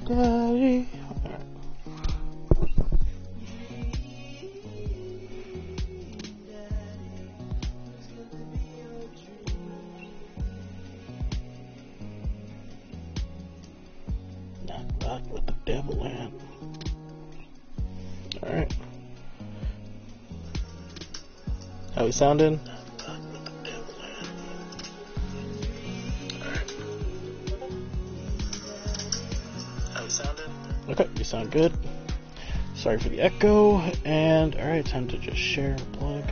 Daddy. Not back with the devil in. Alright. How we sounding? Okay, we sound good. Sorry for the echo. And alright, time to just share and plug.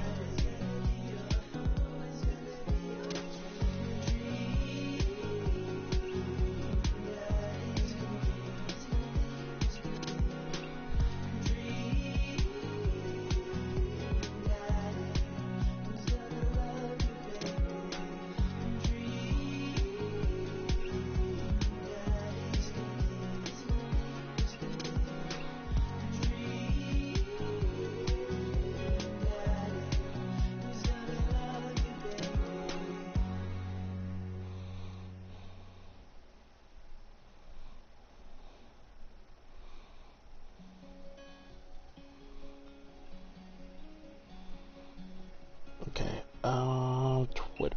Okay, Twitter.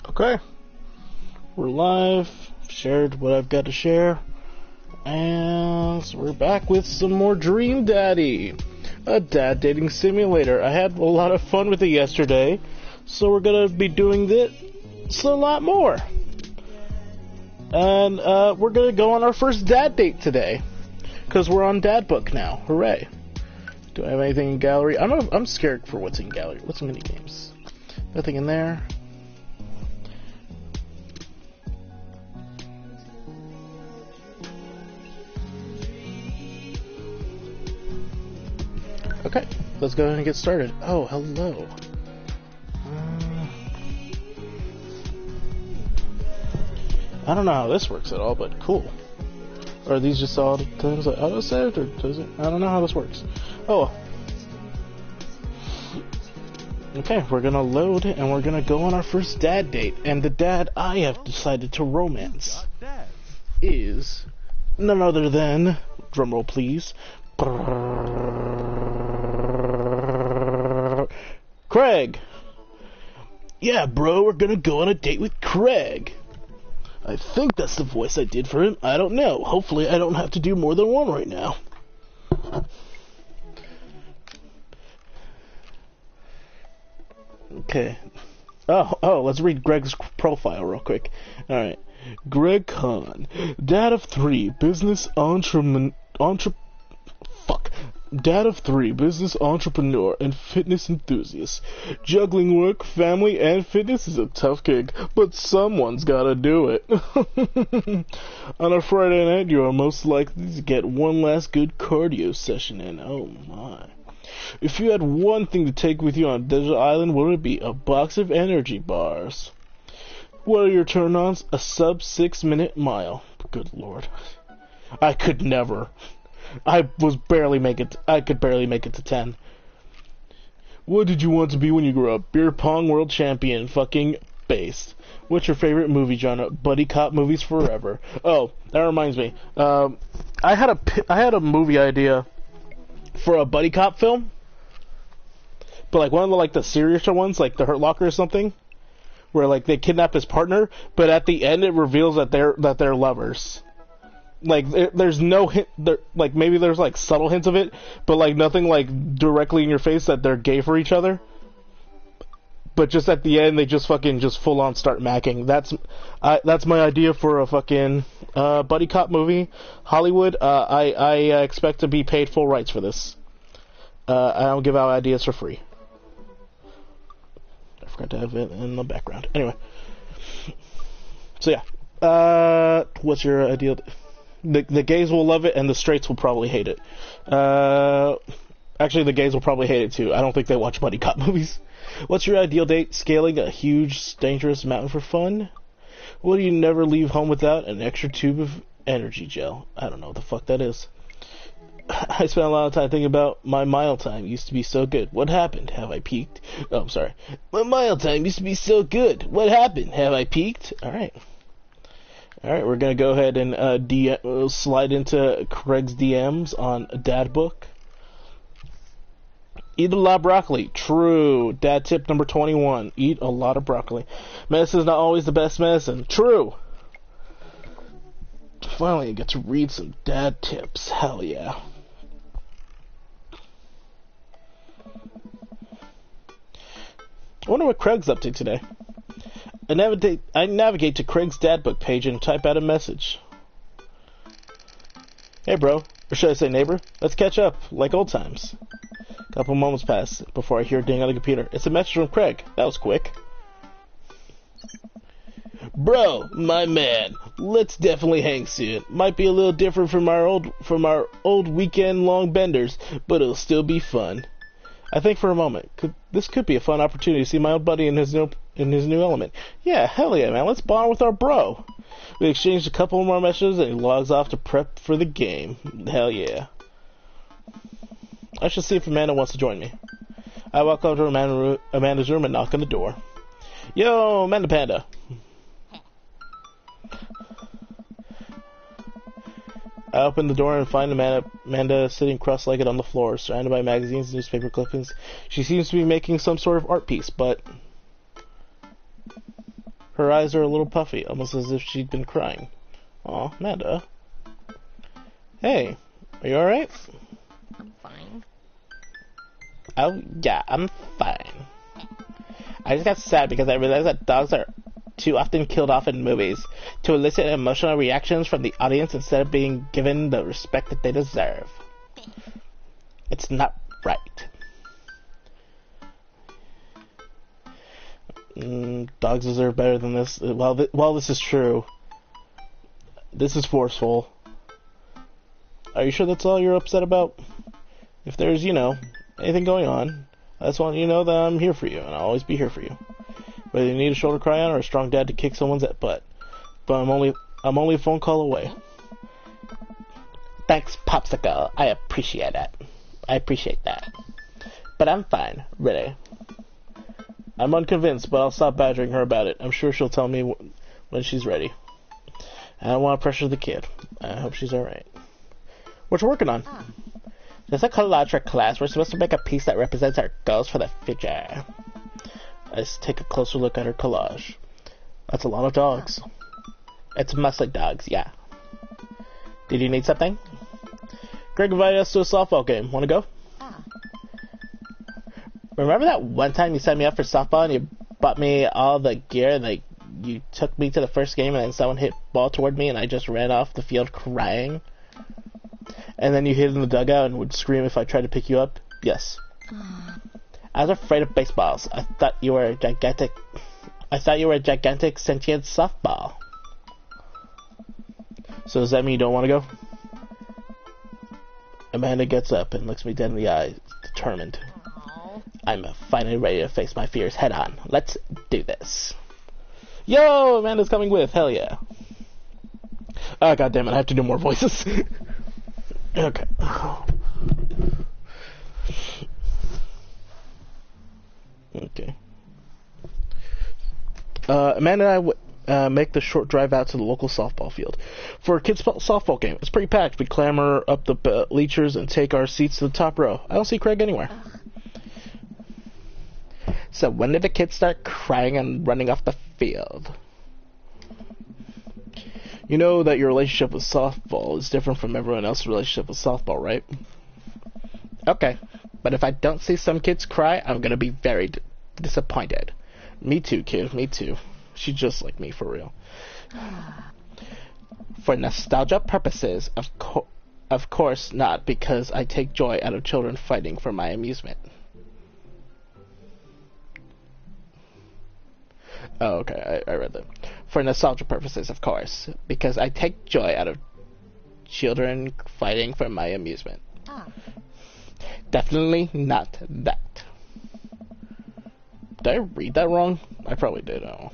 Okay, we're live, shared what I've got to share, and so we're back with some more Dream Daddy, a dad dating simulator. I had a lot of fun with it yesterday, so we're going to be doing this a lot more. And we're going to go on our first dad date today, because we're on Dad Book now. Hooray. Do I have anything in gallery? I'm scared for what's in gallery. What's in mini games? Nothing in there. Okay, let's go ahead and get started. Oh, hello. I don't know how this works at all, but cool. Are these just all the things that auto-saved, or does it? I don't know how this works. Oh. Okay, we're gonna load, and we're gonna go on our first dad date. And the dad I have decided to romance is none other than, drumroll please, Craig. Yeah, bro, we're gonna go on a date with Craig. I think that's the voice I did for him. I don't know. Hopefully I don't have to do more than one right now. Okay. Oh, let's read Greg's profile real quick. Alright. Greg Kahn, dad of 3, business Dad of 3, business entrepreneur and fitness enthusiast. Juggling work, family, and fitness is a tough gig, but someone's gotta do it. On a Friday night, you are most likely to get one last good cardio session in. Oh my. If you had one thing to take with you on a desert island, what would it be? A box of energy bars. What are your turn-ons? A sub 6-minute mile. Good lord. I could never. I could barely make it to 10. What did you want to be when you grew up? Beer pong world champion. Fucking based. What's your favorite movie genre? Buddy cop movies forever. Oh, that reminds me. I had a movie idea for a buddy cop film, but like one of the seriouser ones, like The Hurt Locker or something, where like they kidnap his partner, but at the end it reveals that they're lovers. Like there's no hint, like maybe there's like subtle hints of it, but like nothing like directly in your face that they're gay for each other. But just at the end, they just full on start macking. That's my idea for a fucking buddy cop movie. Hollywood, I expect to be paid full rights for this. I don't give out ideas for free. I forgot to have it in the background. Anyway, so yeah, what's your ideal? The gays will love it, and the straights will probably hate it. Actually, the gays will probably hate it too. I don't think they watch buddy cop movies. What's your ideal date? Scaling a huge, dangerous mountain for fun? What do you never leave home without? An extra tube of energy gel. I don't know what the fuck that is. I spent a lot of time thinking about my mile time. Used to be so good. What happened? Have I peaked? Oh, I'm sorry. My mile time used to be so good. What happened? Have I peaked? Alright. Alright, we're gonna go ahead and slide into Craig's DMs on Dad Book. Eat a lot of broccoli. True. Dad tip number 21. Eat a lot of broccoli. Medicine is not always the best medicine. True. Finally, I get to read some dad tips. Hell yeah. I wonder what Craig's up to today. I navigate to Craig's Dad Book page and type out a message. Hey bro, or should I say neighbor? Let's catch up, like old times. Couple moments pass before I hear a ding on the computer. It's a message from Craig. That was quick. Bro, my man, let's definitely hang soon. Might be a little different from our old weekend long benders, but it'll still be fun. I think for a moment, this could be a fun opportunity to see my old buddy in his new element. Yeah, hell yeah, man. Let's bond with our bro. We exchanged a couple more messages, and he logs off to prep for the game. Hell yeah. I should see if Amanda wants to join me. I walk over to Amanda's room and knock on the door. Yo, Amanda Panda. I open the door and find Amanda sitting cross-legged on the floor, surrounded by magazines and newspaper clippings. She seems to be making some sort of art piece, but her eyes are a little puffy, almost as if she'd been crying. Aw, Amanda. Hey, are you alright? I'm fine. Oh, yeah, I'm fine. I just got sad because I realized that dogs are too often killed off in movies to elicit emotional reactions from the audience instead of being given the respect that they deserve. It's not right. Dogs deserve better than this. While this is true, this is forceful. Are you sure that's all you're upset about? If there's, anything going on, I just want you to know that I'm here for you, and I'll always be here for you. Whether you need a shoulder cry on or a strong dad to kick someone's butt. But I'm only a phone call away. Thanks, Popsicle. I appreciate that. But I'm fine, really. I'm unconvinced, but I'll stop badgering her about it. I'm sure she'll tell me when she's ready. I don't want to pressure the kid. I hope she's alright. What you working on? There's a collage for class. We're supposed to make a piece that represents our goals for the future. Let's take a closer look at her collage. That's a lot of dogs. It's mostly dogs, yeah. Did you need something? Greg invited us to a softball game. Want to go? Remember that one time you signed me up for softball and you bought me all the gear? Like, you took me to the first game and then someone hit ball toward me and I just ran off the field crying? And then you hid in the dugout and would scream if I tried to pick you up? Yes. I was afraid of baseballs. I thought you were a gigantic sentient softball. So does that mean you don't want to go? Amanda gets up and looks me dead in the eye, determined. Oh. I'm finally ready to face my fears head on. Let's do this. Yo, Amanda's coming with. Hell yeah. Oh, God damn it. I have to do more voices. Okay. Okay. Amanda and I make the short drive out to the local softball field for a kids' softball game. It's pretty packed. We clamber up the bleachers and take our seats to the top row. I don't see Craig anywhere. So when did the kids start crying and running off the field? You know that your relationship with softball is different from everyone else's relationship with softball, right? Okay, but if I don't see some kids cry, I'm gonna be very disappointed. Me too, kid, me too. She's just like me, for real. For nostalgia purposes, of course not, because I take joy out of children fighting for my amusement. Oh, okay, I read that. For nostalgia purposes, of course, because I take joy out of children fighting for my amusement. Ah. Definitely not that. Did I read that wrong? I probably did. Oh.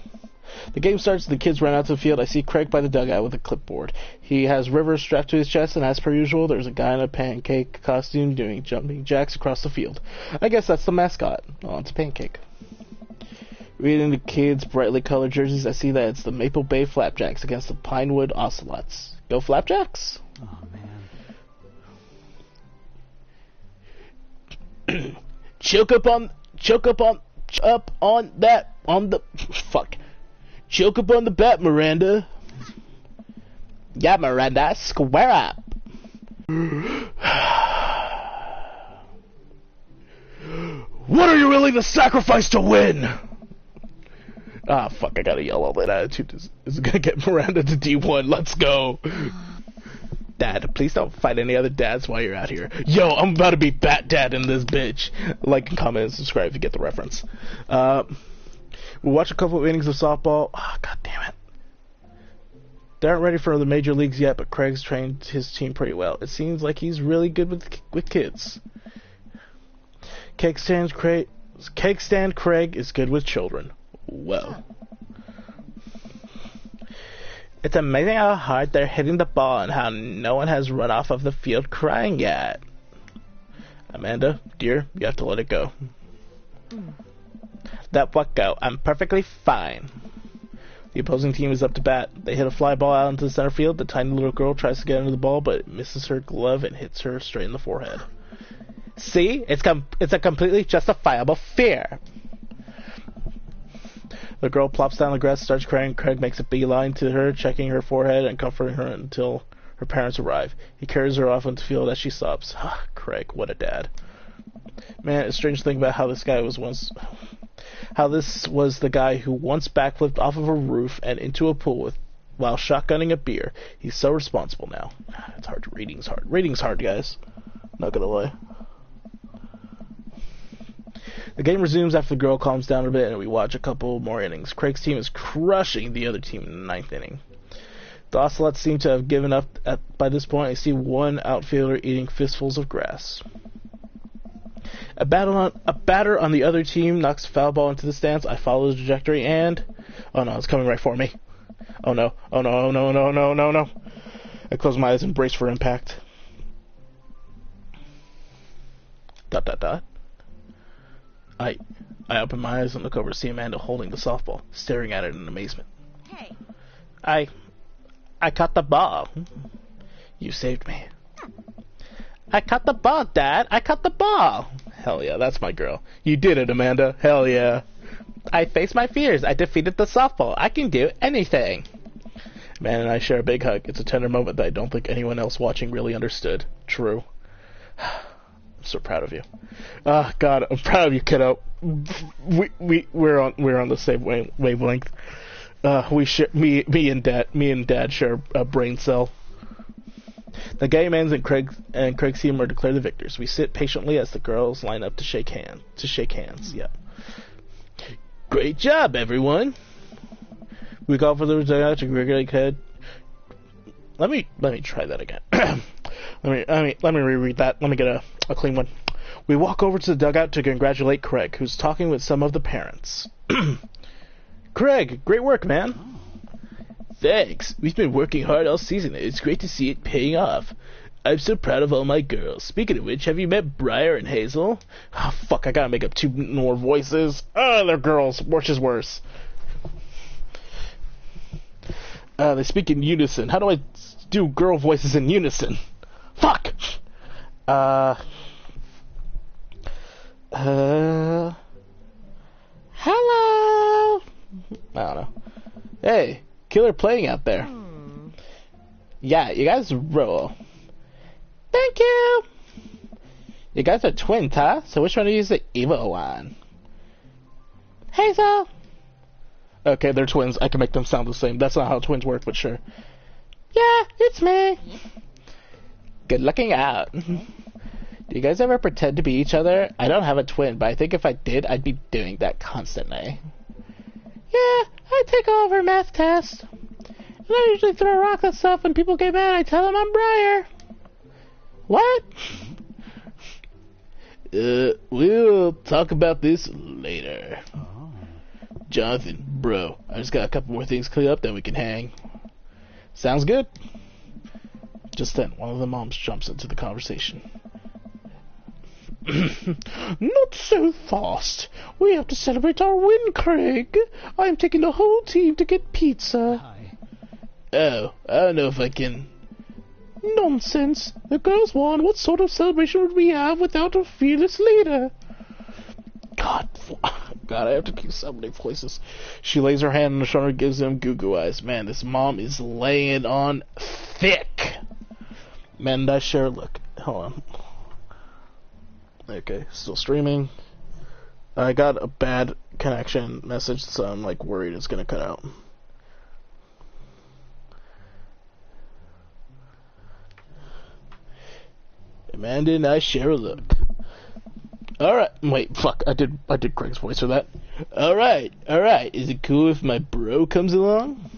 The game starts, the kids run out to the field. I see Craig by the dugout with a clipboard. He has Rivers strapped to his chest, and as per usual, there's a guy in a pancake costume doing jumping jacks across the field. I guess that's the mascot. Oh, it's a pancake. Reading the kids' brightly colored jerseys, I see that it's the Maple Bay Flapjacks against the Pinewood Ocelots. Go Flapjacks! Oh, man. Choke up on the bat, Miranda. Yeah, Miranda, square up. What are you willing to sacrifice to win? Ah, fuck, I gotta yell all that attitude. This is gonna get Miranda to D1. Let's go. Dad, please don't fight any other dads while you're out here. Yo, I'm about to be Bat Dad in this bitch. Like and comment and subscribe if you get the reference. We'll watch a couple of innings of softball. Ah, god damn it. They aren't ready for the major leagues yet, but Craig's trained his team pretty well. It seems like he's really good with kids. Cake stand Craig is good with children. Well. It's amazing how hard they're hitting the ball and how no one has run off of the field crying yet. Amanda, dear, you have to let it go. Let what go? I'm perfectly fine. The opposing team is up to bat. They hit a fly ball out into the center field. The tiny little girl tries to get under the ball, but it misses her glove and hits her straight in the forehead. See? It's a completely justifiable fear. The girl plops down the grass, starts crying. Craig makes a beeline to her, checking her forehead and comforting her until her parents arrive. He carries her off into the field as she sobs. Craig, what a dad. Man, it's strange to think about how this was the guy who once backflipped off of a roof and into a pool while shotgunning a beer. He's so responsible now. It's hard. Reading's hard. Reading's hard, guys. Not gonna lie. The game resumes after the girl calms down a bit, and we watch a couple more innings. Craig's team is crushing the other team in the ninth inning. The Ocelots seem to have given up by this point. I see one outfielder eating fistfuls of grass. A batter on the other team knocks a foul ball into the stands. I follow the trajectory and... Oh no, it's coming right for me. Oh no, oh no, oh no, no, no, no, no. I close my eyes and brace for impact. ... I open my eyes and look over to see Amanda holding the softball, staring at it in amazement. Hey. I caught the ball. You saved me. I caught the ball, Dad. I caught the ball. Hell yeah, that's my girl. You did it, Amanda. Hell yeah. I faced my fears. I defeated the softball. I can do anything. Man and I share a big hug. It's a tender moment that I don't think anyone else watching really understood. True. I'm so proud of you. God, I'm proud of you, kiddo. We're on the same wavelength. We share me and Dad share a brain cell. The game ends and Craig's team are declared the victors. We sit patiently as the girls line up to shake hands. Yeah. Great job, everyone. We call for the result to Greg head. Let me try that again. Let me reread that. Let me get a clean one. We walk over to the dugout to congratulate Craig, who's talking with some of the parents. Craig, great work, man. Thanks. We've been working hard all season. It's great to see it paying off. I'm so proud of all my girls. Speaking of which, have you met Briar and Hazel? Oh, fuck, I gotta make up 2 more voices. Oh, they're girls, which is worse. They speak in unison. How do I do girl voices in unison? Fuck! Hello? I don't know. Hey, killer playing out there. Yeah, you guys roll. Thank you! You guys are twins, huh? So which one do you use the evil one? Hazel! Okay, they're twins. I can make them sound the same. That's not how twins work, but sure. Yeah, it's me. Good looking out. Do you guys ever pretend to be each other? I don't have a twin, but I think if I did, I'd be doing that constantly. Yeah, I take over math tests. And I usually throw rocks at stuff when people get mad. I tell them I'm Briar. What? We'll talk about this later. Jonathan, bro, I just got a couple more things clear up, then we can hang. Sounds good. Just then, one of the moms jumps into the conversation. Not so fast. We have to celebrate our win, Craig. I am taking the whole team to get pizza. Hi. Oh, I don't know if I can. Nonsense. The girls won. What sort of celebration would we have without a fearless leader? God, I have to keep so many voices. She lays her hand on the shoulder and gives them goo-goo eyes. Man, this mom is laying on thick. Man, did I share a look? Hold on. Okay, still streaming. I got a bad connection message, so I'm like worried it's gonna cut out. Amanda and I share a look. Alright, wait, fuck, I did Craig's voice for that. Alright, is it cool if my bro comes along?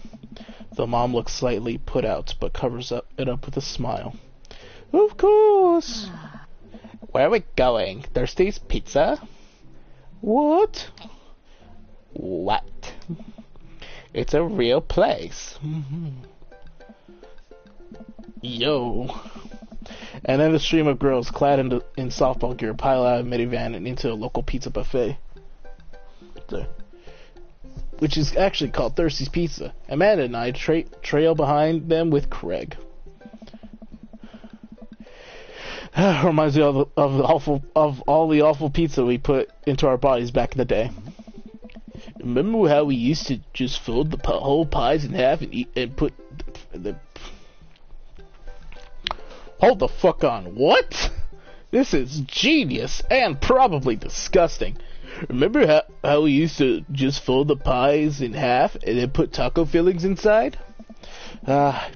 The mom looks slightly put out, but covers it up with a smile. Of course! Where are we going? Thirsty's Pizza? What? What? It's a real place. Yo. And then the stream of girls clad in softball gear pile out of a minivan and into a local pizza buffet. Which is actually called Thirsty's Pizza. Amanda and I trail behind them with Craig. Reminds me of all the awful pizza we put into our bodies back in the day. Remember how we used to just fold the whole pies in half and eat and put the... Hold the fuck on. What? This is genius and probably disgusting. Remember how we used to just fold the pies in half and then put taco fillings inside?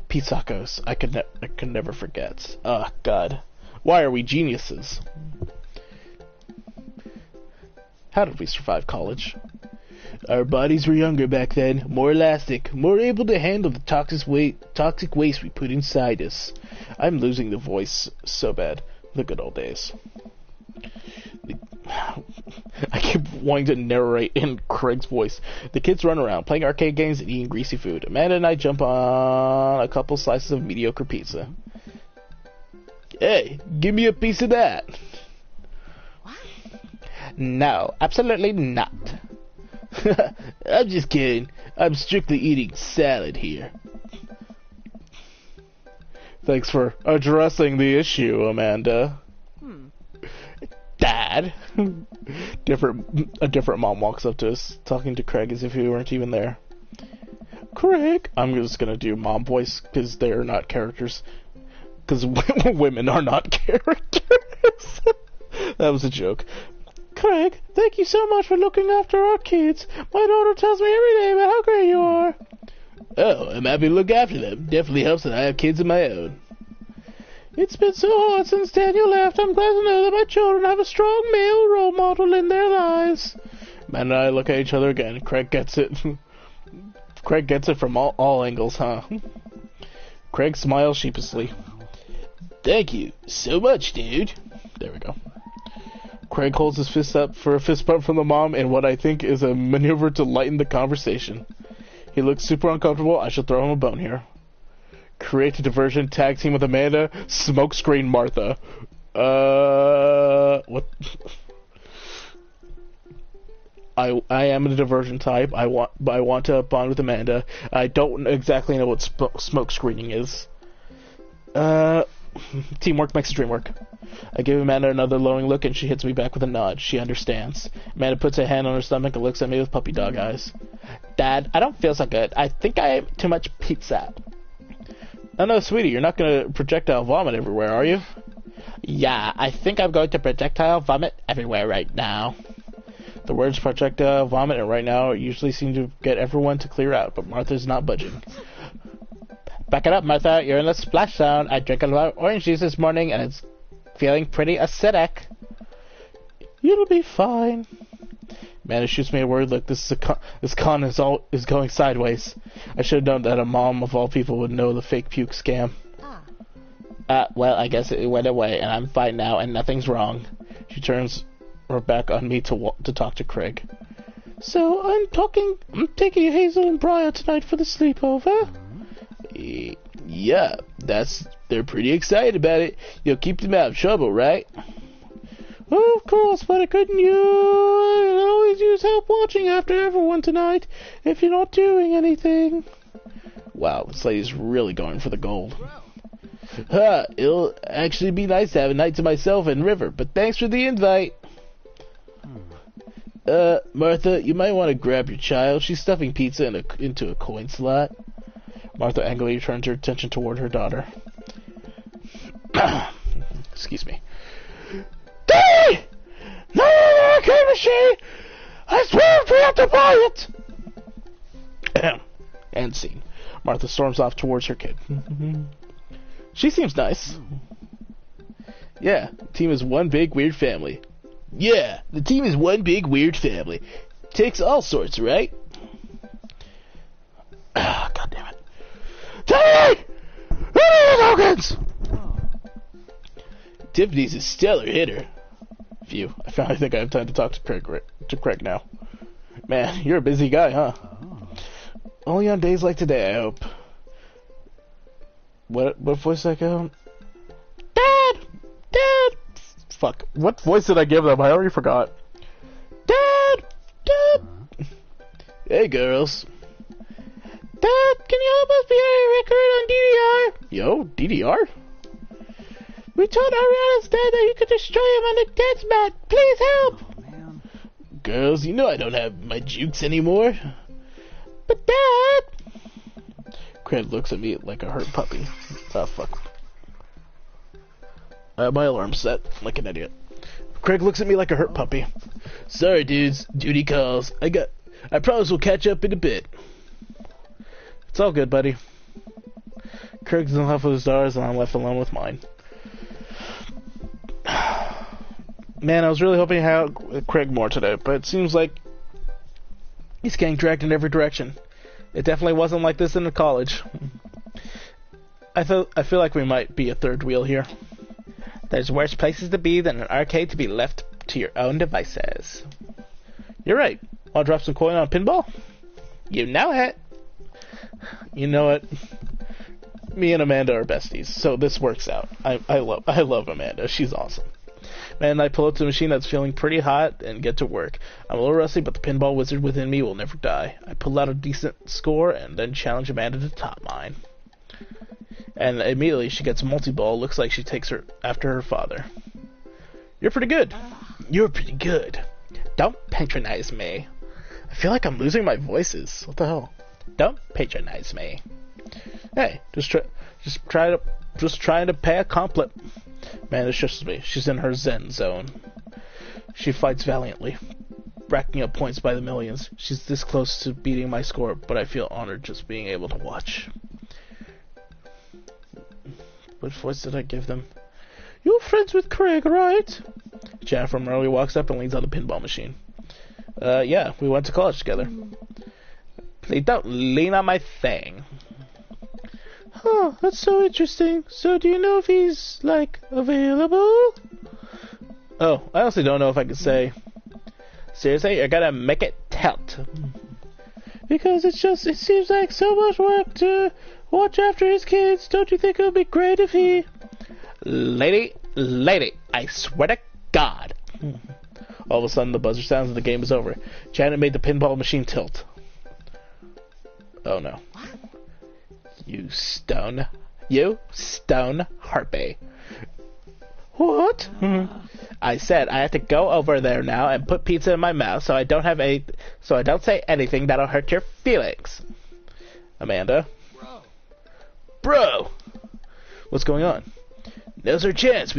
Pizza tacos. I could never forget. Oh, God. Why are we geniuses? How did we survive college? Our bodies were younger back then, more elastic, more able to handle the toxic waste we put inside us. I'm losing the voice so bad. The good old days. I keep wanting to narrate in Craig's voice. The kids run around, playing arcade games and eating greasy food. Amanda and I jump on a couple slices of mediocre pizza. Hey, give me a piece of that. What? No, absolutely not. I'm just kidding. I'm strictly eating salad here. Thanks for addressing the issue, Amanda. Dad. A different mom walks up to us, talking to Craig as if we weren't even there. Craig. I'm just gonna do mom voice because they're not characters. Because women are not characters. That was a joke. Craig, thank you so much for looking after our kids. My daughter tells me every day about how great you are. Oh, I'm happy to look after them. Definitely helps that I have kids of my own. It's been so hard since Daniel left. I'm glad to know that my children have a strong male role model in their lives. Man and I look at each other again. Craig gets it. Craig gets it from all angles, huh? Craig smiles sheepishly. Thank you so much, dude. There we go. Craig holds his fist up for a fist bump from the mom in what I think is a maneuver to lighten the conversation. He looks super uncomfortable. I should throw him a bone here. Create a diversion. Tag team with Amanda. Smokescreen Martha. What? I am a diversion type. I want to bond with Amanda. I don't exactly know what smoke screening is. Teamwork makes the dream work. I give Amanda another lowering look, and she hits me back with a nod. She understands. Amanda puts a hand on her stomach and looks at me with puppy dog eyes. Dad, I don't feel so good. I think I ate too much pizza. Oh no, sweetie, you're not going to projectile vomit everywhere, are you? Yeah, I think I'm going to projectile vomit everywhere right now. The words projectile vomit and right now usually seem to get everyone to clear out, but Martha's not budging. Back it up, Martha. You're in the splash zone. I drank a lot of orange juice this morning, and it's feeling pretty acidic. You'll be fine. Amanda shoots me a word look. This con is going sideways. I should have known that a mom of all people would know the fake puke scam. Well, I guess it went away, and I'm fine now, and nothing's wrong. She turns her back on me to talk to Craig. So I'm taking Hazel and Brian tonight for the sleepover. Yeah, they're pretty excited about it. You'll keep them out of trouble, right? Well, of course, but couldn't you always use help watching after everyone tonight if you're not doing anything? Wow, this lady's really going for the gold. It'll actually be nice to have a night to myself and River, but thanks for the invite. Martha, you might want to grab your child. She's stuffing pizza into a coin slot. Martha angrily turns her attention toward her daughter. Excuse me. Daddy! No arcade machine! I swear we have to buy it! End scene. Martha storms off towards her kid. She seems nice. Yeah, the team is one big weird family. Yeah, the team is one big weird family. Takes all sorts, right? God damn it. Daddy! Who are Hawkins? Tiffany's a stellar hitter. Phew, I finally think I have time to talk to Craig now. Man, you're a busy guy, huh? Only on days like today, I hope. What voice did I go? Dad! Dad! Fuck, what voice did I give them? I already forgot. Dad! Dad! Hey, girls. Dad, can you help us beat our record on DDR? Yo, DDR? We told Ariana's dad that you could destroy him on the dance mat. Please help! Oh, man. Girls, you know I don't have my jukes anymore. But Dad! Craig looks at me like a hurt puppy. Oh, fuck. My alarm's set, like an idiot. Craig looks at me like a hurt puppy. Sorry, dudes. Duty calls. I promise we'll catch up in a bit. It's all good, buddy. Craig's in love with his daughters, and I'm left alone with mine. Man, I was really hoping to have Craig more today, but it seems like he's getting dragged in every direction. It definitely wasn't like this in the college. I feel like we might be a third wheel here. There's worse places to be than an arcade to be left to your own devices. You're right. Want to drop some coin on pinball? You know it. You know it. Me and Amanda are besties, so this works out. I love Amanda. She's awesome. Man, I pull up to a machine that's feeling pretty hot and get to work. I'm a little rusty, but the pinball wizard within me will never die. I pull out a decent score and then challenge Amanda to top mine. And immediately she gets a multi-ball. Looks like she takes her after her father. You're pretty good. You're pretty good. Don't patronize me. I feel like I'm losing my voices. What the hell? Don't patronize me. Hey, just trying to pay a compliment. Man, it's just me. She's in her zen zone. She fights valiantly, racking up points by the millions. She's this close to beating my score, but I feel honored just being able to watch. What voice did I give them? You're friends with Craig, right? Janet from early walks up and leans on the pinball machine. Yeah, we went to college together. Please don't lean on my thing. Oh, that's so interesting. So do you know if he's, like, available? Oh, I honestly don't know if I could say. Seriously, I gotta make it count. Because it seems like so much work to watch after his kids. Don't you think it would be great if he... Lady, I swear to God. All of a sudden, the buzzer sounds and the game is over. Janet made the pinball machine tilt. Oh no. You stone harpy. What? I said I have to go over there now and put pizza in my mouth so I don't say anything that'll hurt your feelings. Amanda? Bro! What's going on? Now's our chance.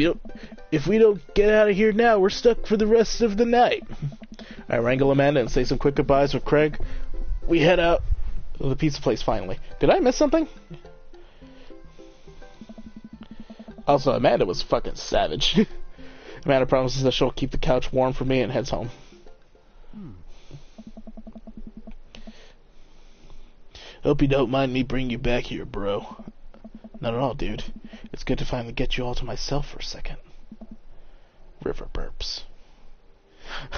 If we don't get out of here now, we're stuck for the rest of the night. I wrangle Amanda and say some quick goodbyes with Craig. We head out of the pizza place finally. Did I miss something? Also, Amanda was fucking savage. Amanda promises that she'll keep the couch warm for me and heads home. Hope you don't mind me bringing you back here, bro. Not at all, dude. It's good to finally get you all to myself for a second. River burps.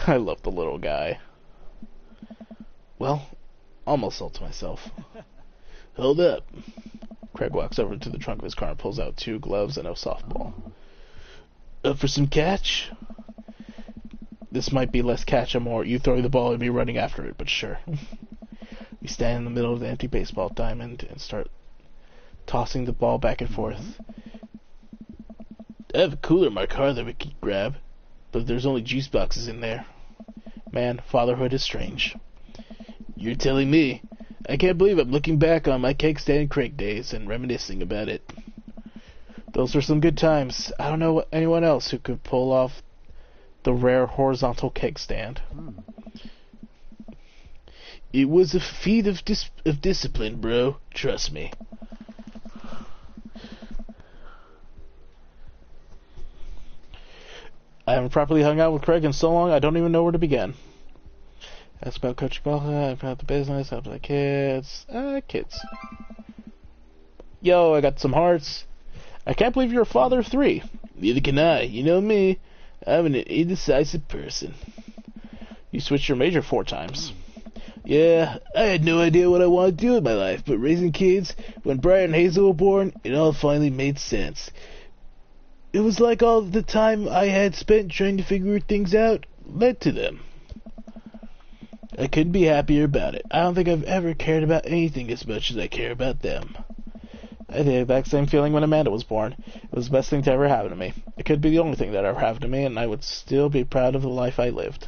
I love the little guy. Well, almost all to myself. Hold up. Craig walks over to the trunk of his car and pulls out 2 gloves and a softball. Up for some catch? This might be less catch and more you throwing the ball and me running after it, but sure. We stand in the middle of the empty baseball diamond and start tossing the ball back and forth. I have a cooler in my car that we could grab, but there's only juice boxes in there. Man, fatherhood is strange. You're telling me. I can't believe I'm looking back on my keg stand Craig days and reminiscing about it. Those were some good times. I don't know anyone else who could pull off the rare horizontal keg stand. It was a feat of discipline, bro. Trust me. I haven't properly hung out with Craig in so long, I don't even know where to begin. Ask about coaching ball, about the business, about the kids. Kids. Yo, I got some hearts. I can't believe you're a father of 3. Neither can I. You know me. I'm an indecisive person. You switched your major 4 times. Yeah, I had no idea what I wanted to do with my life, but raising kids, when Brian and Hazel were born, it all finally made sense. It was like all the time I had spent trying to figure things out led to them. I couldn't be happier about it. I don't think I've ever cared about anything as much as I care about them. I had the exact same feeling when Amanda was born. It was the best thing to ever happen to me. It could be the only thing that ever happened to me, and I would still be proud of the life I lived.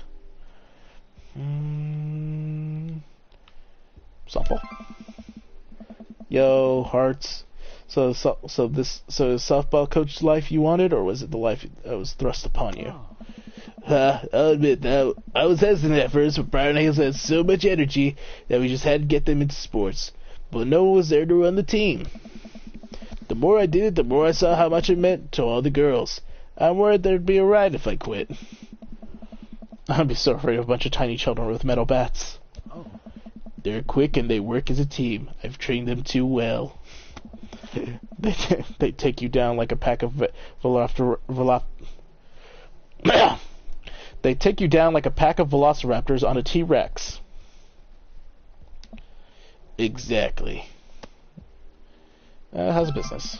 Softball. Yo, hearts. So is softball coach life you wanted, or was it the life that was thrust upon you? I'll admit that I was hesitant at first, but Brian and Hazel had so much energy that we just had to get them into sports. But no one was there to run the team. The more I did it, the more I saw how much it meant to all the girls. I'm worried there'd be a riot if I quit. I'd be so afraid of a bunch of tiny children with metal bats. Oh. They're quick and they work as a team. I've trained them too well. They take you down like a pack of They take you down like a pack of velociraptors on a T-Rex. Exactly. How's business?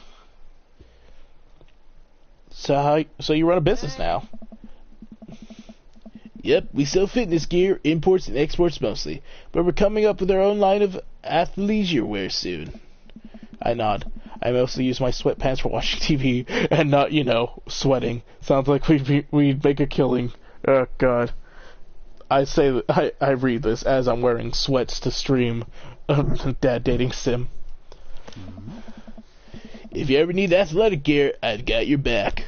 So you run a business now? Yep, we sell fitness gear, imports and exports mostly, but we're coming up with our own line of athleisure wear soon. I nod. I mostly use my sweatpants for watching TV and not, sweating. Sounds like we'd make a killing. Oh, God. I read this as I'm wearing sweats to stream Dad Dating Sim. If you ever need athletic gear, I've got your back.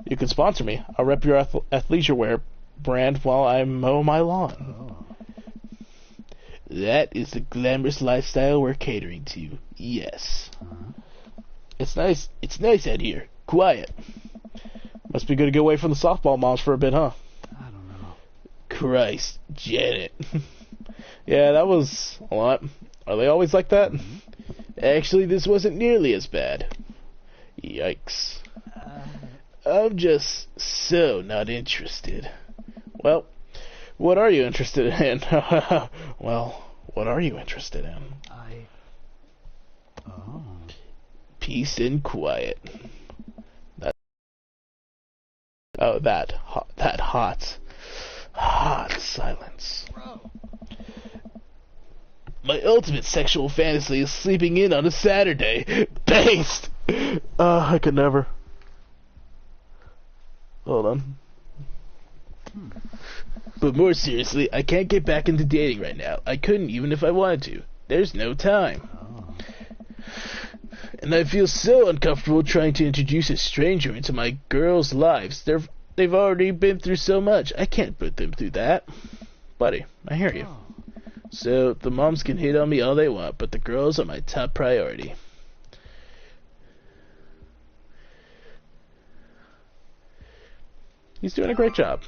You can sponsor me. I'll rep your athleisure wear brand while I mow my lawn. That is the glamorous lifestyle we're catering to. Yes. It's nice out here. Quiet. Must be good to get away from the softball moms for a bit, huh? I don't know. Christ, Janet. Yeah, that was a lot. Are they always like that? Actually, this wasn't nearly as bad. Yikes. I'm just so not interested. Well, what are you interested in? Well, what are you interested in? Peace and quiet. That hot silence. My ultimate sexual fantasy is sleeping in on a Saturday. Based! I could never. Hold on. But more seriously, I can't get back into dating right now. I couldn't even if I wanted to. There's no time. And I feel so uncomfortable trying to introduce a stranger into my girls' lives. They've already been through so much. I can't put them through that. Buddy, I hear you. So, the moms can hate on me all they want, but the girls are my top priority. He's doing a great job.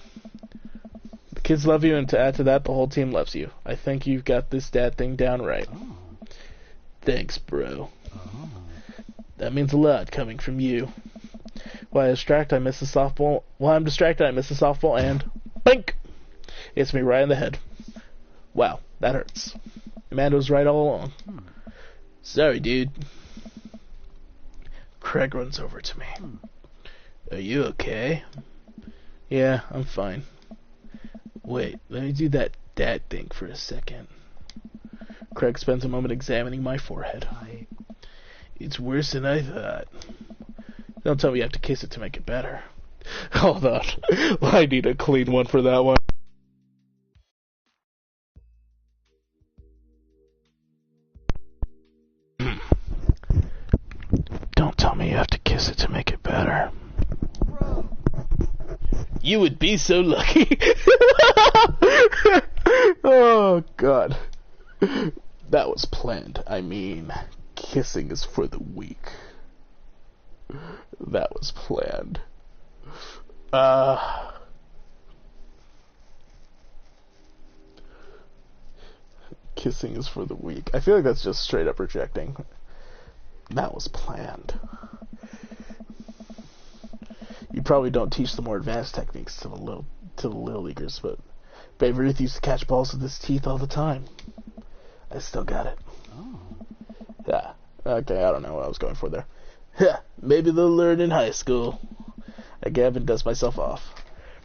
The kids love you, and to add to that, the whole team loves you. I think you've got this dad thing down right. Thanks, bro. That means a lot coming from you. While I'm distracted, I miss the softball, and bink! Hits me right in the head. Wow, that hurts. Amanda was right all along. Sorry, dude. Craig runs over to me. Are you okay? Yeah, I'm fine. Wait, let me do that dad thing for a second. Craig spends a moment examining my forehead. It's worse than I thought. Don't tell me you have to kiss it to make it better. Hold on. I need a clean one for that one. Don't tell me you have to kiss it to make it better. Bro. You would be so lucky. Oh, God. That was planned. I mean, kissing is for the weak. That was planned. Kissing is for the weak. I feel like that's just straight up rejecting. That was planned. You probably don't teach the more advanced techniques to the little leaguers, but Babe Ruth used to catch balls with his teeth all the time. I still got it. Yeah. Okay, I don't know what I was going for there. Maybe they'll learn in high school. Gavin does myself off.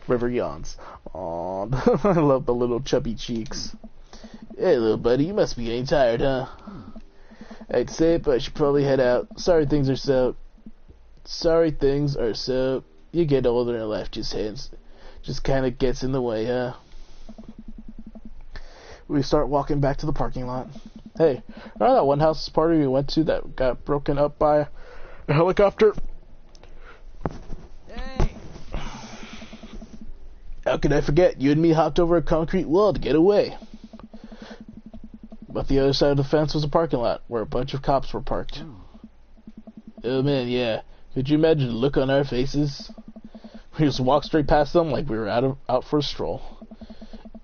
River yawns. Aww, I love the little chubby cheeks. Hey, little buddy, you must be getting tired, huh? I hate to say it, but I should probably head out. Sorry things are so. You get older and life just kind of gets in the way, huh? We start walking back to the parking lot. Hey, remember that one house party we went to that got broken up by a helicopter? Hey! How could I forget? You and me hopped over a concrete wall to get away. But the other side of the fence was a parking lot where a bunch of cops were parked. Oh man, yeah. Could you imagine the look on our faces? We just walked straight past them like we were out for a stroll.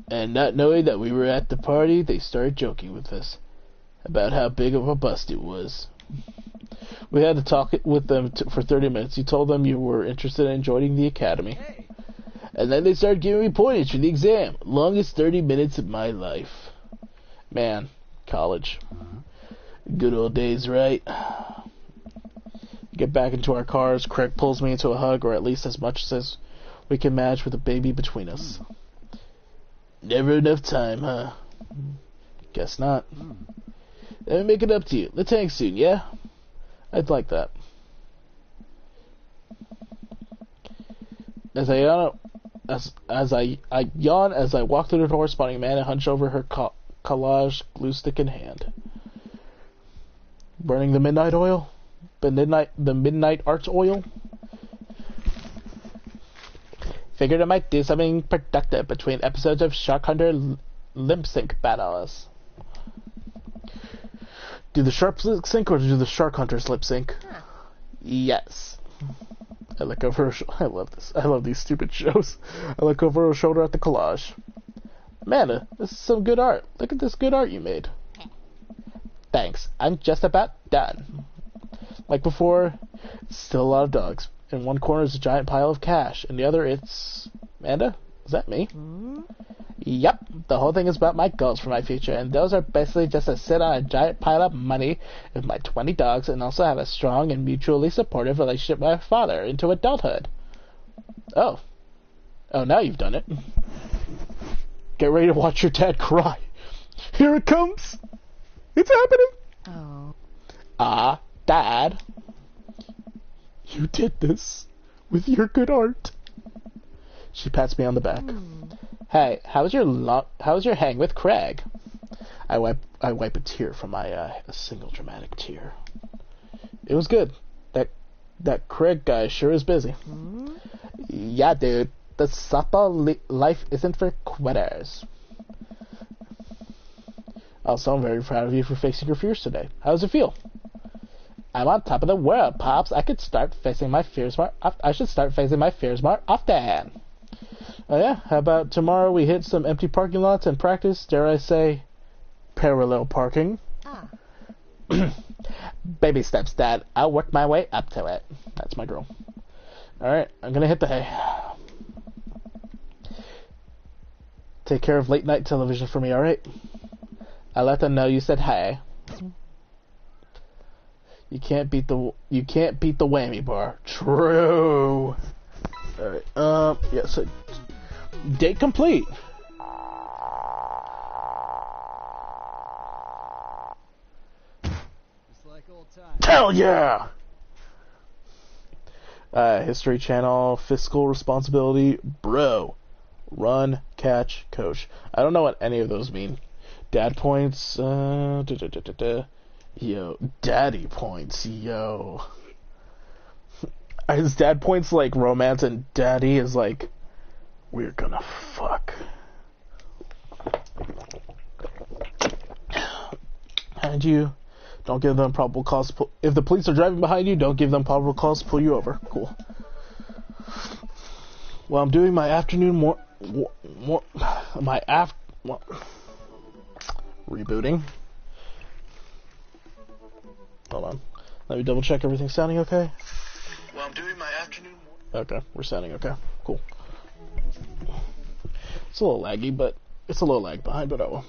And not knowing that we were at the party, they started joking with us about how big of a bust it was. We had to talk with them for 30 minutes. You told them you were interested in joining the academy. Hey. And then they started giving me pointers for the exam. Longest 30 minutes of my life. Man, college. Good old days, right? Get back into our cars. Craig pulls me into a hug, or at least as much as we can manage with a baby between us. Never enough time, huh? Guess not. Let me make it up to you. Let's hang soon, yeah? I'd like that. As I yawn as I walk through the door, spotting Amanda hunched over her collage glue stick in hand. Burning the midnight oil? The midnight arts oil? Figured I might do something productive between episodes of Shark Hunter lip sync battles. Do the sharps lip sync or do the Shark Hunters lip sync? Huh. Yes. I look over her I love this. I love these stupid shows. I look over her shoulder at the collage. Amanda, this is some good art. Look at this good art you made. Thanks. I'm just about done. Like before, still a lot of dogs. In one corner is a giant pile of cash. In the other, it's... Amanda? Is that me? Yep. The whole thing is about my goals for my future, and those are basically just to sit on a giant pile of money with my 20 dogs and also have a strong and mutually supportive relationship with my father into adulthood. Oh. Oh, now you've done it. Get ready to watch your dad cry. Here it comes. It's happening. Oh. Ah, Dad. You did this with your good art. She pats me on the back. Hey, how was your hang with Craig? I wipe a tear from my eye, a single dramatic tear. It was good. That Craig guy sure is busy. Yeah, dude. The softball life isn't for quitters. Also, I'm very proud of you for facing your fears today. How does it feel? I'm on top of the world, Pops. I should start facing my fears more often. Oh yeah? How about tomorrow we hit some empty parking lots and practice, dare I say, parallel parking? Ah. Baby steps, Dad. I'll work my way up to it. That's my girl. Alright, I'm gonna hit the hay. Take care of late night television for me, alright? I'll let them know you said hey. You can't beat the whammy bar. True. Alright, yeah, so date complete. Hell yeah! History Channel, fiscal responsibility, bro. Run, catch, coach. I don't know what any of those mean. Dad points, yo, daddy points, yo. Is dad points like romance and daddy is like, we're gonna fuck. And you don't give them probable cause. If the police are driving behind you, don't give them probable cause to pull you over. Cool. Well, I'm doing my afternoon rebooting. Hold on. Let me double check everything's sounding okay. Well, I'm doing my afternoon. Okay, we're sounding okay. Cool. It's a little laggy, but it's a little lag behind, but oh well.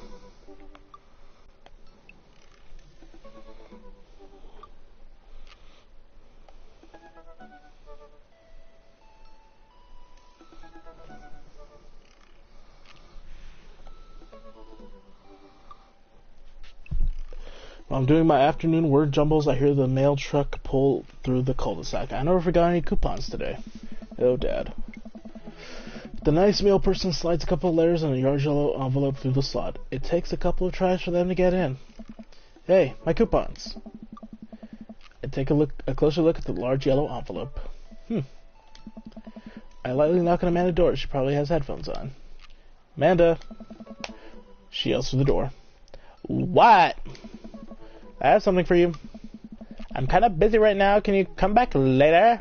While I'm doing my afternoon word jumbles, I hear the mail truck pull through the cul-de-sac. I never forgot any coupons today. Oh, Dad. The nice mail person slides a couple of letters in a large yellow envelope through the slot. It takes a couple of tries for them to get in. Hey, my coupons. I take a closer look at the large yellow envelope. I lightly knock on Amanda's door. She probably has headphones on. Amanda. She yells through the door. What? I have something for you. I'm kind of busy right now. Can you come back later?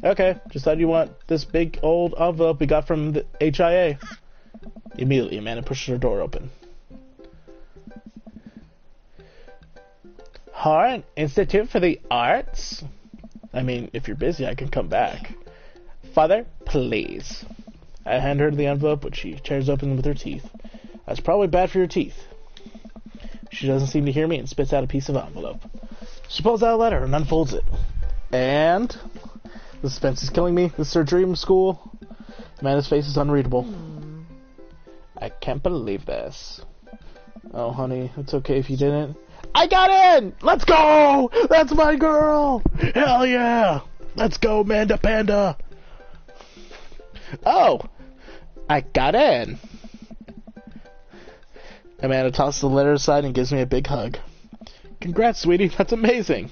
Okay, just thought you want this big old envelope we got from the HIA. Immediately, Amanda pushes her door open. Horn Institute for the Arts? I mean, if you're busy, I can come back. Father, please. I hand her the envelope, which she tears open with her teeth. That's probably bad for your teeth. She doesn't seem to hear me and spits out a piece of envelope. She pulls out a letter and unfolds it. And the suspense is killing me. This is her dream school. Amanda's face is unreadable. I can't believe this. Oh, honey, it's okay if you didn't. I got in! Let's go! That's my girl! Hell yeah! Let's go, Amanda Panda! Oh! I got in! Amanda tosses the letter aside and gives me a big hug. Congrats, sweetie. That's amazing.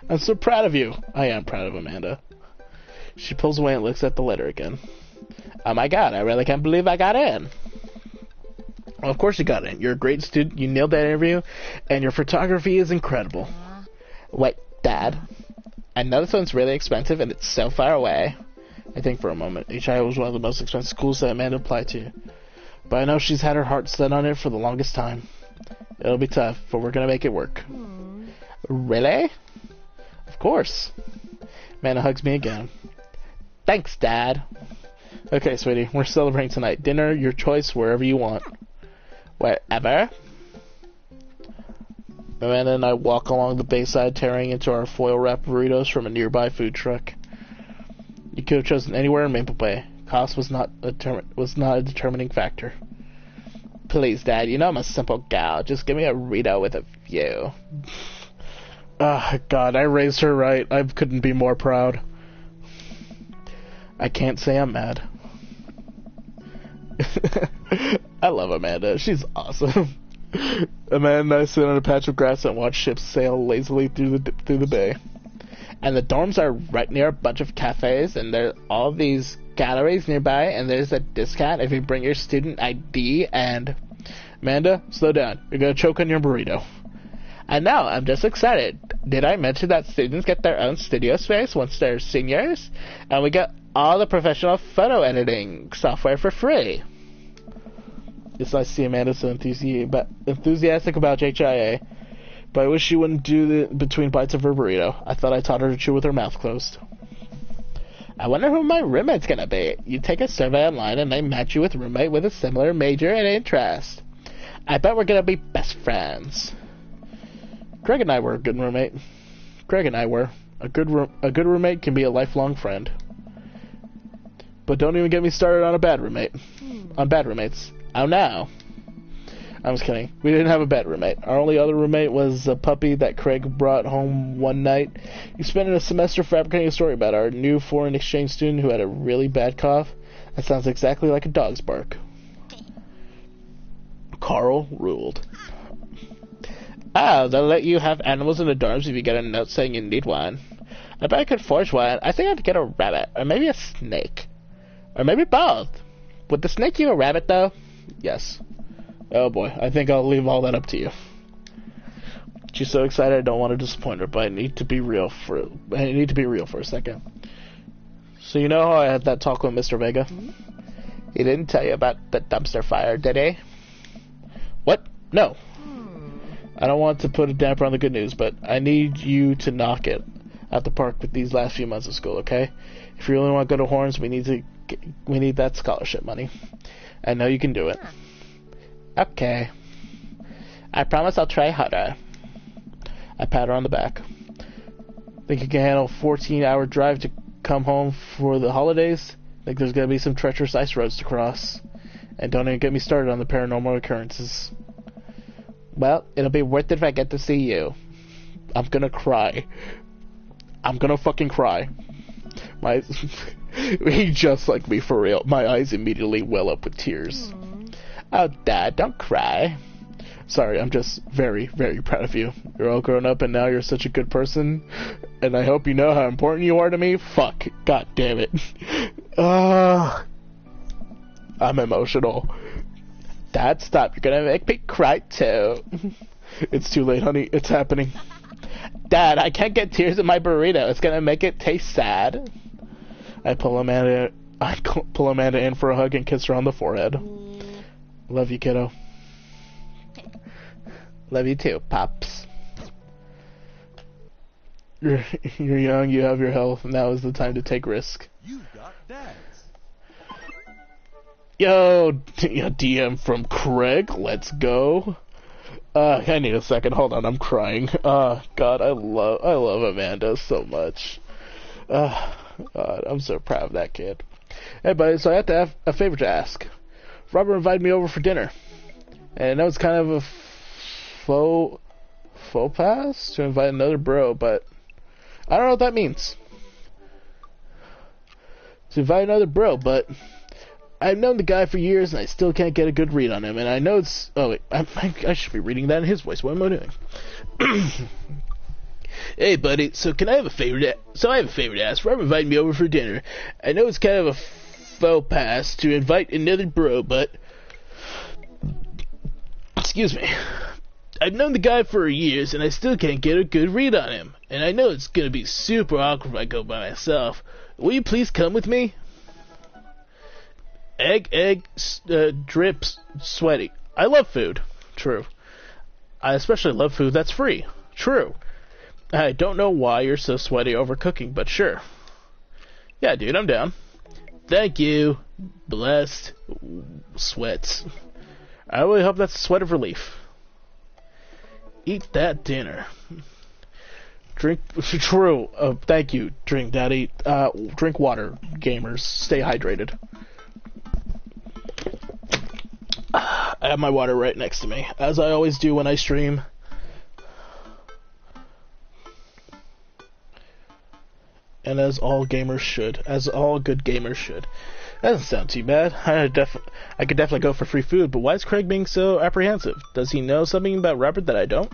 I'm so proud of you. I am proud of Amanda. She pulls away and looks at the letter again. Oh my god, I really can't believe I got in. Well, of course you got in. You're a great student. You nailed that interview. And your photography is incredible. Wait, Dad. I know this one's really expensive and it's so far away. I think for a moment. HI was one of the most expensive schools that Amanda applied to. But I know she's had her heart set on it for the longest time. It'll be tough, but we're gonna make it work. Really? Of course. Amanda hugs me again. Thanks, Dad. Okay, sweetie, we're celebrating tonight. Dinner, your choice, wherever you want. Wherever? Amanda and I walk along the bayside, tearing into our foil-wrapped burritos from a nearby food truck. You could have chosen anywhere in Maple Bay. Cost was not a determining factor. Please, Dad, you know I'm a simple gal. Just give me a Rito with a view. Ah, God, I raised her right. I couldn't be more proud. I can't say I'm mad. I love Amanda. She's awesome. Amanda and I sit on a patch of grass and watch ships sail lazily through the bay. And the dorms are right near a bunch of cafes, and there are all these galleries nearby, and there's a discount if you bring your student ID, and... Amanda, slow down. You're gonna choke on your burrito. I know, I'm just excited. Did I mention that students get their own studio space once they're seniors? And we get all the professional photo editing software for free. It's nice to see Amanda so enthusiastic about HIA, but I wish she wouldn't do it between bites of her burrito. I thought I taught her to chew with her mouth closed. I wonder who my roommate's gonna be. You take a survey online and they match you with a roommate with a similar major and interest. I bet we're gonna be best friends. Greg and I were a good roommate. A good roommate can be a lifelong friend. But don't even get me started on a bad roommate. On bad roommates. Oh no. I'm just kidding. We didn't have a bad roommate. Our only other roommate was a puppy that Craig brought home one night. He spent a semester fabricating a story about our new foreign exchange student who had a really bad cough. That sounds exactly like a dog's bark. Carl ruled. Oh, they'll let you have animals in the dorms if you get a note saying you need one. I bet I could forge one. I think I'd get a rabbit, or maybe a snake. Or maybe both. Would the snake you a rabbit, though? Yes. Oh boy, I think I'll leave all that up to you. She's so excited I don't want to disappoint her, but I need to be real for a second. So you know how I had that talk with Mr. Vega? He didn't tell you about the dumpster fire, did he? What? No. I don't want to put a damper on the good news, but I need you to knock it at the park with these last few months of school, okay? If you really want to go to Horns, we need that scholarship money. I know you can do it. Okay. I promise I'll try harder. I pat her on the back. Think you can handle a 14-hour drive to come home for the holidays? Think there's gonna be some treacherous ice roads to cross. And don't even get me started on the paranormal occurrences. Well, it'll be worth it if I get to see you. I'm gonna cry. I'm gonna fucking cry. He just like me for real. My eyes immediately well up with tears. Oh, Dad, don't cry. Sorry, I'm just very, very proud of you. You're all grown up and now you're such a good person. And I hope you know how important you are to me. Fuck. God damn it. I'm emotional. Dad, stop. You're gonna make me cry too. It's too late, honey. It's happening. Dad, I can't get tears in my burrito. It's gonna make it taste sad. I pull Amanda in for a hug and kiss her on the forehead. Love you, kiddo. Love you too, Pops. You're young, you have your health, now is the time to take risk. You got dads. Yo, DM from Craig, let's go. I need a second, hold on, I'm crying. God, I love Amanda so much. God, I'm so proud of that kid. Hey buddy, so I have to have a favor to ask. Robert invited me over for dinner. And I know it's kind of a faux pas to invite another bro, but I don't know what that means. To invite another bro, but I've known the guy for years and I still can't get a good read on him. And I know it's... Oh, wait. I should be reading that in his voice. What am I doing? Hey, buddy. So I have a favor to ask. Robert invited me over for dinner. I know it's kind of a faux pas to invite another bro, but... Excuse me. I've known the guy for years and I still can't get a good read on him. And I know it's gonna be super awkward if I go by myself. Will you please come with me? Drips, sweaty. I love food. True. I especially love food that's free. True. I don't know why you're so sweaty over cooking, but sure. Yeah, dude, I'm down. Thank you. Blessed sweats. I really hope that's a sweat of relief. Eat that dinner. Drink. True. Thank you, Drink Daddy. Drink water, gamers. Stay hydrated. I have my water right next to me, as I always do when I stream. And as all gamers should. As all good gamers should. That doesn't sound too bad. I could definitely go for free food, but why is Craig being so apprehensive? Does he know something about Robert that I don't?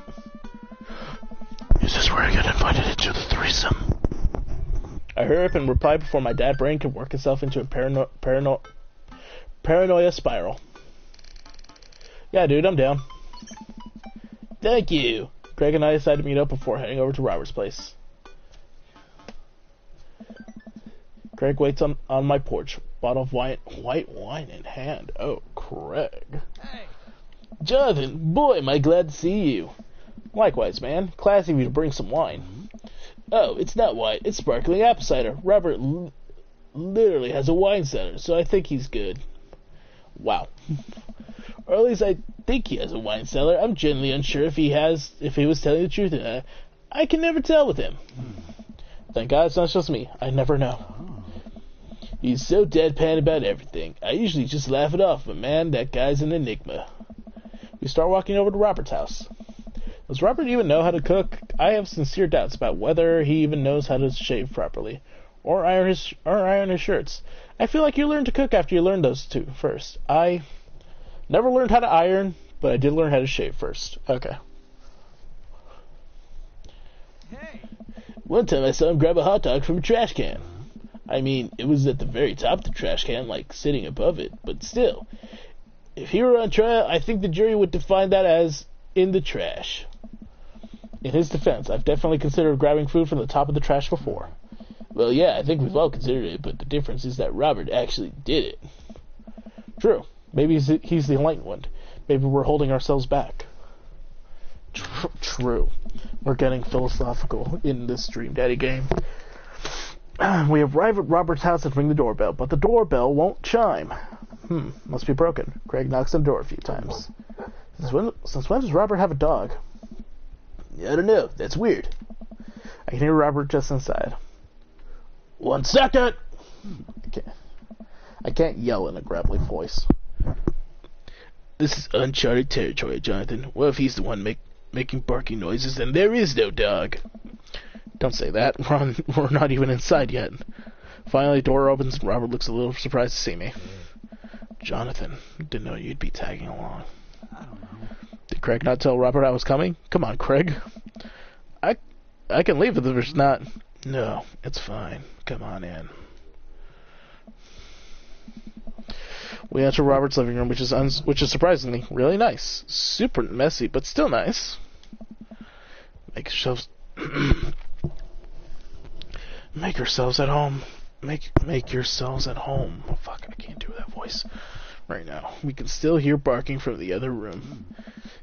Is this where I get invited into the threesome? I hurry up and reply before my dad brain can work itself into a paranoia spiral. Yeah, dude, I'm down. Thank you. Craig and I decided to meet up before heading over to Robert's place. Craig waits on my porch, bottle of white wine in hand. Oh, Craig. Hey. Jonathan, boy, am I glad to see you. Likewise, man. Classy of you to bring some wine. Oh, it's not wine. It's sparkling apple cider. Robert literally has a wine cellar, so I think he's good. Wow. Or at least I think he has a wine cellar. I'm genuinely unsure if he was telling the truth. I can never tell with him. Thank God it's not just me. I never know. He's so deadpan about everything. I usually just laugh it off, but man, that guy's an enigma. We start walking over to Robert's house. Does Robert even know how to cook? I have sincere doubts about whether he even knows how to shave properly, or iron his shirts. I feel like you learn to cook after you learn those two first. I never learned how to iron, but I did learn how to shave first. Okay. Hey. One time I saw him grab a hot dog from a trash can. I mean, it was at the very top of the trash can, like sitting above it, but still. If he were on trial, I think the jury would define that as in the trash. In his defense, I've definitely considered grabbing food from the top of the trash before. Well, yeah, I think we've all considered it, but the difference is that Robert actually did it. True. Maybe he's the enlightened one. Maybe we're holding ourselves back. True. We're getting philosophical in this Dream Daddy game. We arrive at Robert's house and ring the doorbell, but the doorbell won't chime. Must be broken. Craig knocks on the door a few times. Since when does Robert have a dog? I don't know. That's weird. I can hear Robert just inside. 1 second! I can't yell in a gravelly voice. This is uncharted territory, Jonathan. What if he's the one making barking noises and there is no dog? Don't say that. We're not even inside yet. Finally, the door opens and Robert looks a little surprised to see me. Jonathan, didn't know you'd be tagging along. I don't know. Did Craig not tell Robert I was coming? Come on, Craig. I can leave if there's not... No, it's fine. Come on in. We enter Robert's living room, which is surprisingly really nice. Super messy, but still nice. Make yourselves at home. Make yourselves at home. Oh, fuck, I can't do that voice right now. We can still hear barking from the other room.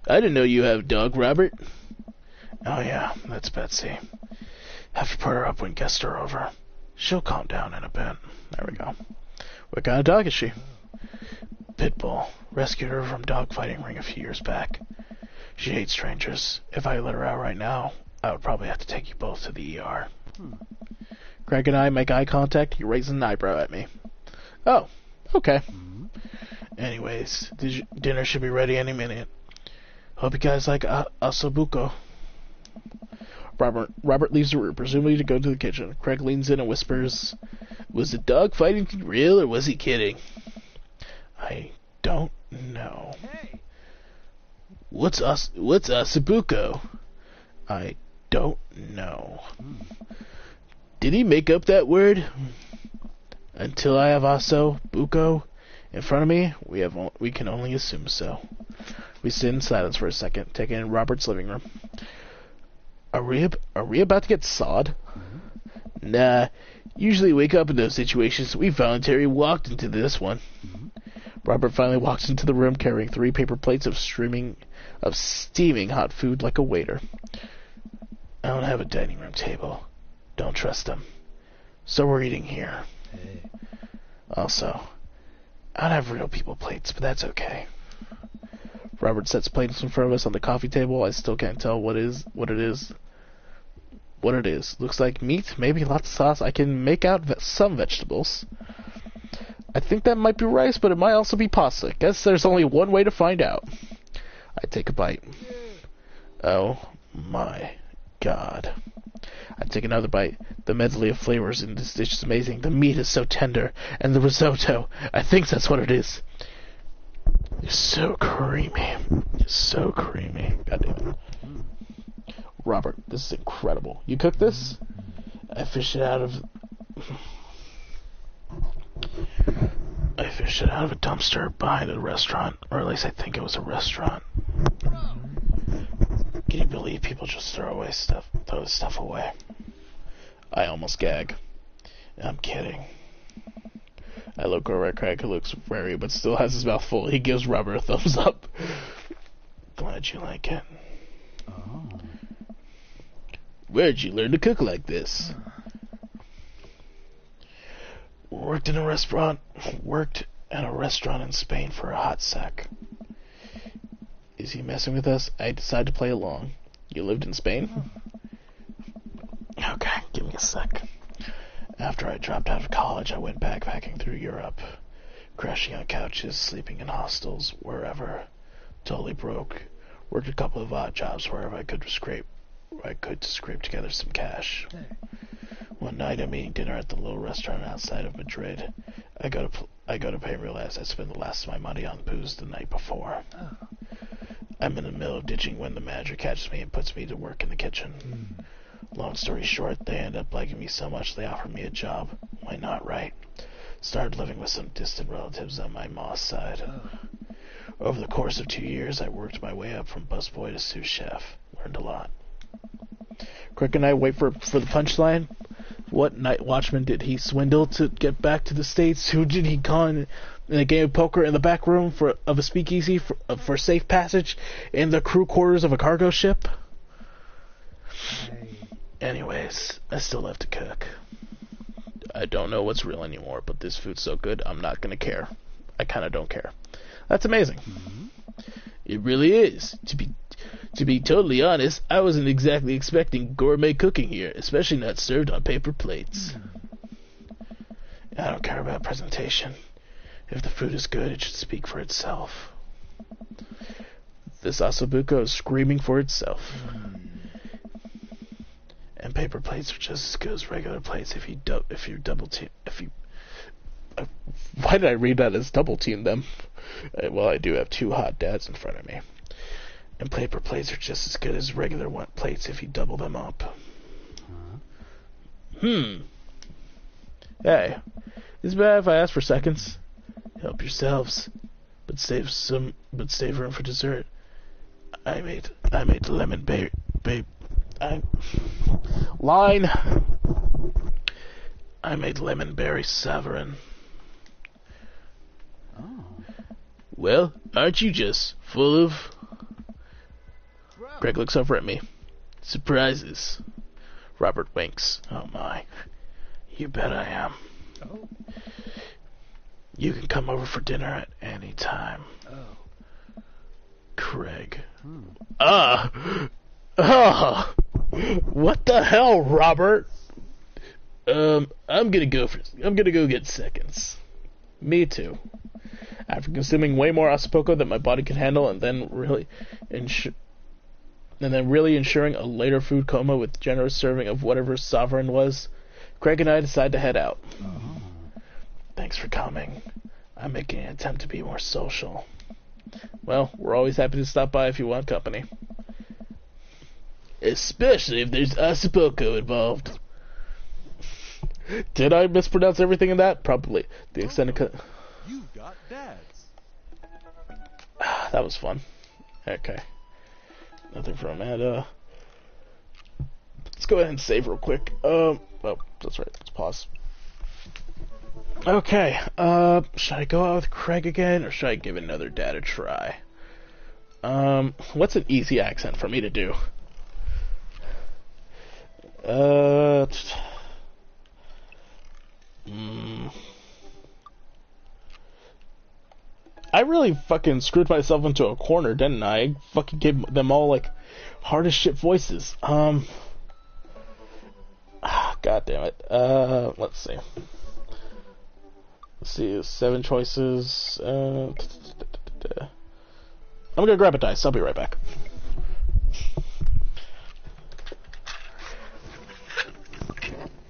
I didn't know you have a dog, Robert. Oh yeah, that's Betsy. Have to put her up when guests are over. She'll calm down in a bit. There we go. What kind of dog is she? Pitbull. Rescued her from dogfighting ring a few years back. She hates strangers. If I let her out right now, I would probably have to take you both to the ER. Craig and I make eye contact. He raises an eyebrow at me. Oh, okay. Anyways, dinner should be ready any minute. Hope you guys like asabuco. Robert leaves the room, presumably to go to the kitchen. Craig leans in and whispers, "Was the dog fighting real or was he kidding?" I don't know. Hey. What's asabuco? I don't know. Did he make up that word? Until I have asabuco in front of me, we can only assume so. We sit in silence for a second, taking in Robert's living room. Are we about to get sawed? Nah. Usually wake up in those situations. We voluntarily walked into this one. Robert finally walks into the room carrying 3 paper plates of steaming hot food like a waiter. I don't have a dining room table. Don't trust them. So we're eating here. Hey. Also, I don't have real people plates, but that's okay. Robert sets plates in front of us on the coffee table. I still can't tell what it is. Looks like meat, maybe lots of sauce. I can make out some vegetables. I think that might be rice, but it might also be pasta. Guess there's only one way to find out. I take a bite. Oh my god. I take another bite. The medley of flavors in this dish is amazing. The meat is so tender, and the risotto, I think that's what it is. It's so creamy. It's so creamy. God damn it. Robert, this is incredible. You cook this? I fish it out of a dumpster behind a restaurant, or at least I think it was a restaurant. Can you believe people just throw this stuff away? I almost gag. I'm kidding. I look over at Craig, who looks wary but still has his mouth full. He gives Robert a thumbs up. Glad you like it. Oh. Where'd you learn to cook like this? Worked at a restaurant in Spain for a hot sec. Is he messing with us? I decided to play along. You lived in Spain? Okay, give me a sec. After I dropped out of college, I went backpacking through Europe, crashing on couches, sleeping in hostels, wherever. Totally broke. Worked a couple of odd jobs wherever I could to scrape together some cash. One night, I'm eating dinner at the little restaurant outside of Madrid. I go to pay and realize I spent the last of my money on booze the night before. Oh. I'm in the middle of ditching when the manager catches me and puts me to work in the kitchen. Long story short, they end up liking me so much they offer me a job. Why not, right? Started living with some distant relatives on my mom's side. Over the course of 2 years, I worked my way up from busboy to sous chef. Learned a lot. Crick and I wait for the punchline. What night watchman did he swindle to get back to the States? Who did he con in a game of poker in the back room of a speakeasy for safe passage in the crew quarters of a cargo ship? Anyways, I still have to cook. I don't know what's real anymore, but this food's so good, I'm not gonna care. I kinda don't care. That's amazing. It really is. To be totally honest, I wasn't exactly expecting gourmet cooking here, especially not served on paper plates. I don't care about presentation. If the food is good, it should speak for itself. This ossobuco is screaming for itself. And paper plates are just as good as regular plates if you double team. Why did I read that as double team them? Well, I do have two hot dads in front of me. And paper plates are just as good as regular plates if you double them up. Hey, is it bad if I ask for seconds? Help yourselves, but save room for dessert. I made lemon I made lemon berry savarin. Oh. Well, aren't you just full of... Greg looks over at me. Surprises. Robert winks. Oh my. You bet I am. Oh. You can come over for dinner at any time. Oh. Craig. What the hell, Robert? I'm gonna go get seconds. Me too. After consuming way more ossobuco than my body could handle, and then really ensuring a later food coma with generous serving of whatever sovereign was, Craig and I decide to head out. Oh. Thanks for coming. I'm making an attempt to be more social. Well, we're always happy to stop by if you want company. Especially if there's ossobuco involved. Did I mispronounce everything in that? Probably. The extended cut. You got dads. That was fun. Okay. Nothing from Amanda. Let's go ahead and save real quick. Oh, that's right. Let's pause. Okay. Should I go out with Craig again, or should I give another dad a try? What's an easy accent for me to do? Uh, I really fucking screwed myself into a corner, didn't I? I fucking gave them all like hard as shit voices. God damn it. Let's see. Let's see, 7 choices. I'm gonna grab a dice. I'll be right back.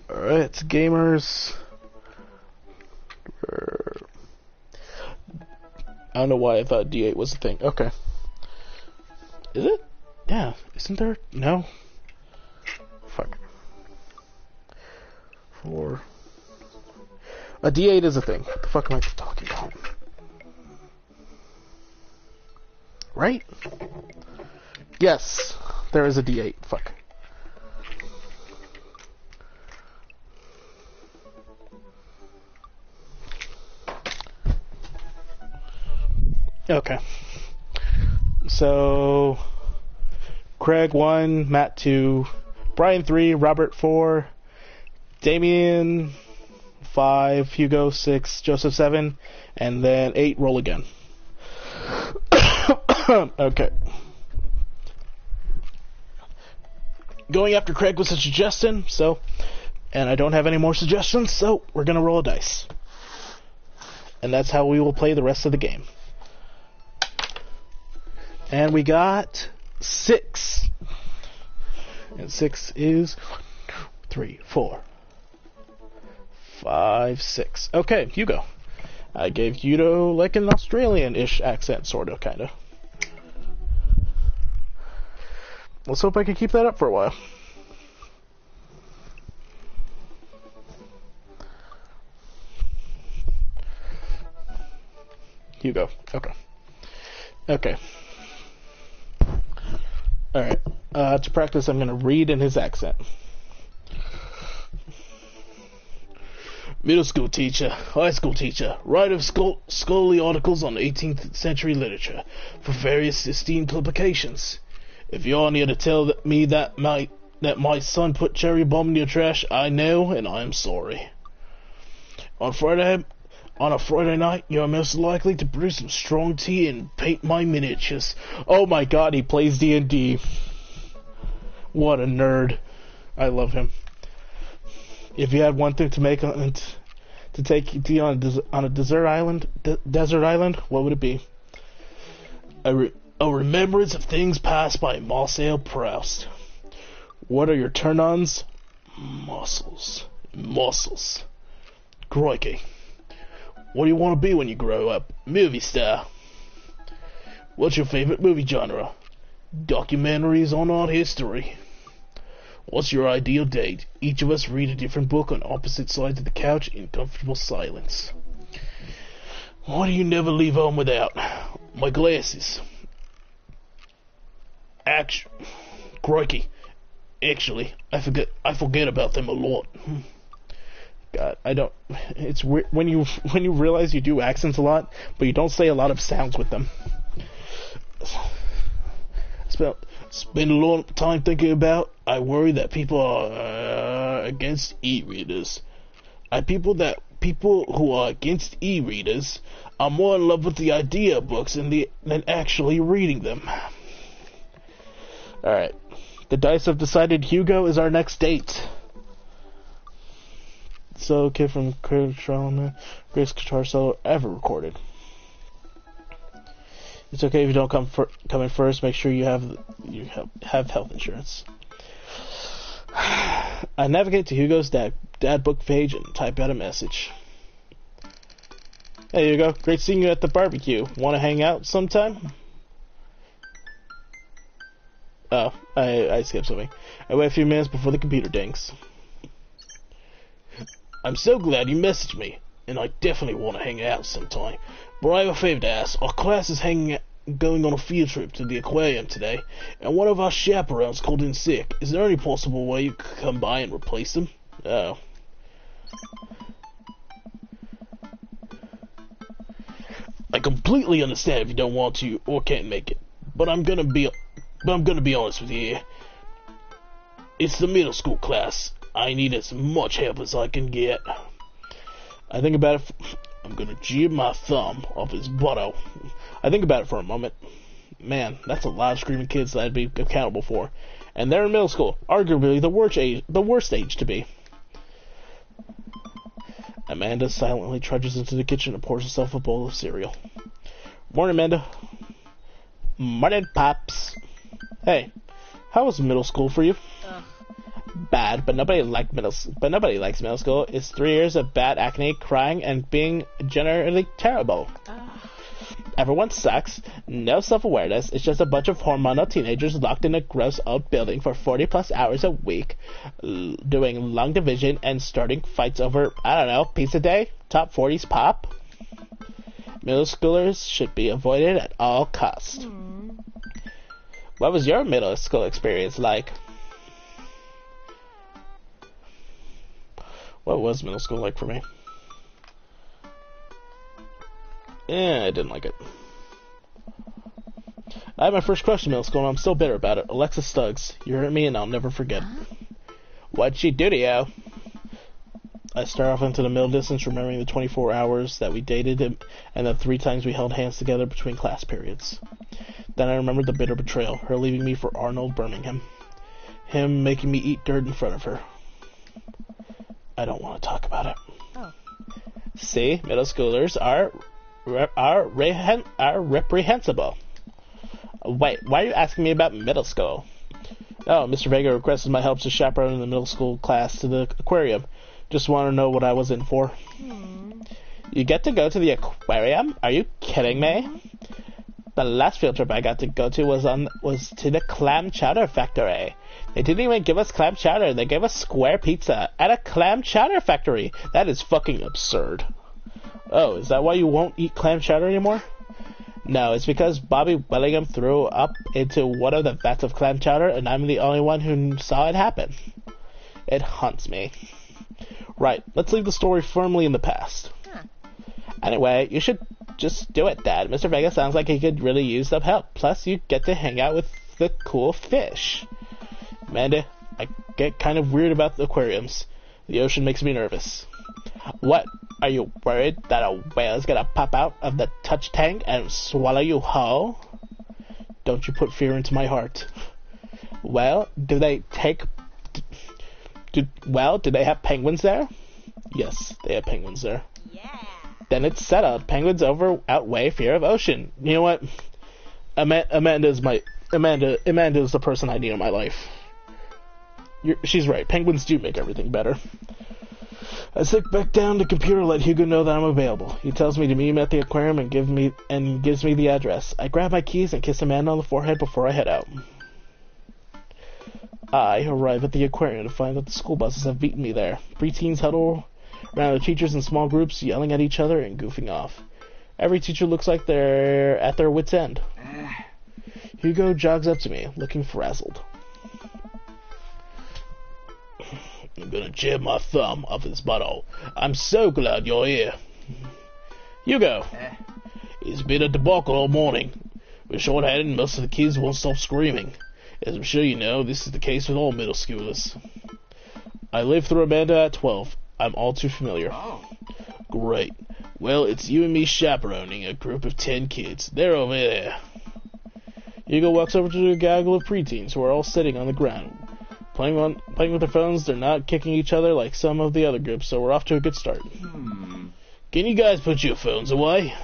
Alright, gamers. I don't know why I thought D8 was a thing. Okay. Is it? Yeah. Isn't there? No. Fuck. 4. A D8 is a thing. What the fuck am I talking about? Right? Yes. There is a D8. Fuck. Okay. So, Craig 1, Matt 2, Brian 3, Robert 4, Damien 5, Hugo 6, Joseph 7, and then 8, roll again. Okay. Going after Craig was a suggestion, so, and I don't have any more suggestions, so we're gonna roll a dice. And that's how we will play the rest of the game. And we got 6. And 6 is 3, 4, 5, 6. Okay, Hugo. I gave Hugo like an Australian-ish accent, sorta, kinda. Let's hope I can keep that up for a while. Hugo. Okay. Okay. Alright. To practice, I'm going to read in his accent. Middle school teacher, high school teacher, writer of scholarly articles on 18th century literature for various esteemed publications. If you're here to tell me that my son put cherry bomb in your trash, I know, and I am sorry. On a Friday night, you're most likely to brew some strong tea and paint my miniatures. Oh my god, he plays D&D. What a nerd. I love him. If you had one thing to make to take tea on a desert island, what would it be? A remembrance of things passed by Marcel Proust. What are your turn-ons? Muscles. Crikey. What do you want to be when you grow up? Movie star. What's your favorite movie genre? Documentaries on art history. What's your ideal date? Each of us read a different book on opposite sides of the couch in comfortable silence. What do you never leave home without? My glasses. Crikey. Actually, I forget about them a lot. God, I don't. It's weird when you realize you do accents a lot, but you don't say a lot of sounds with them. Spend a long time thinking about. I worry that people are against e-readers. People who are against e-readers are more in love with the idea of books than actually reading them. All right, the dice have decided Hugo is our next date. Solo kid from Charlemagne, greatest guitar solo ever recorded. It's okay if you don't come in first. Make sure you have health insurance. I navigate to Hugo's dad book page and type out a message. Hey Hugo, great seeing you at the barbecue. Want to hang out sometime? Oh, I skipped something. I wait a few minutes before the computer dings. I'm so glad you messaged me, and I definitely want to hang out sometime. But I have a favor to ask. Our class is going on a field trip to the aquarium today, and one of our chaperones called in sick. Is there any possible way you could come by and replace him? Oh. I completely understand if you don't want to or can't make it, but I'm gonna be honest with you here. It's the middle school class. I need as much help as I can get. I think about it. I'm gonna jib my thumb off his butto. I think about it for a moment. Man, that's a lot of screaming kids that I'd be accountable for. And they're in middle school, arguably the worst age to be. Amanda silently trudges into the kitchen and pours herself a bowl of cereal. Morning, Amanda. Morning, Pops. Hey, how was middle school for you? Bad, but nobody likes middle school. It's 3 years of bad acne, crying, and being generally terrible. Everyone sucks. No self-awareness. It's just a bunch of hormonal teenagers locked in a gross old building for 40-plus hours a week, doing long division and starting fights over, I don't know, pizza day? Top 40s pop? Middle schoolers should be avoided at all costs. What was your middle school experience like? What was middle school like for me? I didn't like it. I had my first crush in middle school and I'm still bitter about it. Alexis Stuggs. You hurt me and I'll never forget. What'd she do to you? I stare off into the middle distance, remembering the 24 hours that we dated him and the 3 times we held hands together between class periods. Then I remembered the bitter betrayal, her leaving me for Arnold Birmingham. Him making me eat dirt in front of her. I don't want to talk about it. Oh. See, middle schoolers are reprehensible. Wait, why are you asking me about middle school? Oh, Mr. Vega requested my help to chaperone the middle school class to the aquarium. Just want to know what I was in for. You get to go to the aquarium? Are you kidding me? The last field trip I got to go to was to the clam chowder factory. They didn't even give us clam chowder. They gave us square pizza at a clam chowder factory. That is fucking absurd. Oh, is that why you won't eat clam chowder anymore? No, it's because Bobby Willingham threw up into one of the vats of clam chowder, and I'm the only one who saw it happen. It haunts me. Right, let's leave the story firmly in the past. Anyway, you should just do it, Dad. Mr. Vega sounds like he could really use some help. Plus, you get to hang out with the cool fish. Amanda, I get kind of weird about the aquariums. The ocean makes me nervous. What? Are you worried that a whale is gonna pop out of the touch tank and swallow you whole? Don't you put fear into my heart. Well, do they have penguins there? Yes, they have penguins there. Yeah. Then it's settled. Penguins outweigh fear of ocean. You know what? Amanda is the person I need in my life. She's right. Penguins do make everything better. I sit back down the computer, let Hugo know that I'm available. He tells me to meet him at the aquarium and gives me the address. I grab my keys and kiss Amanda on the forehead before I head out. I arrive at the aquarium to find that the school buses have beaten me there. Preteens huddle around the teachers in small groups, yelling at each other and goofing off. Every teacher looks like they're at their wits' end. Hugo jogs up to me, looking frazzled. I'm gonna jab my thumb off his butthole. I'm so glad you're here. Hugo, it's been a debacle all morning. We're short-handed and most of the kids won't stop screaming. As I'm sure you know, this is the case with all middle schoolers. I lived through Amanda at 12. I'm all too familiar. Oh. Great. Well, it's you and me chaperoning a group of 10 kids. They're over there. Hugo walks over to a gaggle of preteens who are all sitting on the ground. Playing with their phones, they're not kicking each other like some of the other groups, so we're off to a good start. Can you guys put your phones away?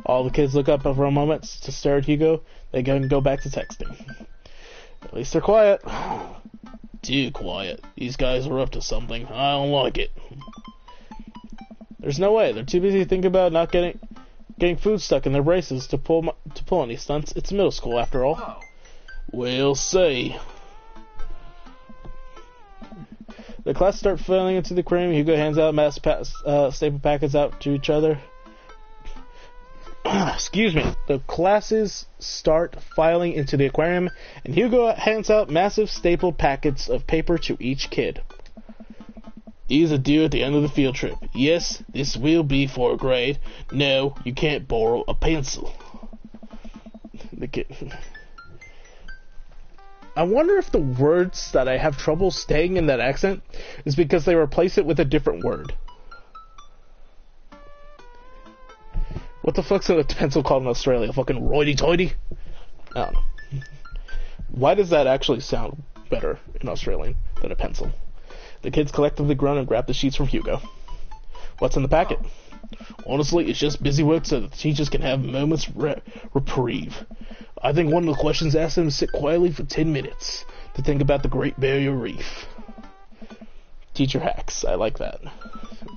All the kids look up for a moment to stare at Hugo. They go back to texting. At least they're quiet. Too quiet. These guys are up to something. I don't like it. There's no way. They're too busy thinking about not getting food stuck in their braces to pull any stunts. It's middle school after all. Oh. We'll see. The class start filing into the aquarium. Hugo hands out mass staple packets out to each other. Excuse me. The classes start filing into the aquarium, and Hugo hands out massive stapled packets of paper to each kid. These are due at the end of the field trip. Yes, this will be for a grade. No, you can't borrow a pencil. The kid. I wonder if the words that I have trouble staying in that accent is because they replace it with a different word. What the fuck's a pencil called in Australia? Fucking roidy-toity? I don't know. Why does that actually sound better in Australian than a pencil? The kids collectively groan and grab the sheets from Hugo. What's in the packet? Honestly, it's just busy work so that the teachers can have moments reprieve. I think one of the questions asked them to sit quietly for 10 minutes to think about the Great Barrier Reef. Teacher hacks. I like that.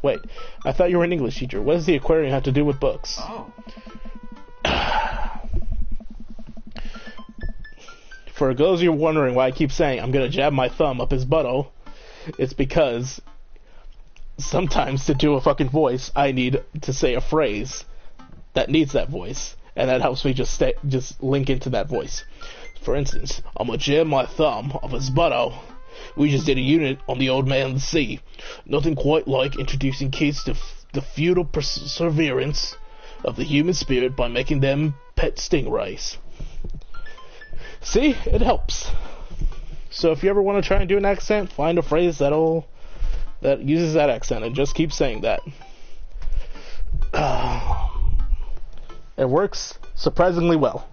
Wait, I thought you were an English teacher. What does the aquarium have to do with books? Oh. For those of you wondering why I keep saying I'm gonna jab my thumb up his butthole, it's because sometimes to do a fucking voice, I need to say a phrase that needs that voice, and that helps me just link into that voice. For instance, I'm gonna jab my thumb up his butthole. We just did a unit on the old man of the sea. Nothing quite like introducing kids to the futile perseverance of the human spirit by making them pet stingrays. See? It helps. So if you ever want to try and do an accent, find a phrase that uses that accent and just keep saying that. It works surprisingly well.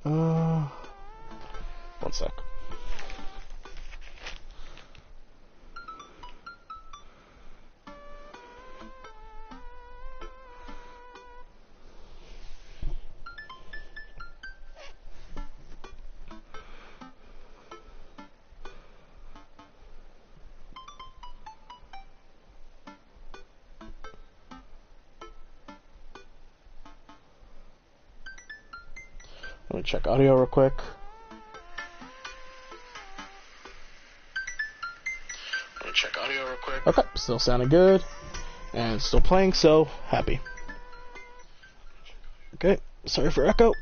One sec. Let me check audio real quick. Okay, still sounding good. And still playing, so happy. Okay, sorry for echo.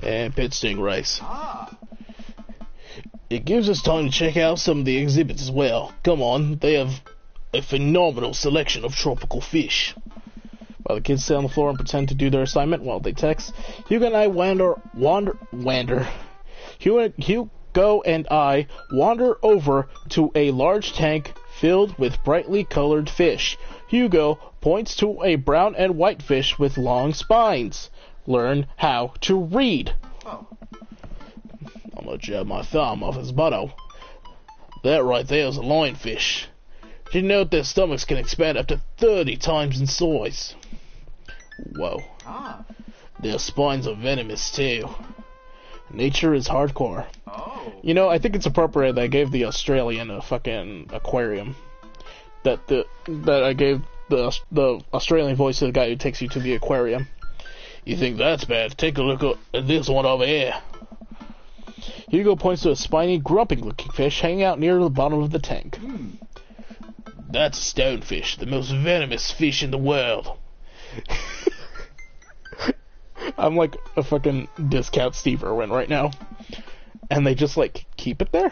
And pit stingrays. It gives us time to check out some of the exhibits as well. Come on, they have a phenomenal selection of tropical fish. While the kids sit on the floor and pretend to do their assignment while they text, Hugo and I Hugo and I wander over to a large tank filled with brightly colored fish. Hugo points to a brown and white fish with long spines. Learn how to read. Oh. I'm gonna jab my thumb off his buttock. That right there is a lionfish. Did you know their stomachs can expand up to 30 times in size? Whoa. Their spines are venomous too. Nature is hardcore. Oh. You know, I think it's appropriate that I gave the Australian a fucking aquarium. That I gave the Australian voice to the guy who takes you to the aquarium. You think that's bad? Take a look at this one over here. Hugo points to a spiny, grumpy-looking fish hanging out near the bottom of the tank. That's a stonefish, the most venomous fish in the world. I'm like a fucking discount Steve Irwin right now. And they just, like, keep it there?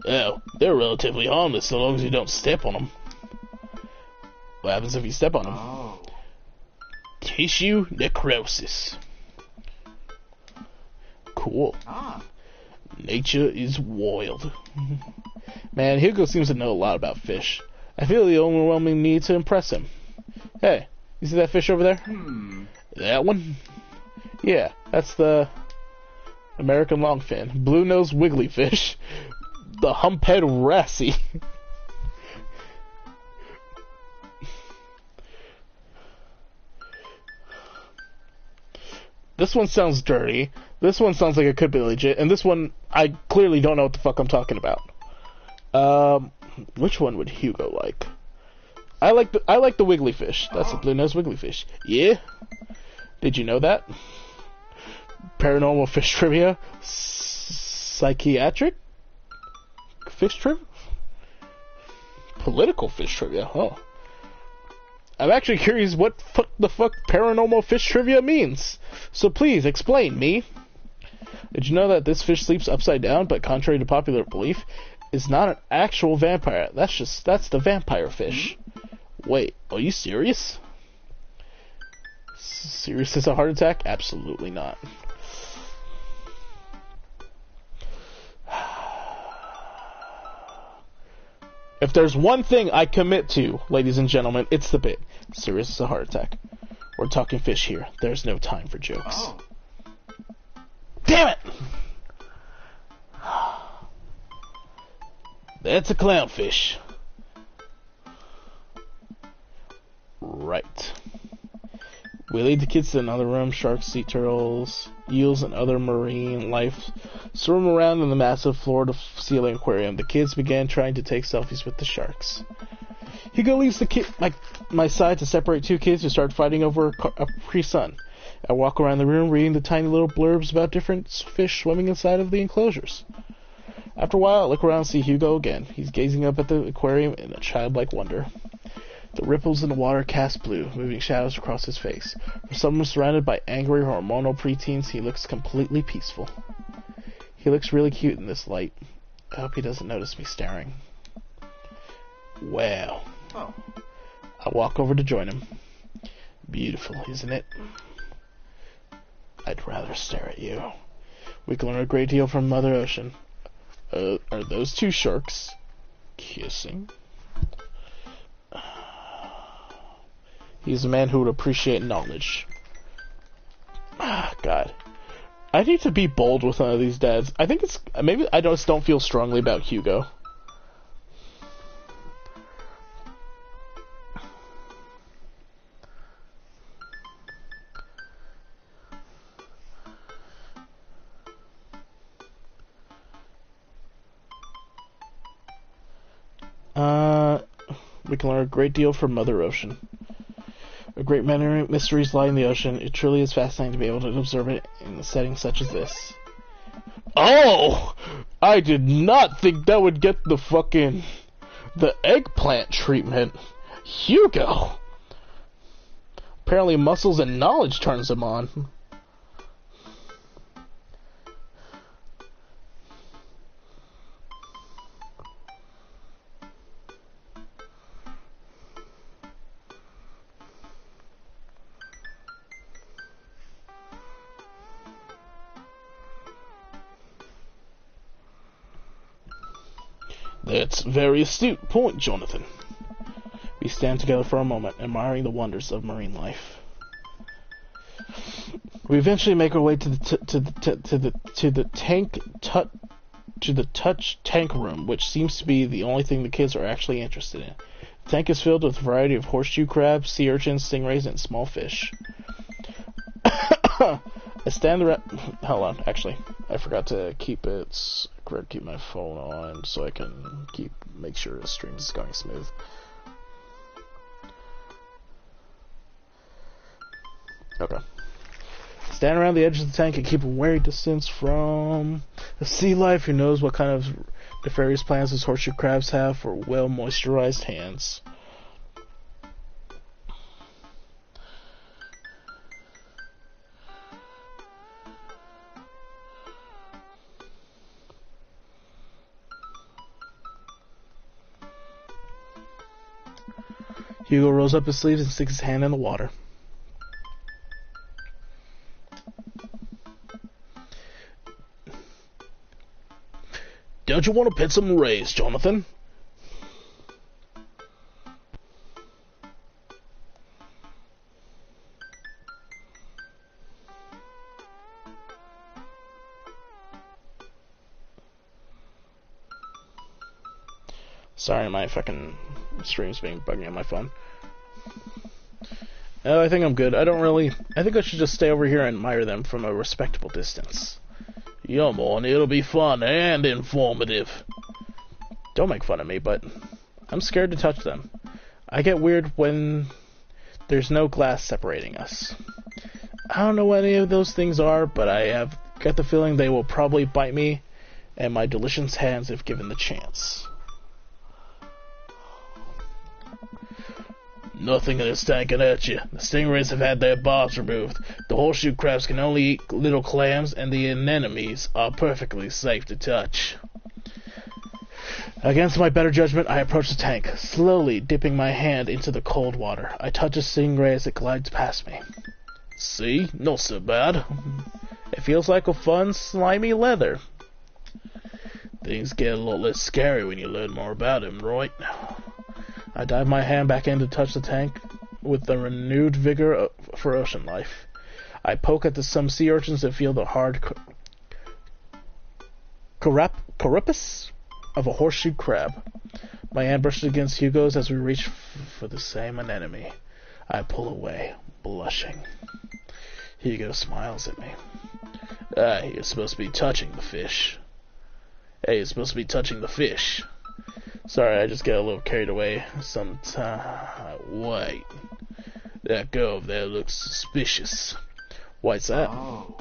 Oh, they're relatively harmless so long as you don't step on them. What happens if you step on them? Oh. Tissue necrosis. Cool. Nature is wild. Man, Hugo seems to know a lot about fish. I feel the overwhelming need to impress him. Hey, you see that fish over there? That one? Yeah, that's the American longfin, blue-nosed wiggly fish, the humphead wrasse. This one sounds dirty. This one sounds like it could be legit, and this one I clearly don't know what the fuck I'm talking about. Which one would Hugo like? I like the wiggly fish. That's a blue-nosed wiggly fish. Yeah. Did you know that? Paranormal fish trivia, psychiatric fish trivia, political fish trivia. Oh, I'm actually curious what the fuck paranormal fish trivia means. So please explain me. Did you know that this fish sleeps upside down, but contrary to popular belief, is not an actual vampire? That's the vampire fish. Wait, are you serious? Serious as a heart attack? Absolutely not. If there's one thing I commit to, ladies and gentlemen, it's the bit. Serious as a heart attack. We're talking fish here. There's no time for jokes. Oh. Damn it! That's a clownfish. Right. We lead the kids to another room. Sharks, sea turtles, eels, and other marine life swim around in the massive floor-to-ceiling aquarium. The kids began trying to take selfies with the sharks. Hugo leaves my side to separate two kids who start fighting over a Capri Sun. I walk around the room reading the tiny little blurbs about different fish swimming inside of the enclosures. After a while, I look around and see Hugo again. He's gazing up at the aquarium in a childlike wonder. The ripples in the water cast blue, moving shadows across his face. For someone surrounded by angry, hormonal preteens, he looks completely peaceful. He looks really cute in this light. I hope he doesn't notice me staring. Wow. Oh. I walk over to join him. Beautiful, isn't it? I'd rather stare at you. We can learn a great deal from Mother Ocean. Are those two sharks kissing? He's a man who would appreciate knowledge. Ah, God. I need to be bold with one of these dads. I think it's... Maybe I just don't feel strongly about Hugo. We can learn a great deal from Mother Ocean. A great many mysteries lie in the ocean. It truly is fascinating to be able to observe it in a setting such as this. Oh! I did not think that would get the eggplant treatment. Hugo! Apparently muscles and knowledge turns him on. That's a very astute point, Jonathan. We stand together for a moment, admiring the wonders of marine life. We eventually make our way to the touch tank room, which seems to be the only thing the kids are actually interested in. The tank is filled with a variety of horseshoe crabs, sea urchins, stingrays, and small fish. I stand around. Hold on, actually, I forgot to keep my phone on so I can make sure the stream is going smooth. Okay. Stand around the edge of the tank and keep a wary distance from the sea life. Who knows what kind of nefarious plans those horseshoe crabs have for well moisturized hands. Hugo rolls up his sleeves and sticks his hand in the water. Don't you want to pet some rays, Jonathan? Sorry, my fucking stream's being buggy on my phone. I think I'm good. I think I should just stay over here and admire them from a respectable distance. Yeah, man, it'll be fun and informative. Don't make fun of me, but I'm scared to touch them. I get weird when there's no glass separating us. I don't know what any of those things are, but I have got the feeling they will probably bite me and my delicious hands if given the chance. Nothing in this tank can hurt you. The stingrays have had their barbs removed. The horseshoe crabs can only eat little clams, and the anemones are perfectly safe to touch. Against my better judgment, I approach the tank, slowly dipping my hand into the cold water. I touch a stingray as it glides past me. See? Not so bad. It feels like a fun, slimy leather. Things get a lot less scary when you learn more about him, right? I dive my hand back in to touch the tank with the renewed vigor for ocean life. I poke at some sea urchins that feel the hard carapace of a horseshoe crab. My hand brushes against Hugo's as we reach for the same anemone. I pull away, blushing. Hugo smiles at me. You're supposed to be touching the fish. Hey, you're supposed to be touching the fish. Sorry, I just get a little carried away sometimes. Wait. That girl over there looks suspicious. Why's that? Oh.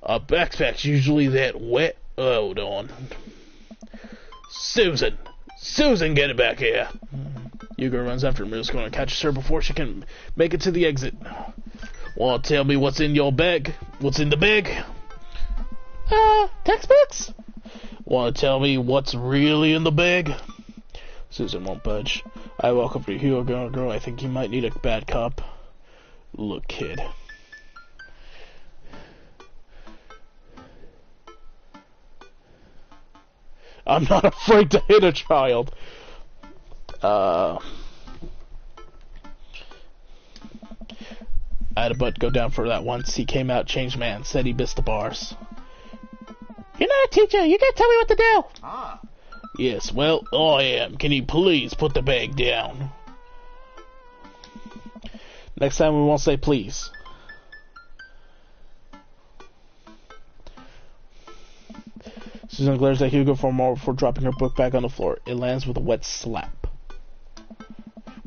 Our backpack's usually that wet. Hold on. Susan! Susan, get it back here! Hugo runs after Moose, going to catch her before she can make it to the exit. Want to tell me what's in your bag? What's in the bag? Textbooks? Want to tell me what's really in the bag? Susan won't budge. I walk up to Hugo, girl, I think you might need a bad cop. Look, kid. I'm not afraid to hit a child. I had a butt go down for that once. He came out, changed man, said he missed the bars. You're not a teacher. You can't tell me what to do. Ah. Yes, well, I am. Can you please put the bag down? Next time we won't say please. Susan glares at Hugo for a moment before dropping her book back on the floor. It lands with a wet slap.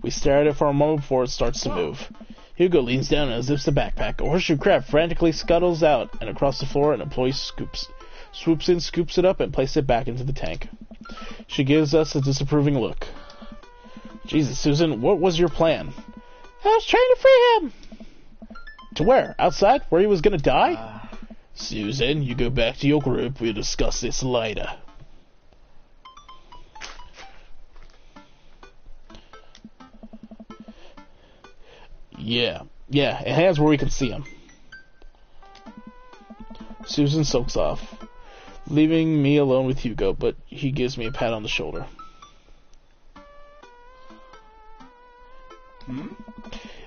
We stare at it for a moment before it starts to move. Hugo leans down and unzips the backpack. A horseshoe crab frantically scuttles out and across the floor. An employee swoops in, scoops it up, and places it back into the tank. She gives us a disapproving look. Jesus, Susan, what was your plan? I was trying to free him. To where? Outside? Where he was gonna die? Susan, you go back to your group. We'll discuss this later. Yeah, it hands where we can see him. Susan soaks off, leaving me alone with Hugo, but he gives me a pat on the shoulder.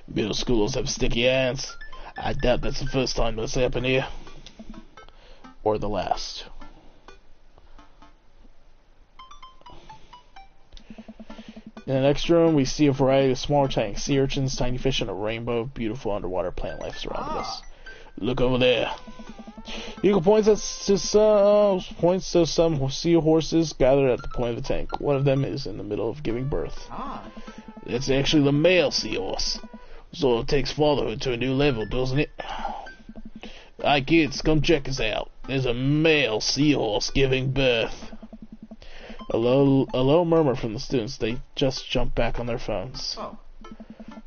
Middle schoolers have sticky hands. I doubt that's the first time that's happened here. Or the last. In the next room, we see a variety of smaller tanks, sea urchins, tiny fish, and a rainbow of beautiful underwater plant life surrounding us. Look over there. Hugo points to some seahorses gathered at the point of the tank. One of them is in the middle of giving birth. It's actually the male seahorse. So it takes fatherhood to a new level, doesn't it? Hi kids, come check us out. There's a male seahorse giving birth. A low murmur from the students. They just jump back on their phones.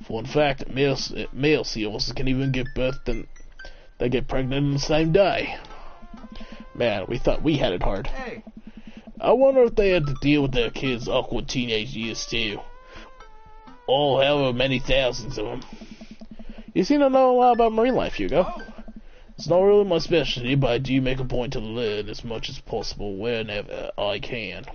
Fun fact, male seahorses can even give birth and they get pregnant on the same day. Man, we thought we had it hard. Hey. I wonder if they had to deal with their kids' awkward teenage years too. Oh, however many thousands of them. You seem to know a lot about marine life, Hugo. It's not really my specialty, but I do make a point to learn as much as possible whenever I can.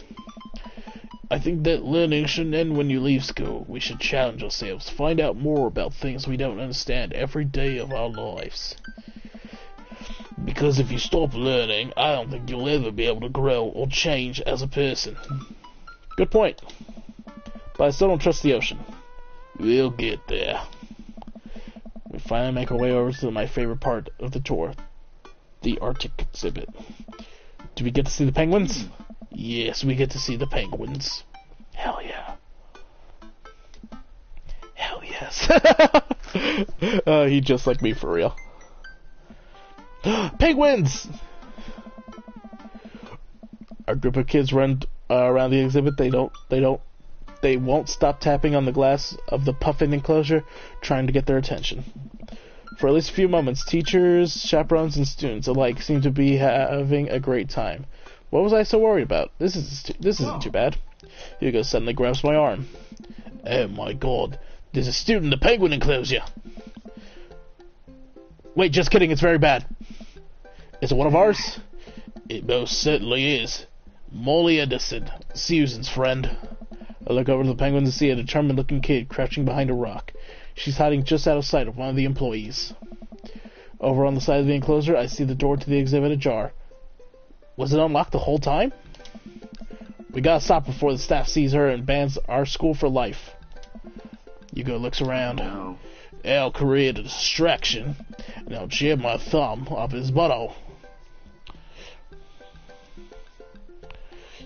I think that learning shouldn't end when you leave school. We should challenge ourselves, find out more about things we don't understand every day of our lives. Because if you stop learning, I don't think you'll ever be able to grow or change as a person. Good point. But I still don't trust the ocean. We'll get there. We finally make our way over to my favorite part of the tour, the Arctic exhibit. Do we get to see the penguins? Yes, we get to see the penguins. Hell yeah. Hell yes. He just like me for real. Penguins! Our group of kids run around the exhibit. They won't stop tapping on the glass of the puffin enclosure, trying to get their attention. For at least a few moments, teachers, chaperones, and students alike seem to be having a great time. What was I so worried about? This isn't too bad. Hugo suddenly grabs my arm. Oh my god, there's a student in the penguin enclosure. Wait, just kidding, it's very bad. Is it one of ours? It most certainly is. Molly Edison, Susan's friend. I look over to the penguins and see a determined-looking kid crouching behind a rock. She's hiding just out of sight of one of the employees. Over on the side of the enclosure, I see the door to the exhibit ajar. Was it unlocked the whole time? We gotta stop before the staff sees her and bans our school for life. Hugo looks around. No. I'll create a distraction, and I'll jam my thumb up his butthole.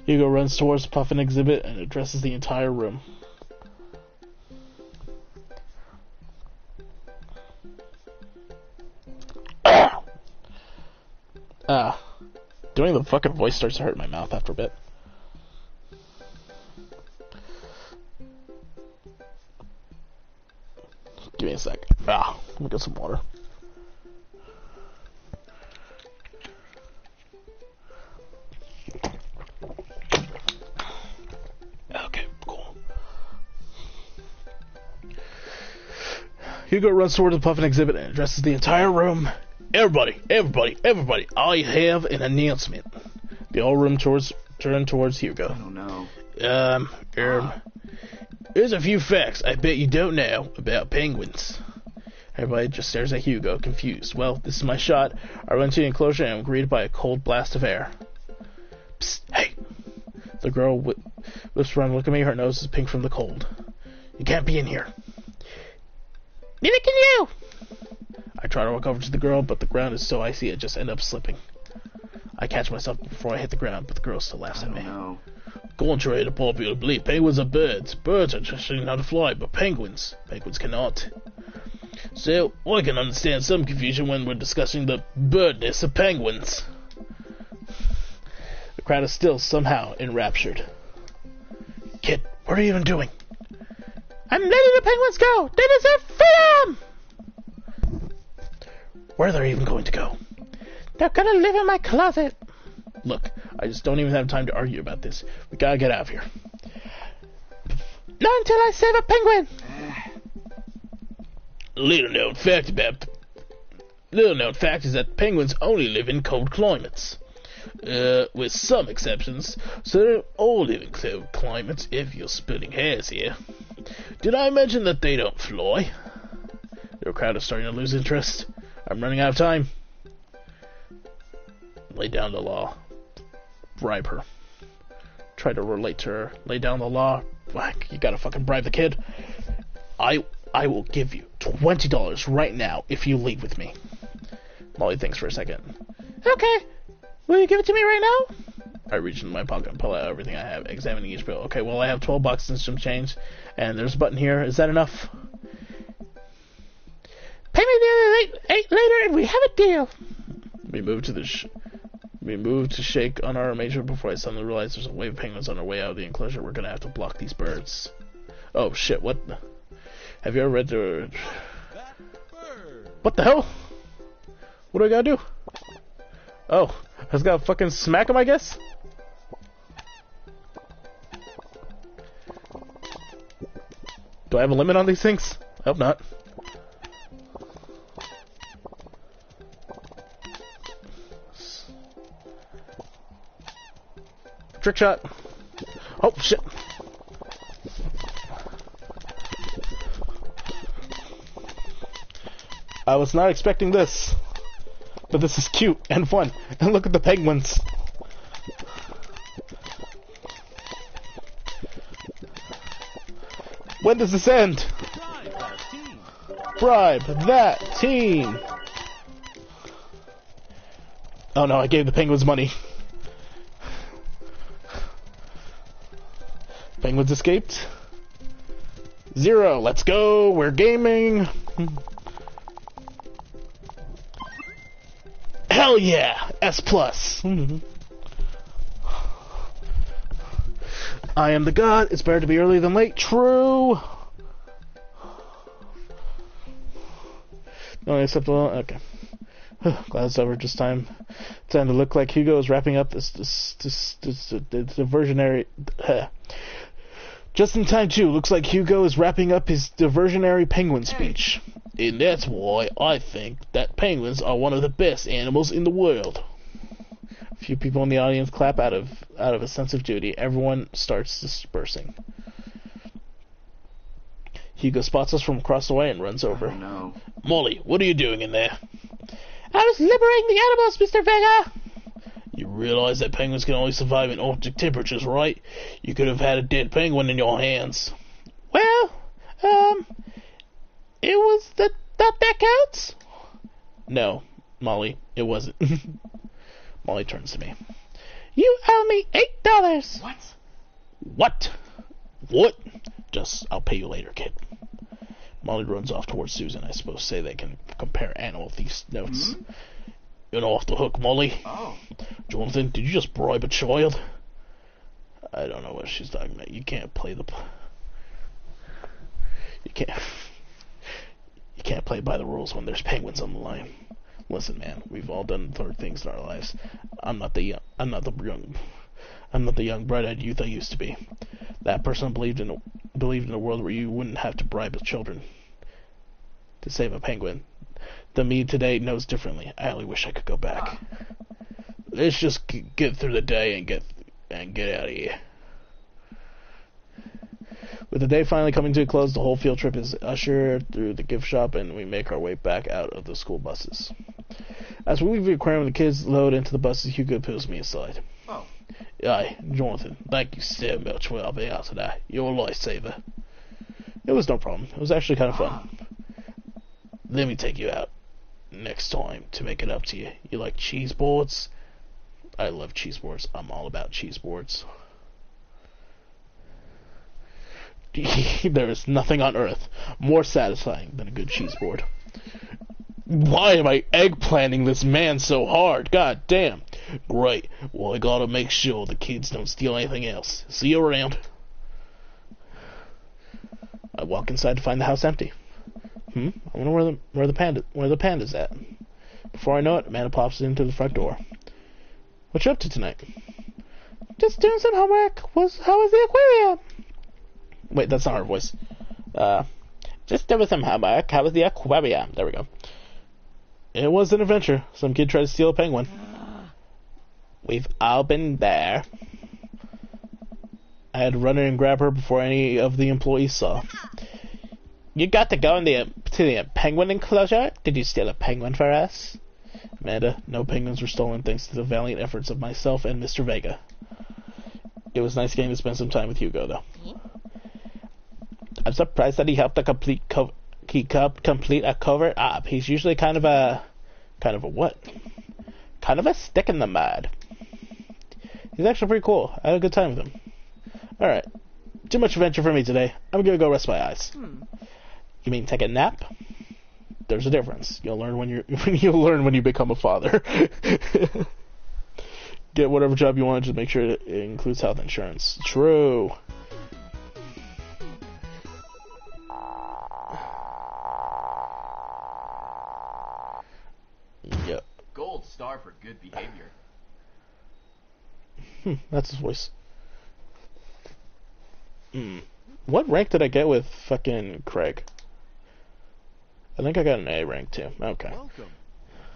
Hugo runs towards the puffin exhibit and addresses the entire room. Doing the fucking voice starts to hurt my mouth after a bit. Give me a sec. Let me get some water. Okay, cool. Hugo runs towards the puffin exhibit and addresses the entire room. Everybody, I have an announcement. The whole room turn towards Hugo. I don't know. Here's a few facts I bet you don't know about penguins. Everybody just stares at Hugo, confused. Well, this is my shot. I run to the enclosure and am greeted by a cold blast of air. Psst, hey! The girl whips around and looks at me. Her nose is pink from the cold. You can't be in here. Neither can you! I try to walk over to the girl, but the ground is so icy I just end up slipping. I catch myself before I hit the ground, but the girl still laughs at me. No. Contrary to popular belief, penguins are birds. Birds are just learning how to fly, but penguins cannot. So, I can understand some confusion when we're discussing the birdness of penguins. The crowd is still somehow enraptured. Kid, what are you even doing? I'm letting the penguins go! They deserve freedom! Where are they even going to go? They're gonna live in my closet. Look, I just don't even have time to argue about this. We gotta get out of here. Not until I save a penguin! Little known fact is that penguins only live in cold climates. With some exceptions, so they all live in cold climates if you're splitting hairs here. Did I mention that they don't fly? The crowd is starting to lose interest. I'm running out of time. Lay down the law. Bribe her. Try to relate to her. Lay down the law. Fuck, you gotta fucking bribe the kid. I will give you $20 right now if you leave with me. Molly thinks for a second. Okay. Will you give it to me right now? I reach into my pocket and pull out everything I have, examining each bill. Okay, well I have 12 bucks and some change, and there's a button here. Is that enough? Pay me the other later and we have a deal. We move to shake on our arrangement before I suddenly realize there's a wave of penguins on our way out of the enclosure. We're gonna have to block these birds. Oh shit, what? Have you ever read the... What the hell? What do I gotta do? Oh, I just gotta fucking smack him, I guess? Do I have a limit on these things? I hope not. Trick shot. Oh, shit. I was not expecting this. But this is cute and fun. And look at the penguins. When does this end? Bribe that team. Oh no, I gave the penguins money. Penguins escaped. 0, let's go, we're gaming. Hell yeah, S+. I am the god, it's better to be early than late, true. No acceptable, okay. Glad it's over, just time to look like Hugo is wrapping up this diversionary... Just in time, too. Looks like Hugo is wrapping up his diversionary penguin speech. And that's why I think that penguins are one of the best animals in the world. A few people in the audience clap out of a sense of duty. Everyone starts dispersing. Hugo spots us from across the way and runs over. Oh, no. Molly, what are you doing in there? I was liberating the animals, Mr. Vega! You realize that penguins can only survive in Arctic temperatures, right? You could have had a dead penguin in your hands. Well, it was that counts? No, Molly, it wasn't. Molly turns to me. You owe me $8. What? What? What? Just, I'll pay you later, kid. Molly runs off towards Susan. I suppose say they can compare animal these notes. Mm-hmm. You're off the hook, Molly. Oh. Jonathan, did you just bribe a child? I don't know what she's talking about. You can't play the... You can't play by the rules when there's penguins on the line. Listen, man, we've all done hard things in our lives. I'm not the young bright-eyed youth I used to be. That person believed in a world where you wouldn't have to bribe children to save a penguin. The me today knows differently. I only wish I could go back. Let's just get through the day and get out of here. With the day finally coming to a close, the whole field trip is ushered through the gift shop, and we make our way back out of the school buses. As we leave the aquarium, the kids load into the buses. Hugo pulls me aside. Oh. Aye, Jonathan, thank you so much for helping out today. You're a lifesaver. It was no problem. It was actually kind of fun. Let me take you out next time to make it up to you. You like cheese boards? I love cheese boards. I'm all about cheese boards. There is nothing on earth more satisfying than a good cheese board. Why am I eggplanting this man so hard? God damn. Great. Well, I gotta make sure the kids don't steal anything else. See you around. I walk inside to find the house empty. I wonder where the panda's at. Before I know it, Amanda pops into the front door. What you up to tonight? Just doing some homework. How was the aquarium? Wait, that's not her voice. Just doing some homework. How was the aquarium? There we go. It was an adventure. Some kid tried to steal a penguin. We've all been there. I had to run in and grab her before any of the employees saw. You got to go to the penguin enclosure? Did you steal a penguin for us? Amanda, no penguins were stolen thanks to the valiant efforts of myself and Mr. Vega. It was nice getting to spend some time with Hugo, though. I'm surprised that he helped to complete a covert op. He's usually kind of a what? Kind of a stick in the mud. He's actually pretty cool. I had a good time with him. Alright. Too much adventure for me today. I'm gonna go rest my eyes. You mean take a nap? There's a difference. You'll learn when you become a father. Get whatever job you want, just make sure it includes health insurance. True. Yep. Gold star for good behavior. That's his voice. What rank did I get with fucking Craig? I think I got an A rank too. Okay. Welcome.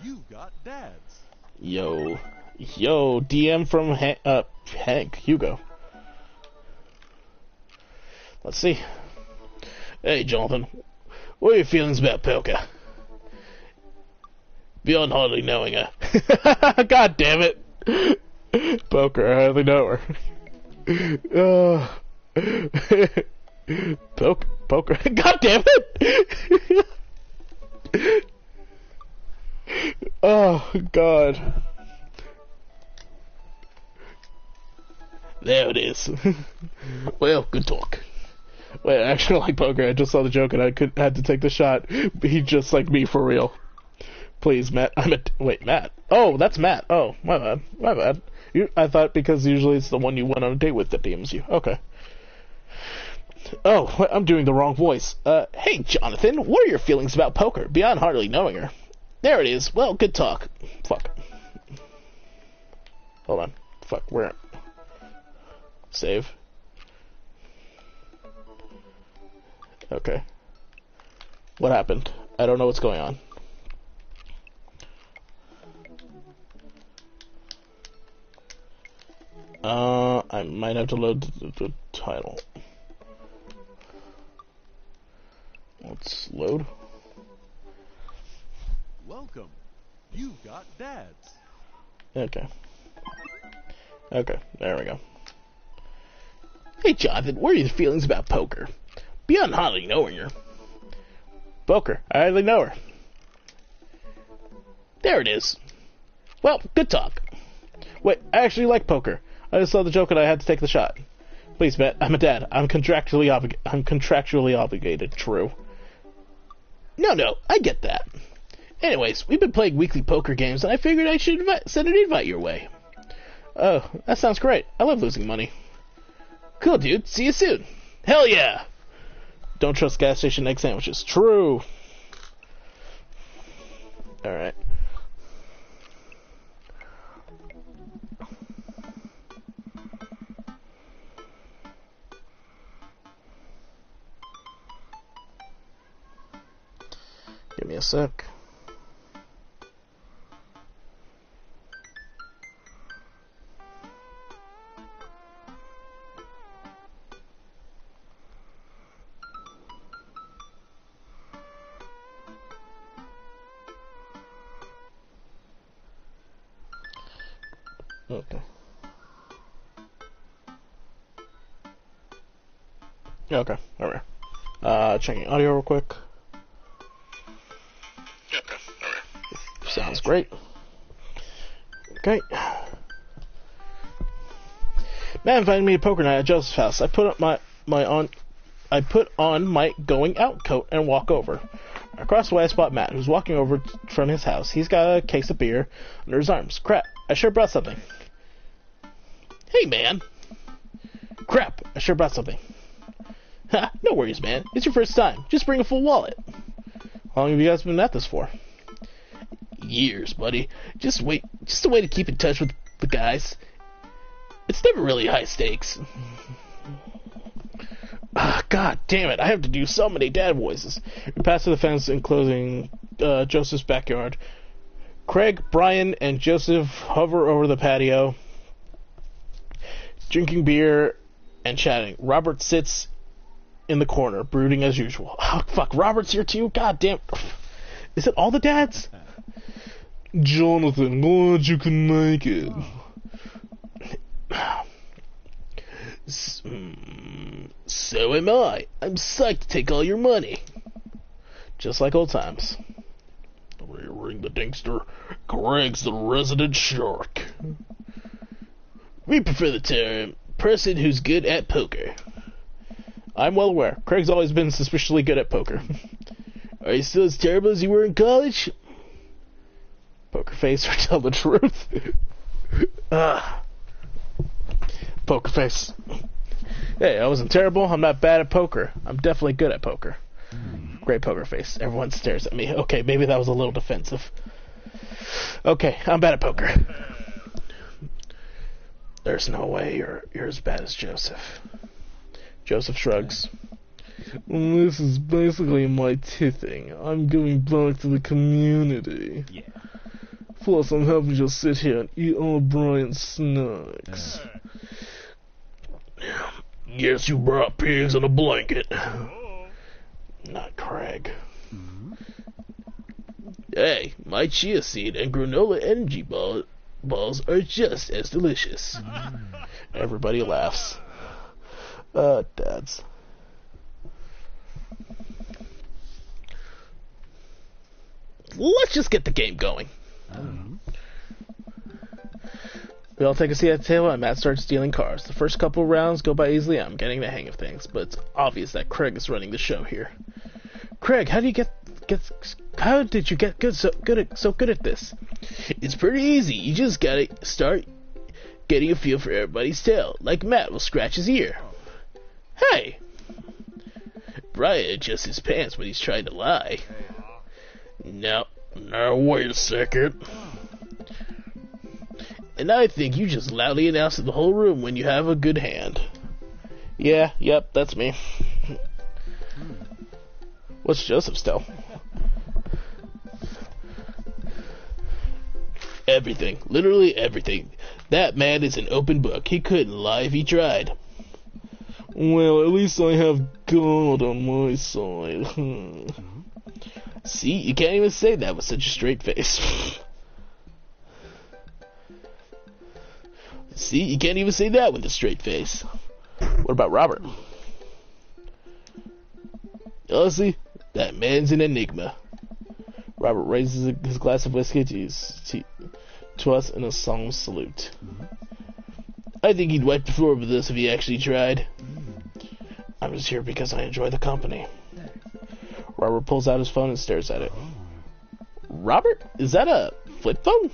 You got dads. Yo, DM from Hank, Hugo. Let's see. Hey, Jonathan. What are your feelings about Pelka? Beyond hardly knowing her. God damn it. Poker, I hardly know her. Poker. God damn it. Oh, God. There it is. Well, good talk. Wait, I actually like poker. I just saw the joke and I had to take the shot. He's just like me for real. Please, Matt. Wait, Matt. Oh, that's Matt. Oh, my bad. My bad. I thought because usually it's the one you went on a date with that DMs you. Okay. Oh, I'm doing the wrong voice. Hey, Jonathan, what are your feelings about poker, beyond hardly knowing her? There it is. Well, good talk. Fuck. Hold on. Fuck, where? Save. Okay. What happened? I don't know what's going on. I might have to load the title. Let's load. Welcome. You've got dads. Okay. Okay, there we go. Hey, Jonathan, what are your feelings about poker? Beyond hardly knowing her. Poker, I hardly know her. There it is. Well, good talk. Wait, I actually like poker. I just saw the joke and I had to take the shot. Please, bet. I'm a dad. I'm contractually obligated. True. No, I get that. Anyways, we've been playing weekly poker games, and I figured I should send an invite your way. Oh, that sounds great. I love losing money. Cool, dude. See you soon. Hell yeah! Don't trust gas station egg sandwiches. True. Alright. Give me a sec. Okay. Okay, alright. Checking audio real quick. Okay, alright. Sounds great. Okay. Matt invited me to poker night at Joseph's house. I put on my going out coat and walk over. Across the way I spot Matt, who's walking over from his house. He's got a case of beer under his arms. Crap, I sure brought something. Hey, man. Crap, I sure brought something. Ha, no worries, man. It's your first time. Just bring a full wallet. How long have you guys been at this for? Years, buddy. Just a way to keep in touch with the guys. It's never really high stakes. God damn it, I have to do so many dad voices. We pass to the fence enclosing Joseph's backyard. Craig, Brian, and Joseph hover over the patio, drinking beer and chatting. Robert sits in the corner, brooding as usual. Oh, fuck, Robert's here too? God damn. Is it all the dads? Jonathan, glad you can make it. So am I. I'm psyched to take all your money. Just like old times. Ring the dingster. Craig's the resident shark. We prefer the term person who's good at poker. I'm well aware. Craig's always been suspiciously good at poker. Are you still as terrible as you were in college? Poker face, or tell the truth. Poker face. Hey, I wasn't terrible. I'm not bad at poker. I'm definitely good at poker. Great poker face. Everyone stares at me. Okay, maybe that was a little defensive. Okay, I'm bad at poker. There's no way you're as bad as Joseph. Joseph shrugs. Well, this is basically my tithing. I'm giving back to the community. Yeah. Plus, I'm happy to just sit here and eat all of Brian's snacks. Guess you brought pigs on a blanket. Not Craig. Hey, my chia seed and granola energy balls are just as delicious. Everybody laughs. Dads. Let's just get the game going. We all take a seat at the table and Matt starts dealing cards. The first couple rounds go by easily. I'm getting the hang of things, but it's obvious that Craig is running the show here. Craig, how did you get so good at this? It's pretty easy. You just gotta start getting a feel for everybody's tale. Like Matt will scratch his ear. Hey! Brian adjusts his pants when he's trying to lie. No, wait a second. And I think you just loudly announce to the whole room when you have a good hand. Yep, that's me. What's Joseph's tell? Everything. Literally everything. That man is an open book. He couldn't lie if he tried. Well, at least I have God on my side. See, you can't even say that with such a straight face. See, you can't even say that with a straight face. What about Robert? Honestly, that man's an enigma. Robert raises his glass of whiskey to us in a solemn salute. I think he'd wipe the floor with us if he actually tried. I'm just here because I enjoy the company. Robert pulls out his phone and stares at it. Robert? Is that a flip phone?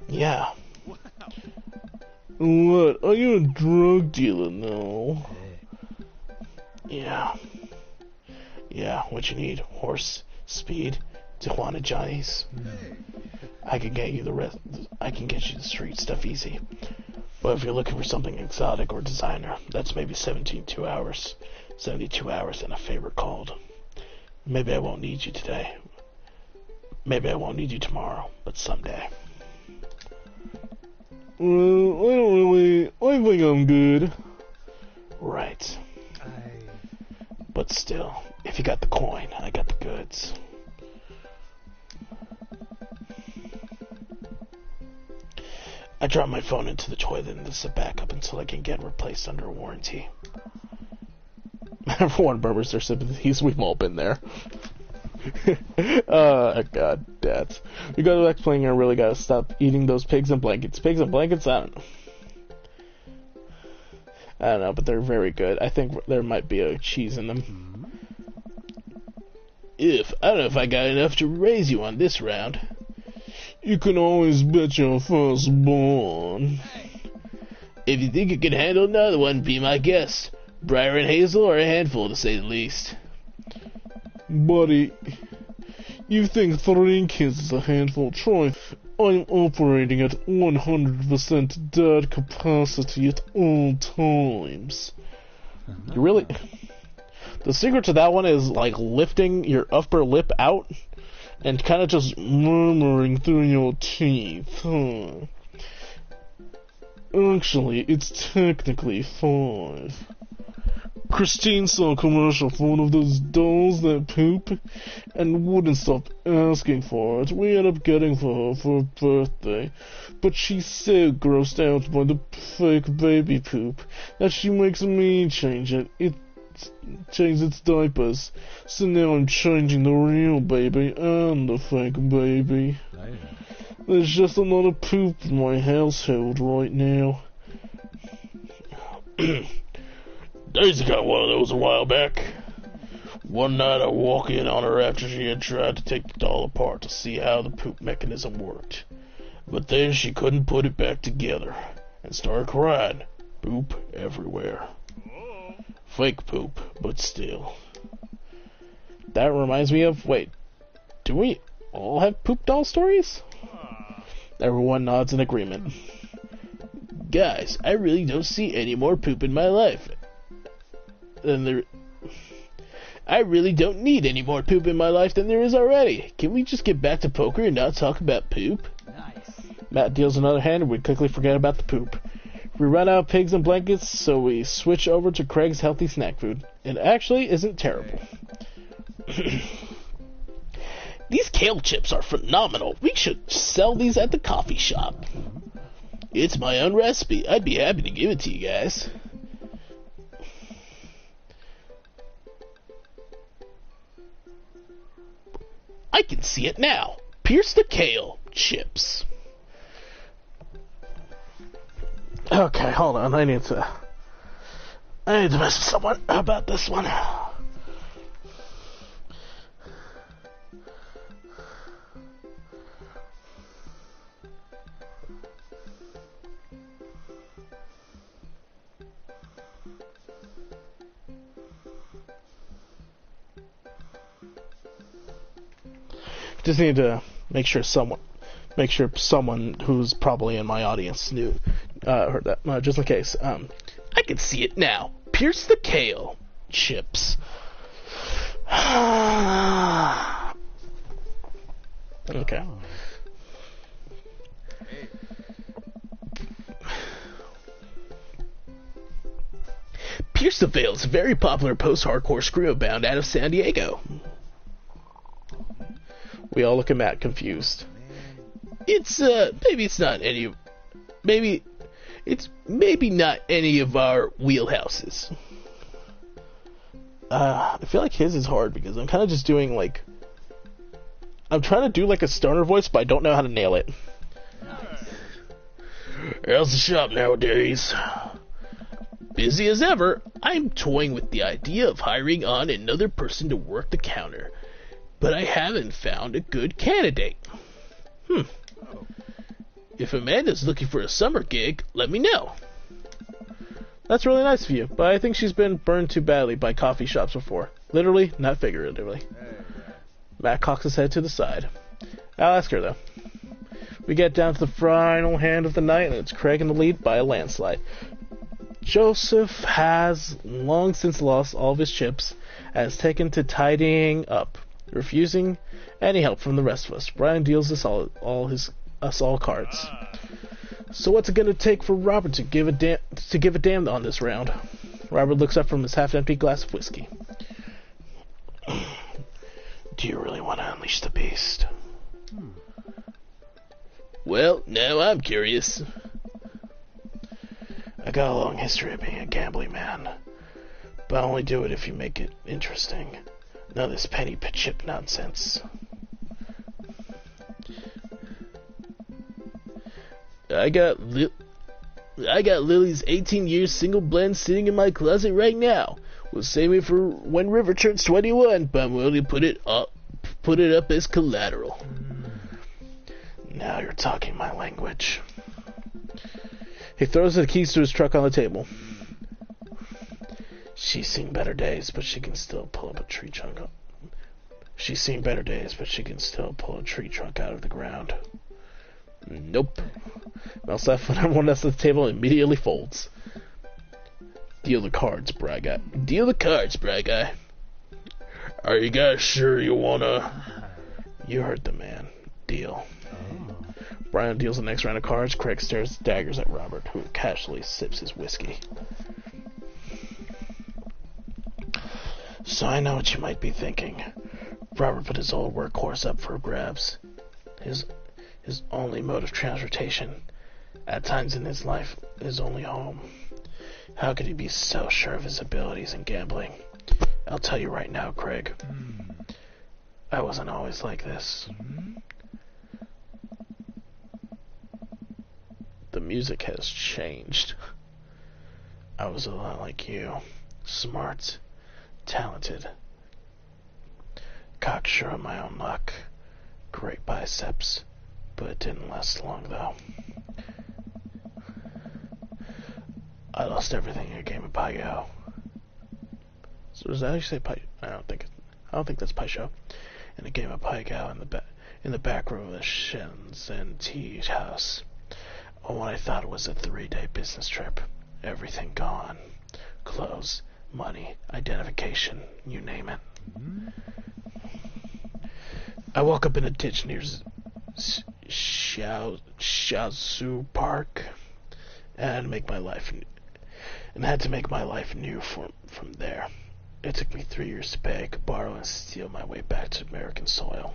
Yeah. What? Are you a drug dealer now? Yeah. Yeah, what you need? Horse, speed, Tijuana Johnnies. I can get you the rest. I can get you the street stuff easy. But if you're looking for something exotic or designer, that's maybe 72 hours and a favor called. Maybe I won't need you today. Maybe I won't need you tomorrow, but someday. Well, I think I'm good. Right. But still, if you got the coin, I got the goods. I drop my phone into the toilet and this is a backup until I can get replaced under warranty. Everyone murmurs their sympathies. We've all been there. God, dads. We gotta go back playing. I really gotta stop eating those pigs and blankets. Pigs and blankets? I don't know, but they're very good. I think there might be a cheese in them. I don't know if I got enough to raise you on this round. You can always bet your firstborn. If you think you can handle another one, be my guest. Briar and Hazel are a handful, to say the least. Buddy, you think 3 kids is a handful? Try. I'm operating at 100% dad capacity at all times. You really... The secret to that one is, like, lifting your upper lip out and kind of just murmuring through your teeth. Actually, it's technically 5. Christine saw a commercial for one of those dolls that poop and wouldn't stop asking for it. We ended up getting for her for her birthday, but she's so grossed out by the fake baby poop that she makes me change its diapers. So now I'm changing the real baby and the fake baby. There's just a lot of poop in my household right now. Daisy got one of those a while back. One night I walk in on her after she had tried to take the doll apart to see how the poop mechanism worked. But then she couldn't put it back together and started crying. Poop everywhere. Fake poop, but still. That reminds me of... Wait, do we all have poop doll stories? Everyone nods in agreement. Guys, I really don't see any more poop in my life. I really don't need any more poop in my life than there is already. Can we just get back to poker and not talk about poop? Nice. Matt deals another hand and we quickly forget about the poop. We run out of pigs and blankets, so we switch over to Craig's healthy snack food. It actually isn't terrible. These kale chips are phenomenal. We should sell these at the coffee shop. It's my own recipe. I'd be happy to give it to you guys. I can see it now. Pierce the kale chips. Okay, hold on. I need to message someone about this one. Just need to make sure someone who's probably in my audience heard that. Just in case. I can see it now. Pierce the kale chips. Okay. Pierce the Veil is a very popular post-hardcore screamo band out of San Diego. We all look at Matt confused. It's maybe not any of our wheelhouses. I feel like his is hard because I'm kind of just doing like, I'm trying to do like a stoner voice, but I don't know how to nail it. How's the shop nowadays? Busy as ever. I'm toying with the idea of hiring on another person to work the counter, but I haven't found a good candidate. If Amanda's looking for a summer gig, let me know. That's really nice of you, but I think she's been burned too badly by coffee shops before. Literally, not figuratively. Matt cocks his head to the side. I'll ask her, though. We get down to the final hand of the night, and it's Craig in the lead by a landslide. Joseph has long since lost all of his chips, and has taken to tidying up, refusing any help from the rest of us. Brian deals us all cards. So what's it gonna take for Robert to give a damn on this round? Robert looks up from his half-empty glass of whiskey. Do you really want to unleash the beast? Well, now I'm curious. I got a long history of being a gambling man, but I only do it if you make it interesting. None of this penny chip nonsense. I got Lily's 18 years single blend sitting in my closet right now. We'll save it for when River turns 21, but I'm willing to put it up as collateral. Now you're talking my language. He throws the keys to his truck on the table. She's seen better days, but she can still pull up a tree trunk. She's seen better days, but she can still pull a tree trunk out of the ground. Nope. Mouse left when everyone else at the table immediately folds. Deal the cards, bra guy. Deal the cards, bra guy. Are you guys sure you wanna? You heard the man. Deal. Brian deals the next round of cards. Craig stares daggers at Robert, who casually sips his whiskey. So I know what you might be thinking. Robert put his old workhorse up for grabs. His only mode of transportation, at times in his life, his only home. How could he be so sure of his abilities in gambling? I'll tell you right now, Craig. I wasn't always like this. The music has changed. I was a lot like you. Smart, talented, cocksure of my own luck, great biceps, but it didn't last long though. I lost everything in a game of Pai-Go. So does that actually say Pai? I don't think that's Pai-Sho. In a game of Pai-Go in the back room of the Shenzhen tea house. On what I thought was a 3-day business trip. Everything gone. Clothes, money, identification, you name it. I woke up in a ditch near Xiaozu Park and had to make my life new from there. It took me 3 years to beg, borrow, and steal my way back to American soil.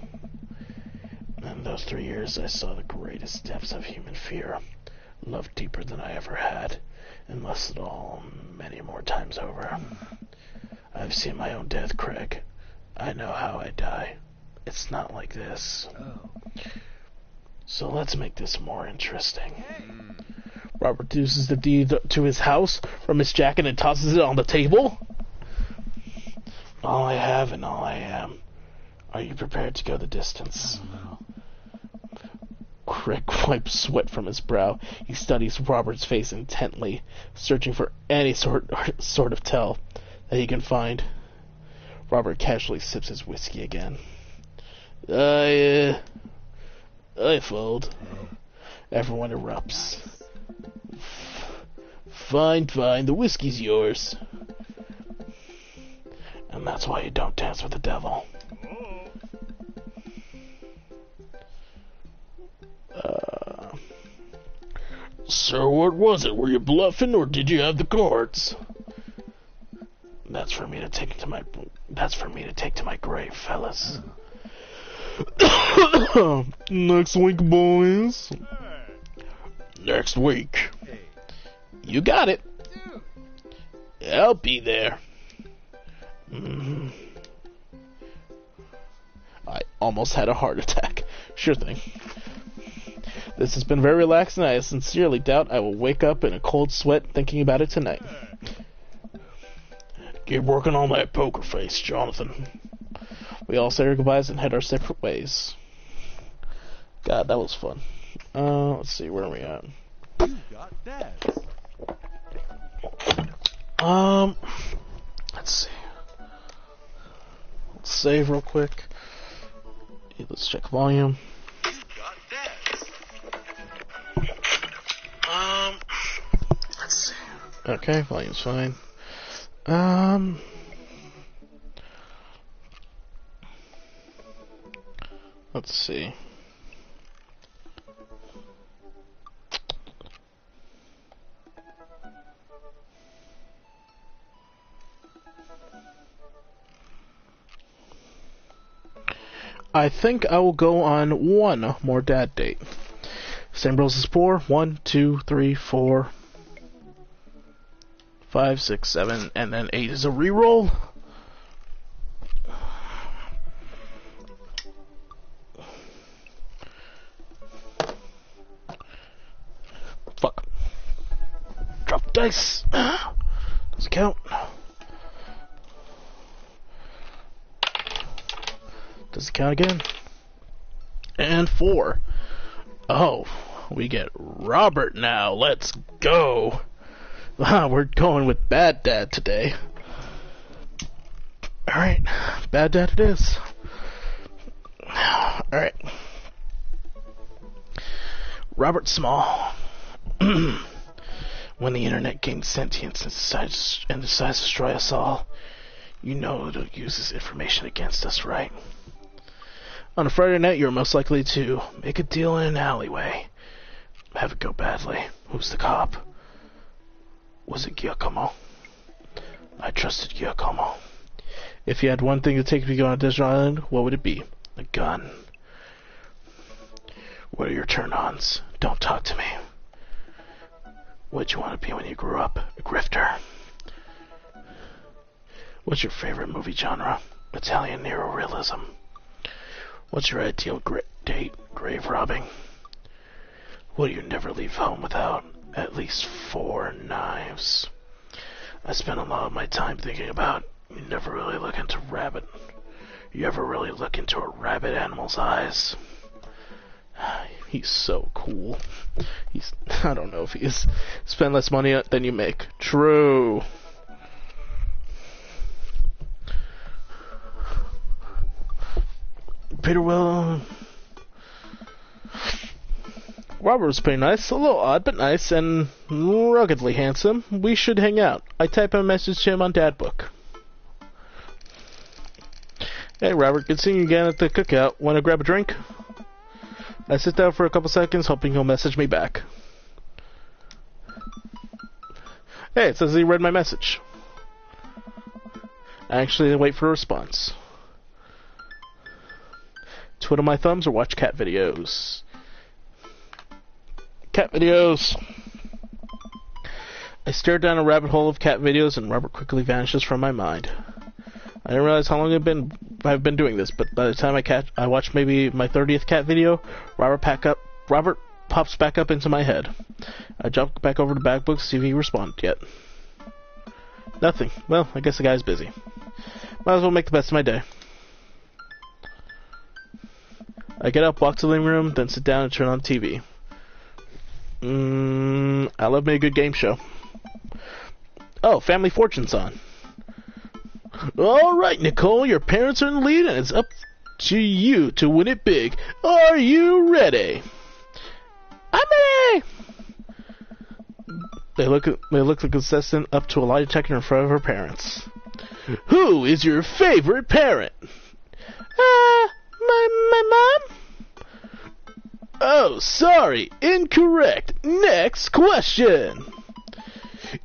And in those 3 years, I saw the greatest depths of human fear, love deeper than I ever had, and lost it all many more times over. I've seen my own death, Craig. I know how I die. It's not like this. So let's make this more interesting. Robert deduces the deed to his house from his jacket and tosses it on the table. All I have and all I am. Are you prepared to go the distance? Craig wipes sweat from his brow. He studies Robert's face intently, searching for any sort of tell that he can find. Robert casually sips his whiskey again. I fold. Everyone erupts. Fine, the whiskey's yours. And that's why you don't dance with the devil. So what was it? Were you bluffing or did you have the cards? That's for me to take to my grave, fellas. Next week, boys. Next week. You got it. I'll be there. I almost had a heart attack. Sure thing. This has been very relaxing. I sincerely doubt I will wake up in a cold sweat thinking about it tonight. Keep working on that poker face, Jonathan. We all say our goodbyes and head our separate ways. God, that was fun. Let's see, where are we at? You got dads. Let's see. Let's save real quick. Let's check volume. You got dads. Let's see. Okay, volume's fine. Let's see. I think I will go on one more dad date. Sam Bros is 4. 1, 2, 3, 4, 5, 6, 7, and then 8 is a reroll. Fuck. Drop the dice. Doesn't count. Does it count again? And 4. Oh, we get Robert now. Let's go. We're going with Bad Dad today. Alright, Bad Dad it is. Alright. Robert Small. When the internet gains sentience and decides to destroy us all, you know it'll use this information against us, right? On a Friday night, you're most likely to make a deal in an alleyway. Have it go badly. Who's the cop? Was it Giacomo? I trusted Giacomo. If you had one thing to take me on a desert island, what would it be? A gun. What are your turn-ons? Don't talk to me. What'd you want to be when you grew up? A grifter. What's your favorite movie genre? Italian neorealism. What's your ideal date? Grave robbing. Will you never leave home without at least 4 knives? I spend a lot of my time thinking about you never really look into rabbit. You ever really look into a rabid animal's eyes? He's so cool. I don't know if he is. Spend less money than you make. True. Peter Will. Robert was pretty nice, a little odd but nice, and ruggedly handsome. We should hang out. I type a message to him on Dadbook. Hey Robert, good seeing you again at the cookout. Want to grab a drink? I sit down for a couple seconds, hoping he'll message me back. Hey, it says he read my message. I actually wait for a response. Twiddle my thumbs or watch cat videos. Cat videos. I stare down a rabbit hole of cat videos and Robert quickly vanishes from my mind. I didn't realize how long I've been doing this, but by the time I watch maybe my 30th cat video, Robert pops back up into my head. I jump back over to Bagbook to see if he responded yet. Nothing. Well, I guess the guy's busy. Might as well make the best of my day. I get up, walk to the living room, then sit down and turn on the TV. I love me a good game show. Oh, Family Fortune's on. Alright, Nicole, your parents are in the lead and it's up to you to win it big. Are you ready? I'm ready! They look the contestant up to a lie detector in front of her parents. Who is your favorite parent? My mom? Oh, sorry, incorrect. Next question.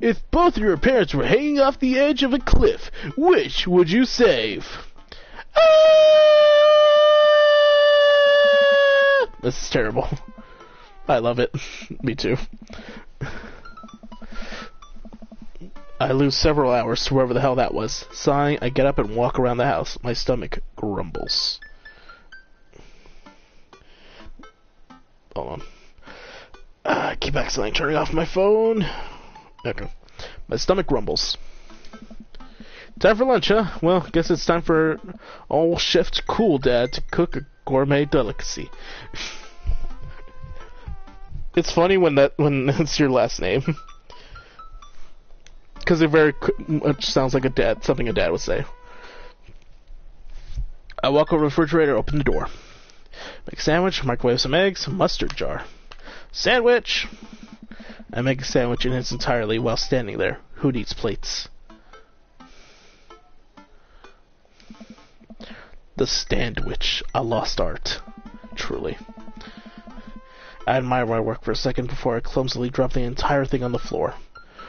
If both of your parents were hanging off the edge of a cliff, which would you save? This is terrible. I love it. Me too. I lose several hours to wherever the hell that was. Sighing, I get up and walk around the house. My stomach grumbles. Hold on. I keep accidentally turning off my phone. Okay. My stomach grumbles. Time for lunch, huh? Well, guess it's time for old Chef Cool Dad to cook a gourmet delicacy. It's funny when it's your last name. Because it very much sounds like something a dad would say. I walk over to the refrigerator, open the door. Make a sandwich, microwave some eggs, mustard jar. Sandwich! I make a sandwich in its entirety while standing there. Who needs plates? The Standwich, a lost art. Truly. I admire my work for a second before I clumsily drop the entire thing on the floor.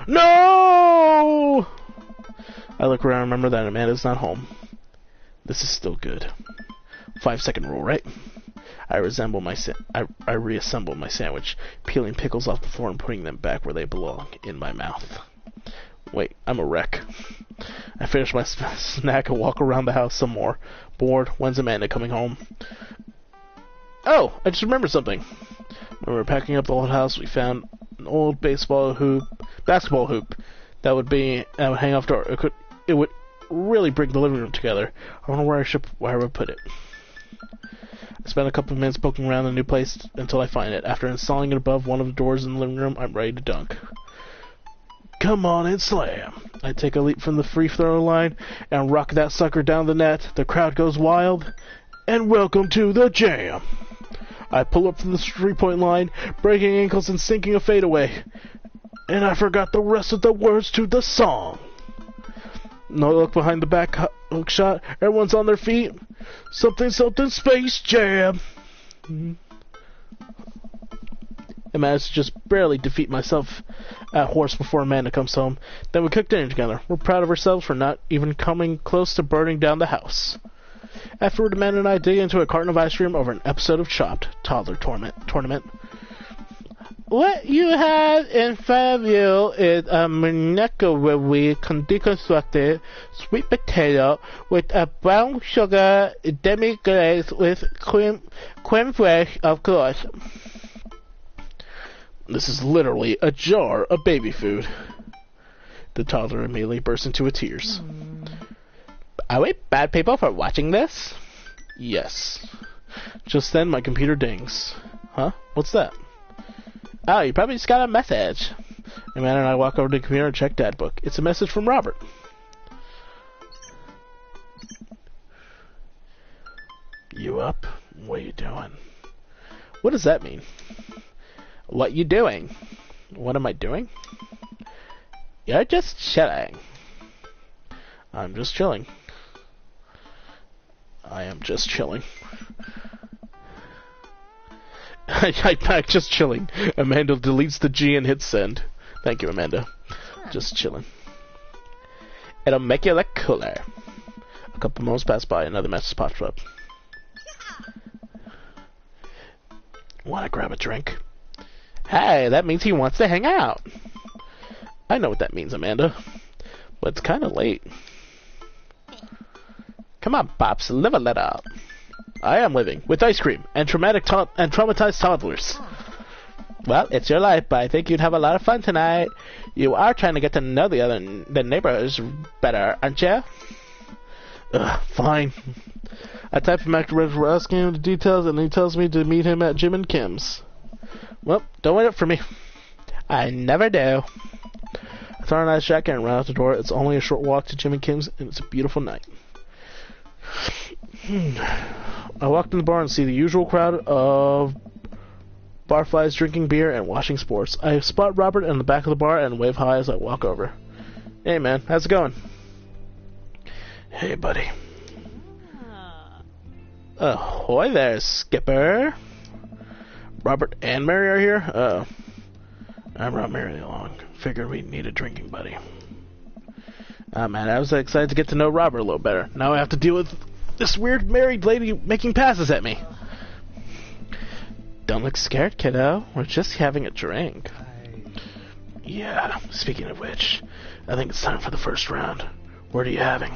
No! I look around and remember that Amanda's not home. This is still good. 5-second rule, right? I reassemble my sandwich, peeling pickles off the floor and putting them back where they belong, in my mouth. Wait, I'm a wreck. I finish my snack and walk around the house some more. Bored. When's Amanda coming home? Oh, I just remembered something. When we were packing up the old house, we found an old basketball hoop that would hang off door. It would really bring the living room together. I don't know where I would put it. I spent a couple of minutes poking around the new place until I find it. After installing it above one of the doors in the living room, I'm ready to dunk. Come on and slam. I take a leap from the free throw line and rock that sucker down the net. The crowd goes wild. And welcome to the jam. I pull up from the 3-point line, breaking ankles and sinking a fadeaway. And I forgot the rest of the words to the song. No look behind the back hook shot. Everyone's on their feet. Something, something, Space Jam. I managed to just barely defeat myself at horse before Amanda comes home. Then we cook dinner together. We're proud of ourselves for not even coming close to burning down the house. Afterward, Amanda and I dig into a carton of ice cream over an episode of Chopped Toddler Tournament. What you have in front of you is a microwave deconstructed sweet potato with a brown sugar demi-glaze with creme fraiche, of course. This is literally a jar of baby food. The toddler immediately bursts into tears. Are we bad people for watching this? Yes. Just then, my computer dings. Huh? What's that? Oh, you probably just got a message. Amanda and I walk over to the computer and check Dad Book. It's a message from Robert. You up? What are you doing? What does that mean? What you doing? What am I doing? You're just chilling. I'm just chilling. I am just chilling. I'm just chilling. Amanda deletes the G and hits send. Thank you, Amanda. Just chilling. It'll make you look cooler. A couple moments pass by, another message pops up. Wanna grab a drink? Hey, that means he wants to hang out. I know what that means, Amanda. But it's kinda late. Come on, Pops, live a little. I am living with ice cream and traumatized toddlers. Well, it's your life, but I think you'd have a lot of fun tonight. You are trying to get to know the neighbors better, aren't you? Fine. I type him after asking him the details, and he tells me to meet him at Jim and Kim's. Well, don't wait up for me. I never do. I throw on a nice jacket and run out the door. It's only a short walk to Jim and Kim's, and it's a beautiful night. I walked in the bar and see the usual crowd of barflies drinking beer and watching sports. I spot Robert in the back of the bar and wave hi as I walk over. Hey man, how's it going? Hey buddy. Ahoy there, Skipper. Robert and Mary are here? I brought Mary along. Figured we'd need a drinking buddy. Man, I was excited to get to know Robert a little better. Now I have to deal with this weird married lady making passes at me. Don't look scared, kiddo. We're just having a drink. Yeah, speaking of which, I think it's time for the first round. What are you having?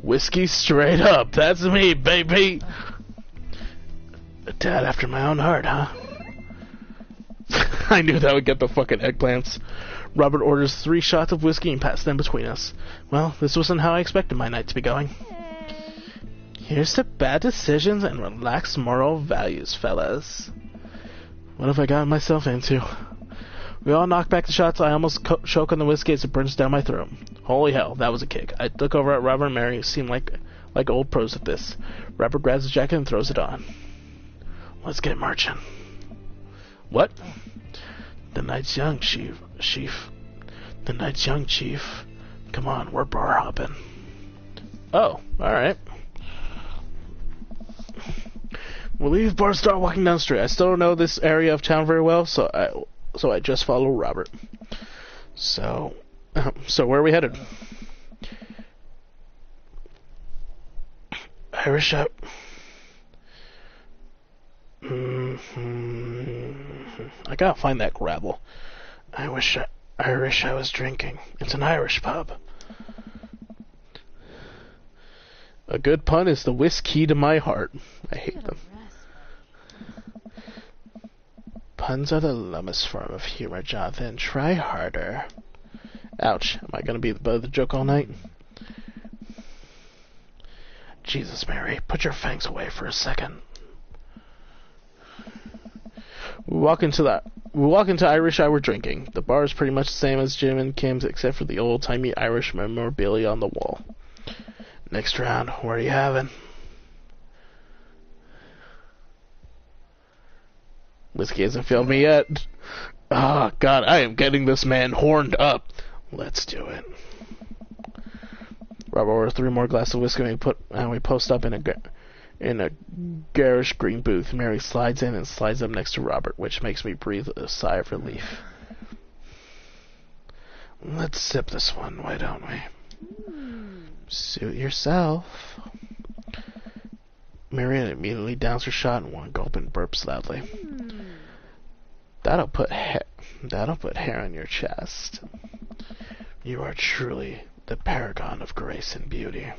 Whiskey straight up. That's me, baby. A dad after my own heart, huh? I knew that would get the fucking eggplants. Robert orders 3 shots of whiskey and passes them between us. Well, this wasn't how I expected my night to be going. Here's to bad decisions and relaxed moral values, fellas. What have I gotten myself into? We all knock back the shots. I almost choke on the whiskey as it burns down my throat. Holy hell, that was a kick. I look over at Robert and Mary, who seem like old pros at this. Robert grabs his jacket and throws it on. Let's get marching. What? The night's young, Chief. The night's young, Chief. Come on, we're bar hopping. Oh, alright. We'll leave bar, start walking down the street. I still don't know this area of town very well, so I just follow Robert. So where are we headed? Irish up. I gotta find that gravel. I wish I was drinking. It's an Irish pub. A good pun is the whiskey to my heart. I hate them. Puns are the lummest form of humor, Jonathan. Try harder. Ouch. Am I gonna be the butt of the joke all night? Jesus, Mary, put your fangs away for a second. We walk into Irish Hour drinking. The bar is pretty much the same as Jim and Kim's, except for the old-timey Irish memorabilia on the wall. Next round, what are you having? Whiskey hasn't failed me yet. Oh, God, I am getting this man horned up. Let's do it. Robert orders 3 more glasses of whiskey, and we post up in a garish green booth. Mary slides in and slides up next to Robert, which makes me breathe a sigh of relief. Let's sip this one, why don't we? Suit yourself. Mary immediately downs her shot in one gulp and burps loudly. That'll put hair on your chest. You are truly the paragon of grace and beauty.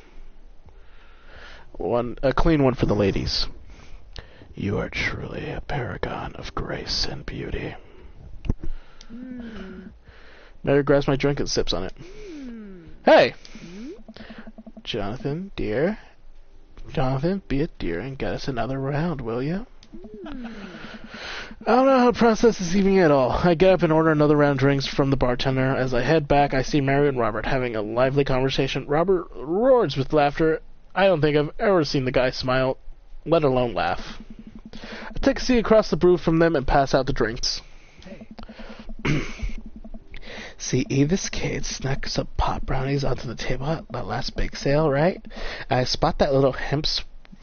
A clean one for the ladies. You are truly a paragon of grace and beauty. Mary grabs my drink and sips on it. Hey! Jonathan, dear. Jonathan, be a dear and get us another round, will you? I don't know how to process this evening at all. I get up and order another round of drinks from the bartender. As I head back, I see Mary and Robert having a lively conversation. Robert roars with laughter. I don't think I've ever seen the guy smile, let alone laugh. I take a seat across the booth from them and pass out the drinks. See, this kid snuck some pop brownies onto the table at the last big sale, right? I spot that little hemp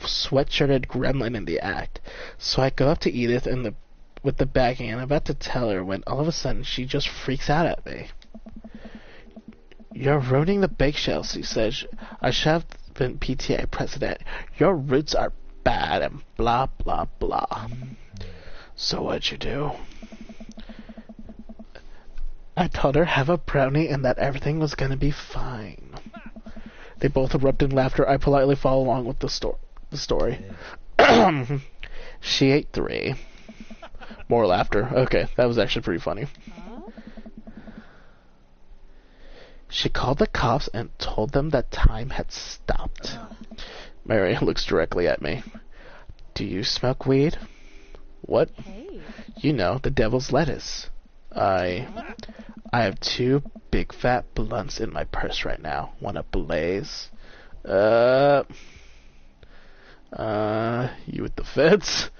sweatshirted gremlin in the act. So I go up to Edith with the bagging, and I'm about to tell her when all of a sudden she just freaks out at me. You're ruining the bake shells, she says. I should have been PTA president. Your roots are bad and blah, blah, blah. So what'd you do? I told her have a brownie and that everything was gonna be fine. They both erupt in laughter. I politely follow along with the story. She ate 3. More laughter. Okay, that was actually pretty funny. She called the cops and told them that time had stopped. Mary looks directly at me. Do you smoke weed? What? Hey. You know, the devil's lettuce. I have 2 big fat blunts in my purse right now. Wanna blaze? You with the feds?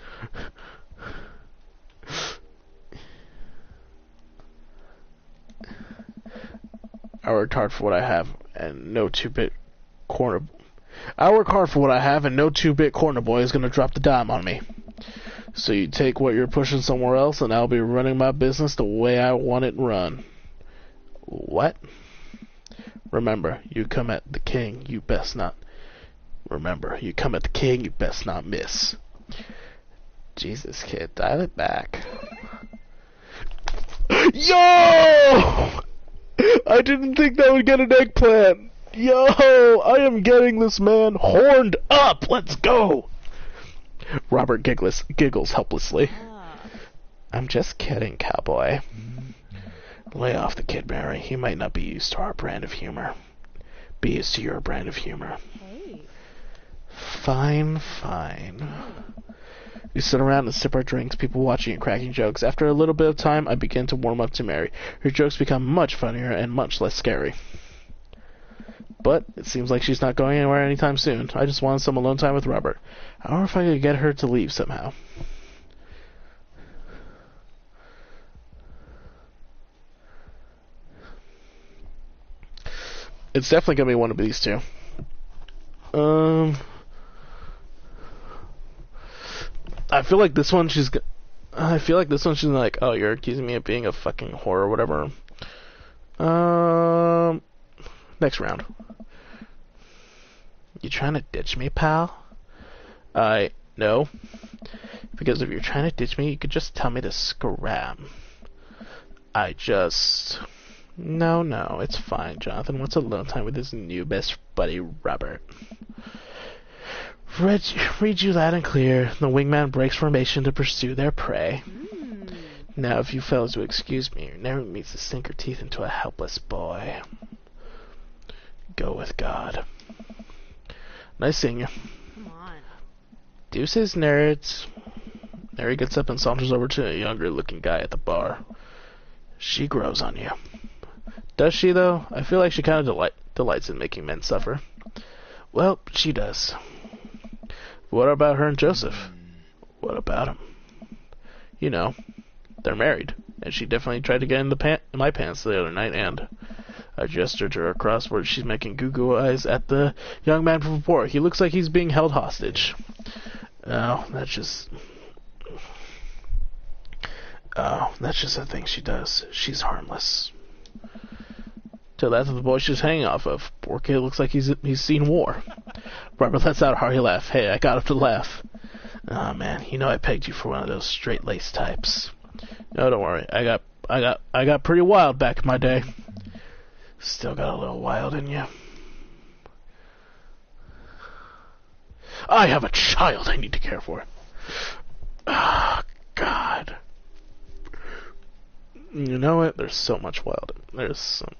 I work hard for what I have, and no 2-bit corner. I work hard for what I have, and no 2-bit corner boy is gonna drop the dime on me. So you take what you're pushing somewhere else, and I'll be running my business the way I want it run. What? Remember, you come at the king, you best not. Remember, you come at the king, you best not miss. Jesus, kid, dial it back. Yo! I didn't think that would get an eggplant. Yo, I am getting this man horned up. Let's go. Robert giggles helplessly. I'm just kidding, cowboy. Lay off the kid, Mary. He might not be used to our brand of humor. Be used to your brand of humor. Hey. Fine. We sit around and sip our drinks, people watching and cracking jokes. After a little bit of time, I begin to warm up to Mary. Her jokes become much funnier and much less scary. But it seems like she's not going anywhere anytime soon. I just wanted some alone time with Robert. I wonder if I could get her to leave somehow. It's definitely going to be one of these two. I feel like this one she's like, oh, you're accusing me of being a fucking whore or whatever. Next round. You trying to ditch me, pal? No. Because if you're trying to ditch me, you could just tell me to scram. No, it's fine. Jonathan wants alone time with his new best buddy, Robert. Read you loud and clear. The wingman breaks formation to pursue their prey. Now, if you fellas will excuse me, your never means to sink her teeth into a helpless boy. Go with God. Nice seeing you. Come on. Deuces, nerds. Mary gets up and saunters over to a younger-looking guy at the bar. She grows on you. Does she, though? I feel like she kind of delights in making men suffer. Well, she does. What about her and Joseph? What about him? You know, they're married, and she definitely tried to get in my pants the other night, and I gestured to her across where she's making goo-goo eyes at the young man from before. He looks like he's being held hostage. Oh, that's just a thing she does. She's harmless. So that's the boy she's hanging off of. Poor kid looks like he's seen war. Robert lets out a hearty laugh. Hey, I got him to laugh. Oh man, you know I pegged you for one of those straight-laced types. No, don't worry. I got pretty wild back in my day. Still got a little wild in you. I have a child I need to care for. Ah, God. You know what? There's so much wild. There's some...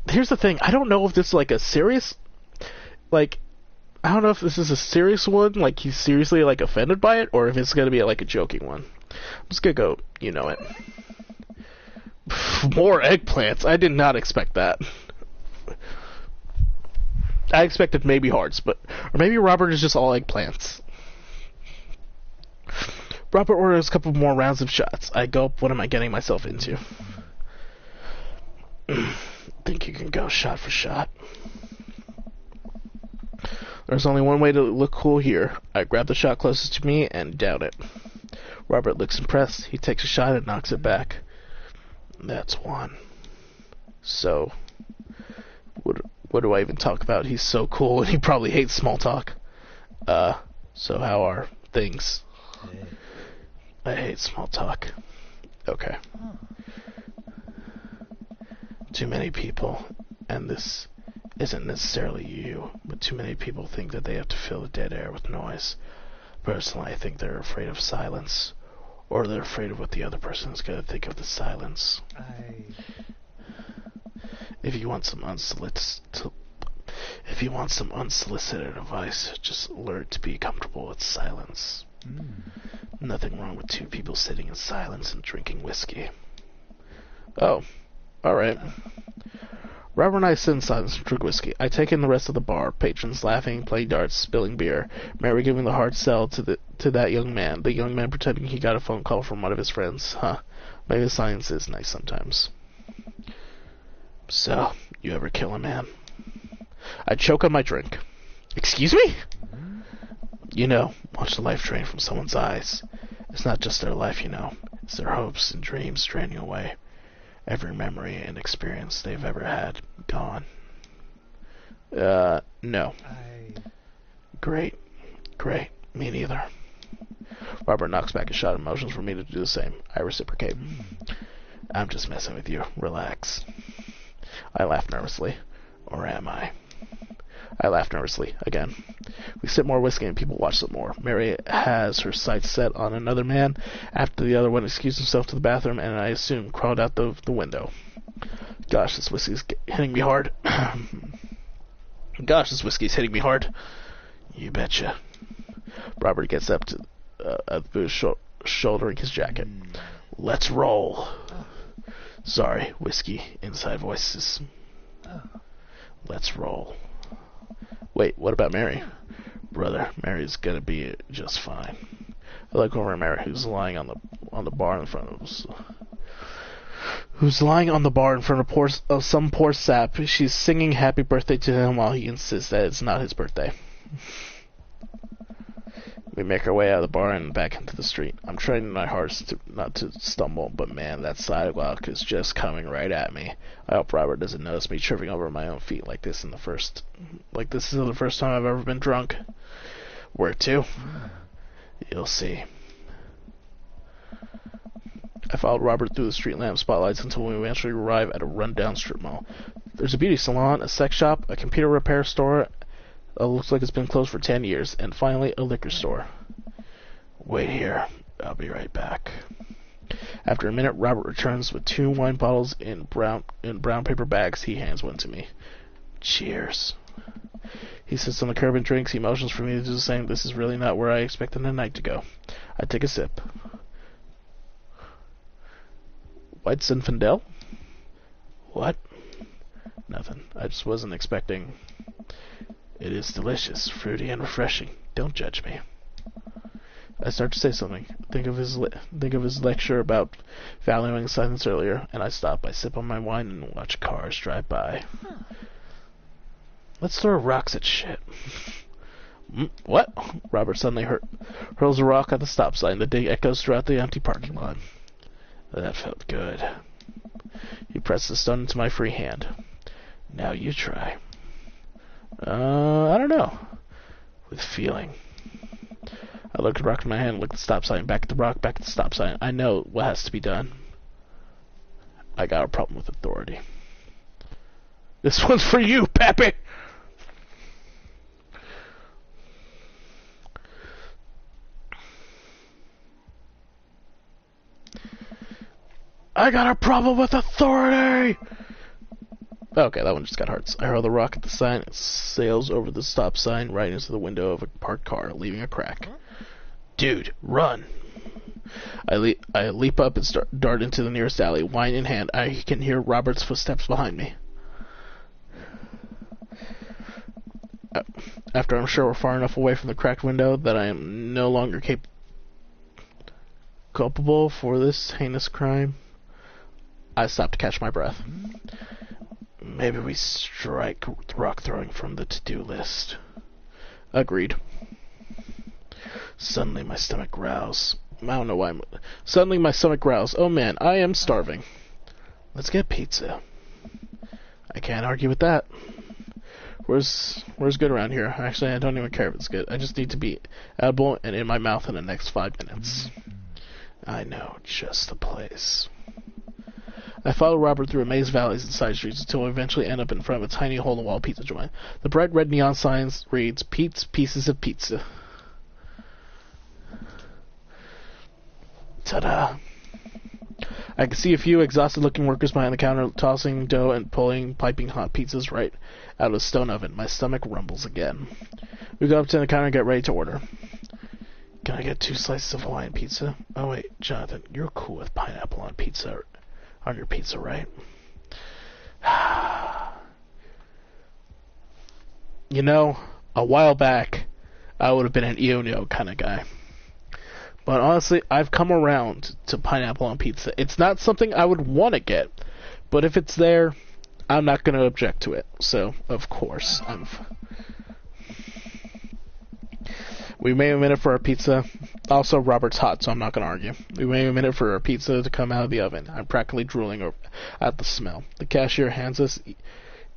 Here's the thing. I don't know if this is like a serious... Like... I don't know if this is a serious one, like he's seriously like offended by it, or if it's gonna be like a joking one. I'm just gonna go, you know it. More eggplants. I did not expect that. I expected maybe hearts, or maybe Robert is just all eggplants. Robert orders a couple more rounds of shots. I gulp. What am I getting myself into? Think you can go shot for shot? There's only one way to look cool here. I grab the shot closest to me and down it. Robert looks impressed. He takes a shot and knocks it back. That's one. So, what do I even talk about? He's so cool and he probably hates small talk. So how are things? I hate small talk. Okay. Too many people, and this isn't necessarily you, but too many people think that they have to fill the dead air with noise. Personally, I think they're afraid of silence, or they're afraid of what the other person is going to think of the silence. If you want some unsolicited advice, just learn to be comfortable with silence. Nothing wrong with two people sitting in silence and drinking whiskey. Oh, alright. Robert and I sit in silence and drink whiskey. I take in the rest of the bar, patrons laughing, playing darts, spilling beer, Mary giving the hard sell to that young man, the young man pretending he got a phone call from one of his friends. Maybe silence is nice sometimes. So, you ever kill a man? I choke on my drink. Excuse me? You know, watch the life drain from someone's eyes. It's not just their life, you know. It's their hopes and dreams draining away. Every memory and experience they've ever had, gone. No. Great. Me neither. Robert knocks back a shot and motions for me to do the same. I reciprocate. I'm just messing with you. Relax. I laugh nervously. Or am I? I laugh nervously again. We sip more whiskey and people watch some more. Mary has her sights set on another man after the other one excused himself to the bathroom and I assume crawled out the window. Gosh, this whiskey's hitting me hard. Gosh, this whiskey's hitting me hard. You betcha. Robert gets up to at the shouldering his jacket. Let's roll. Sorry, whiskey, inside voices. Let's roll. Wait, what about Mary? Brother, Mary's gonna be just fine. I look over at Mary, who's lying on the bar in front of us. Who's lying on the bar in front of some poor sap. She's singing happy birthday to him while he insists that it's not his birthday. We make our way out of the bar and back into the street. I'm trying my hardest not to stumble, but man, that sidewalk is just coming right at me. I hope Robert doesn't notice me tripping over my own feet like this is the first time I've ever been drunk. Where to? You'll see. I followed Robert through the street lamp spotlights until we eventually arrive at a rundown strip mall. There's a beauty salon, a sex shop, a computer repair store. Looks like it's been closed for 10 years. And finally, a liquor store. Wait here. I'll be right back. After a minute, Robert returns with 2 wine bottles in brown paper bags. He hands one to me. Cheers. He sits on the curb and drinks. He motions for me to do the same. This is really not where I expected the night to go. I take a sip. White Zinfandel? What? Nothing. I just wasn't expecting... It is delicious, fruity, and refreshing. Don't judge me. I start to say something. Think of his lecture about valuing silence earlier, and I stop. I sip on my wine and watch cars drive by. Let's throw rocks at shit. What? Robert suddenly hurls a rock at the stop sign. The dig echoes throughout the empty parking lot. That felt good. He pressed the stone into my free hand. Now you try. I don't know. With feeling. I looked at the rock in my hand, looked at the stop sign, back at the rock, back at the stop sign. I know what has to be done. I got a problem with authority. This one's for you, Pappy! I got a problem with authority! Okay, that one just got hearts. I hurl the rock at the sign. It sails over the stop sign right into the window of a parked car, leaving a crack. Dude, run! I leap up and dart into the nearest alley, wine in hand. I can hear Robert's footsteps behind me. After I'm sure we're far enough away from the cracked window that I am no longer culpable for this heinous crime, I stop to catch my breath. Maybe we strike rock throwing from the to-do list. Agreed. Suddenly my stomach growls. I don't know why. Suddenly my stomach growls. Oh man, I am starving. Let's get pizza. I can't argue with that. Where's good around here? Actually, I don't even care if it's good. I just need to be edible and in my mouth in the next 5 minutes. I know just the place. I follow Robert through a maze of alleys and side streets until we eventually end up in front of a tiny hole-in-the-wall pizza joint. The bright red neon signs reads, Pete's Pieces of Pizza. Ta-da. I can see a few exhausted-looking workers behind the counter tossing dough and pulling piping hot pizzas right out of the stone oven. My stomach rumbles again. We go up to the counter and get ready to order. Can I get 2 slices of Hawaiian pizza? Oh wait, Jonathan, you're cool with pineapple on your pizza, right? You know, a while back, I would have been an Ionio kind of guy. But honestly, I've come around to pineapple on pizza. It's not something I would want to get, but if it's there, I'm not going to object to it. So, of course, We wait a minute for our pizza. Also, Robert's hot, so I'm not going to argue. We wait a minute for our pizza to come out of the oven. I'm practically drooling at the smell. The cashier hands us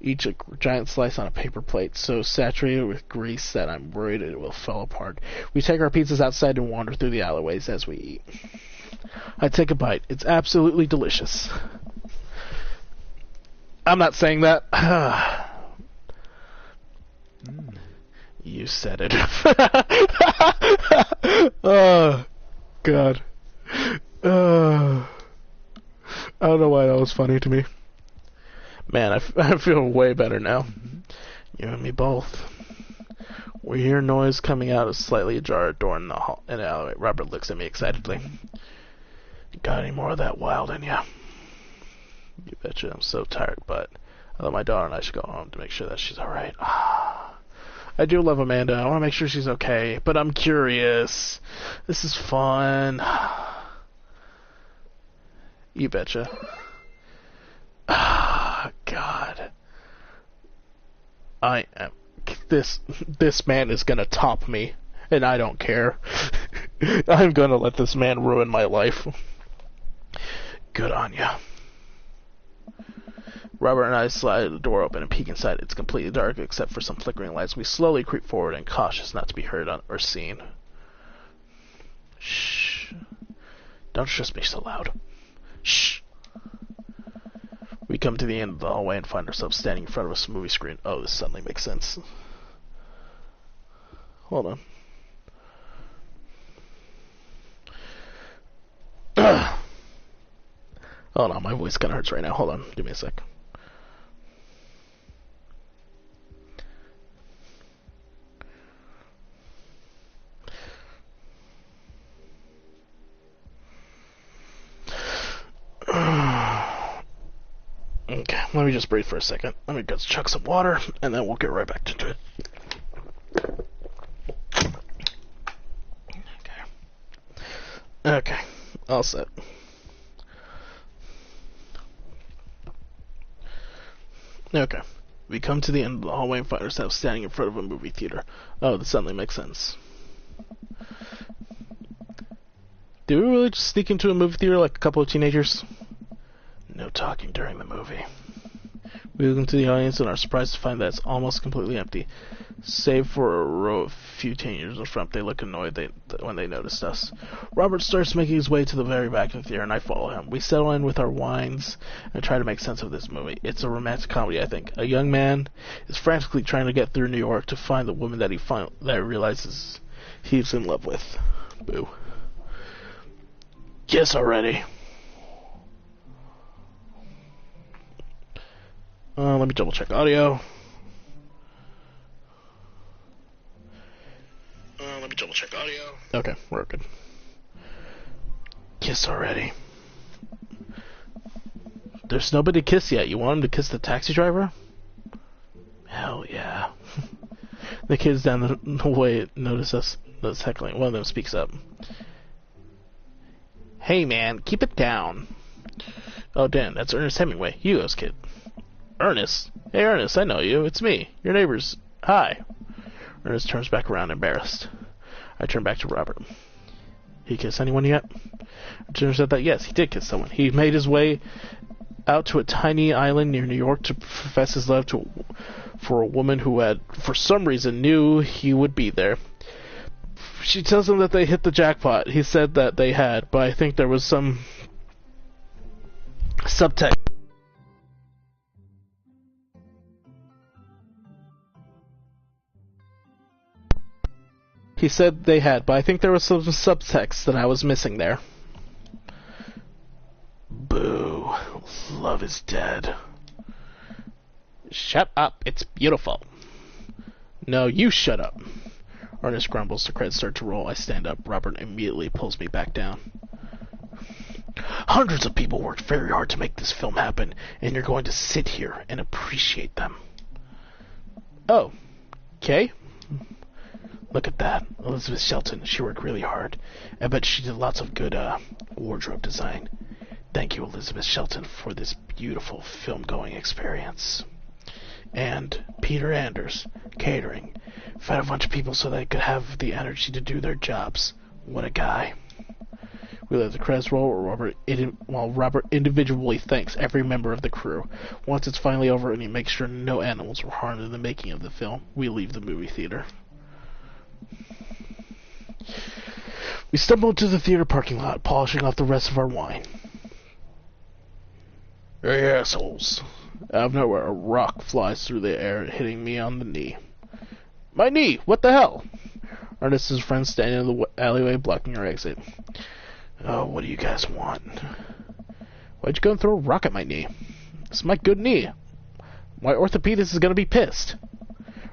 each a giant slice on a paper plate, so saturated with grease that I'm worried it will fall apart. We take our pizzas outside and wander through the alleyways as we eat. I take a bite. It's absolutely delicious. I'm not saying that. You said it. Oh, God. I don't know why that was funny to me. Man, I feel way better now. You and me both. We hear noise coming out of slightly ajar door in the alleyway. Robert looks at me excitedly. Got any more of that wild in ya? You betcha. I'm so tired, but I thought my daughter and I should go home to make sure that she's alright. I do love Amanda. I want to make sure she's okay, but I'm curious. This is fun. You betcha. God. I am... This man is gonna top me, and I don't care. I'm gonna let this man ruin my life. Good on ya. Robert and I slide the door open and peek inside. It's completely dark except for some flickering lights. We slowly creep forward and cautious not to be heard or seen. Shh. Don't stress me so loud. Shh. We come to the end of the hallway and find ourselves standing in front of a movie screen. Oh, this suddenly makes sense. Hold on. Hold on, my voice kind of hurts right now. Hold on, give me a sec. Okay, let me just breathe for a second. Let me go chug some water, and then we'll get right back into it. Okay, all set. Okay, we come to the end of the hallway and find ourselves standing in front of a movie theater. Oh, this suddenly makes sense. Did we really just sneak into a movie theater like a couple of teenagers? No talking during the movie. We look into the audience and are surprised to find that it's almost completely empty. Save for a row of few teenagers in front. They look annoyed when they noticed us. Robert starts making his way to the very back of the theater, and I follow him. We settle in with our wines and try to make sense of this movie. It's a romantic comedy, I think. A young man is frantically trying to get through New York to find the woman that he realizes he's in love with. Boo. Kiss already. Let me double check audio. Okay, we're good. Kiss already. There's nobody to kiss yet. You want him to kiss the taxi driver? Hell yeah. The kids down the way notice us. Notice heckling. One of them speaks up. Hey man, keep it down. Oh damn, that's Ernest Hemingway. Hugo's kid. Ernest? Hey Ernest, I know you. It's me. Your neighbors. Hi. Ernest turns back around embarrassed. I turn back to Robert. He kissed anyone yet? It turns out that yes, he did kiss someone. He made his way out to a tiny island near New York to profess his love for a woman who had, for some reason, knew he would be there. She tells him that they hit the jackpot. He said that they had, but I think there was some subtext. He said they had, but I think there was some subtext that I was missing there. Boo. Love is dead. Shut up. It's beautiful. No, you shut up. Ernest grumbles. The credits start to roll. I stand up. Robert immediately pulls me back down. Hundreds of people worked very hard to make this film happen, and you're going to sit here and appreciate them. Oh. Okay. Look at that. Elizabeth Shelton. She worked really hard. I bet she did lots of good wardrobe design. Thank you, Elizabeth Shelton, for this beautiful film-going experience. And Peter Anders, catering. Fed a bunch of people so they could have the energy to do their jobs. What a guy. We let the credits roll while Robert individually thanks every member of the crew. Once it's finally over and he makes sure no animals were harmed in the making of the film, we leave the movie theater. We stumble into the theater parking lot, polishing off the rest of our wine. Hey, assholes. Out of nowhere, a rock flies through the air, hitting me on the knee. My knee! What the hell? Ernest and his friend standing in the alleyway, blocking our exit. Oh, what do you guys want? Why'd you go and throw a rock at my knee? It's my good knee. My orthopedist is gonna be pissed.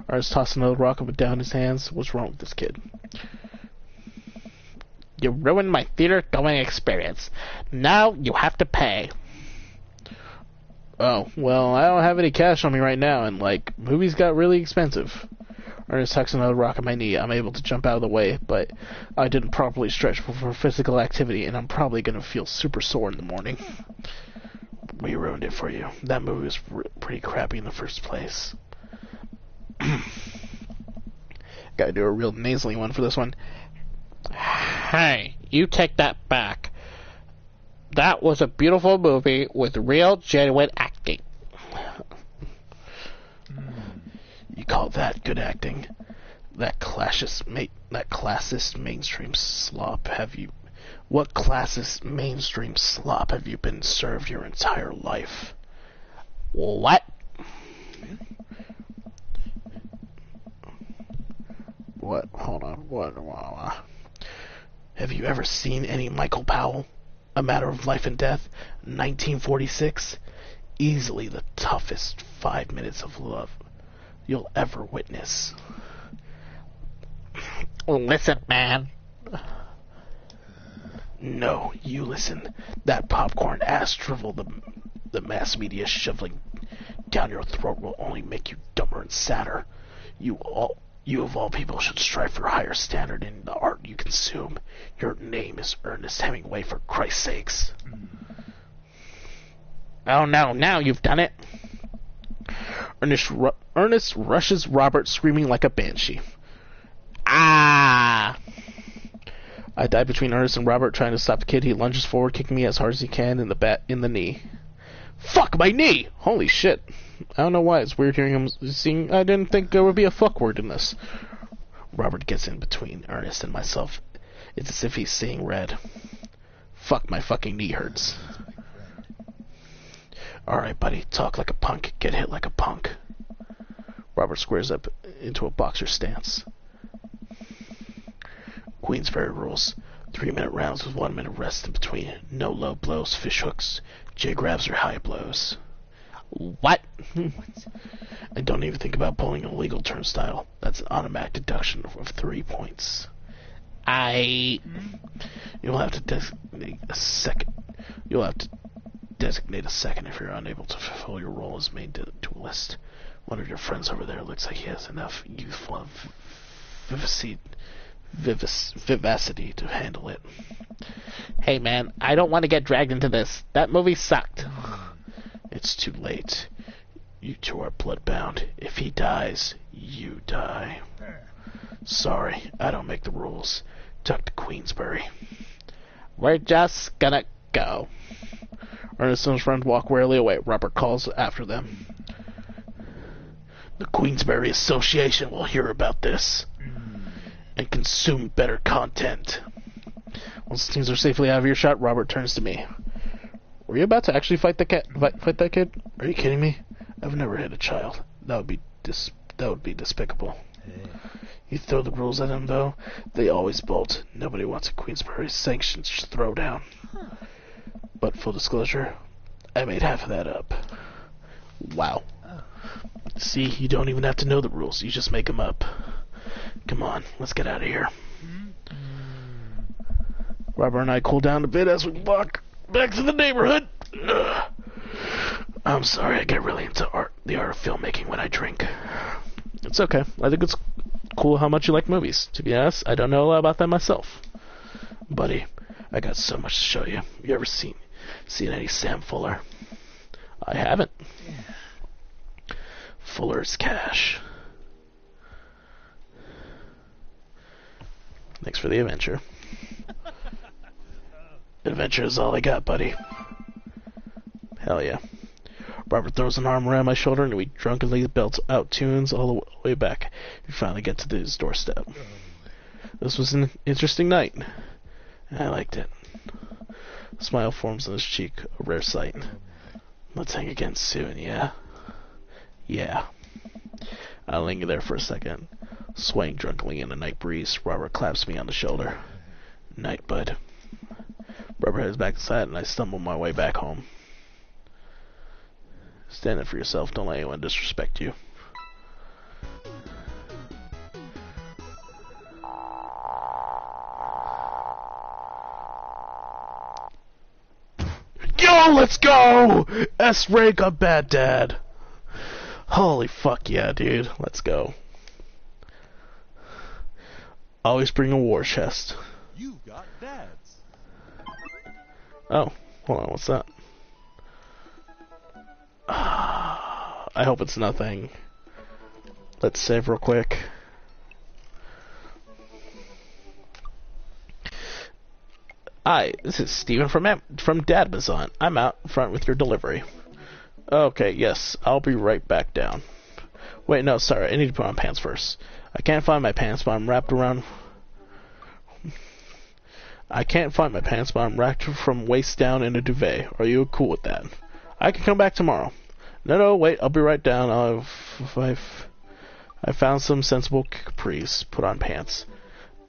Ernest tossed another rock up and down his hands. What's wrong with this kid? You ruined my theater-going experience. Now you have to pay. Oh, well, I don't have any cash on me right now, and, movies got really expensive. Ernest tucks another rock at my knee. I'm able to jump out of the way, but I didn't properly stretch before physical activity, and I'm probably going to feel super sore in the morning. We ruined it for you. That movie was pretty crappy in the first place. Gotta do a real nasally one for this one. Hey, you take that back. That was a beautiful movie with real, genuine acting. You call that good acting? That classist mainstream slop have you... What classist mainstream slop have you been served your entire life? What? What? Hold on. What? Have you ever seen any Michael Powell? A Matter of Life and Death, 1946? Easily the toughest 5 minutes of love you'll ever witness. Listen, man. No, you listen. That popcorn ass drivel the mass media shoveling down your throat will only make you dumber and sadder. You of all people should strive for a higher standard in the art you consume. Your name is Ernest Hemingway, for Christ's sakes. Oh no, now you've done it. Ernest rushes Robert, screaming like a banshee. Ah! I dive between Ernest and Robert, trying to stop the kid. He lunges forward, kicking me as hard as he can in the knee. Fuck my knee! Holy shit. I don't know why. It's weird hearing him sing. I didn't think there would be a fuck word in this. Robert gets in between Ernest and myself. It's as if he's seeing red. Fuck, my fucking knee hurts. Alright, buddy. Talk like a punk. Get hit like a punk. Robert squares up into a boxer stance. Queensberry rules. 3-minute rounds with 1 minute rest in between. No low blows, fish hooks, J grabs, or high blows. What? And don't even think about pulling a legal turnstile. That's an automatic deduction of 3 points. You'll have to designate a second. You'll have to designate a second if you're unable to fulfill your role as main duelist. One of your friends over there looks like he has enough youthful vivacity to handle it. Hey man, I don't want to get dragged into this. That movie sucked. It's too late. You two are bloodbound. If he dies, you die. Sorry, I don't make the rules. Talk to Queensberry. We're just gonna go. Ernest and his friend walk warily away. Robert calls after them. The Queensberry Association will hear about this and consume better content. Once things are safely out of earshot, Robert turns to me. Were you about to actually fight that kid? Are you kidding me? I've never hit a child. That would be despicable. Yeah. You throw the rules at them, though, they always bolt. Nobody wants a Queensberry sanctioned throwdown. But full disclosure, I made half of that up. Wow. See, you don't even have to know the rules. You just make them up. Come on, let's get out of here. Robert and I cool down a bit as we walk back to the neighborhood. I'm sorry, I get really into the art of filmmaking when I drink. It's okay. I think it's cool how much you like movies. To be honest, I don't know a lot about them myself. Buddy, I got so much to show you. You ever seen any Sam Fuller? I haven't. Fuller's Cash. Thanks for the adventure. Adventure is all I got, buddy. Hell yeah. Robert throws an arm around my shoulder and we drunkenly belt out tunes all the way back. We finally get to his doorstep. This was an interesting night. I liked it. A smile forms on his cheek, a rare sight. Let's hang again soon, yeah? Yeah. I linger there for a second. Swaying drunkenly in the night breeze, Robert claps me on the shoulder. Night, bud. Robert heads back inside and I stumble my way back home. Stand up for yourself, don't let anyone disrespect you. Yo, let's go! S-Ray got bad dad. Holy fuck yeah, dude. Let's go. Always bring a war chest. You got dads. Oh, hold on, what's that? I hope it's nothing. Let's save real quick. Hi, this is Steven from Dadmazon. I'm out front with your delivery. Okay, yes, I'll be right back down. Wait, no, sorry, I need to put on pants first. I can't find my pants, but I'm wrapped from waist down in a duvet. Are you cool with that? I can come back tomorrow. No, wait, I'll be right down. I found some sensible capris. Put on pants.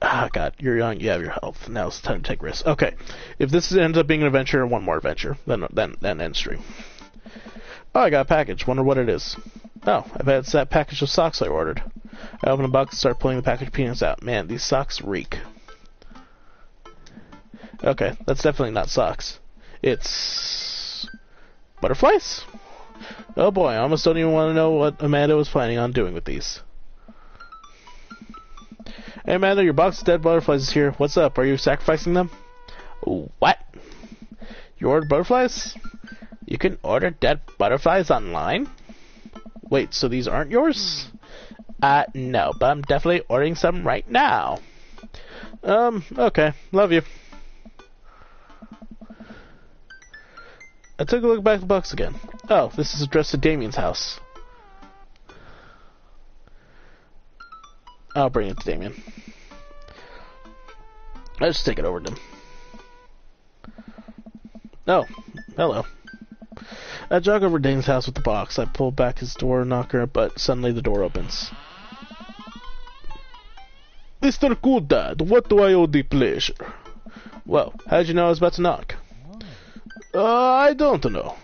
Ah, God, you're young, you have your health. Now it's time to take risks. Okay, if this ends up being an adventure, one more adventure, then end stream. Oh, I got a package. Wonder what it is. Oh, I bet it's that package of socks I ordered. I open the box and start pulling the package peanuts out. Man, these socks reek. Okay, that's definitely not socks. It's butterflies? Oh boy, I almost don't even want to know what Amanda was planning on doing with these. Hey Amanda, your box of dead butterflies is here. What's up? Are you sacrificing them? What? You ordered butterflies? You can order dead butterflies online? Wait, so these aren't yours? No, but I'm definitely ordering some right now. Okay. Love you. I took a look back at the box again. Oh, this is addressed to Damien's house. I'll bring it to Damien. I'll just take it over to him. Oh, hello. I jog over to Damien's house with the box. I pull back his door knocker, but suddenly the door opens. Mr. Cool Dad, what do I owe the pleasure? Well, how'd you know I was about to knock? I don't know.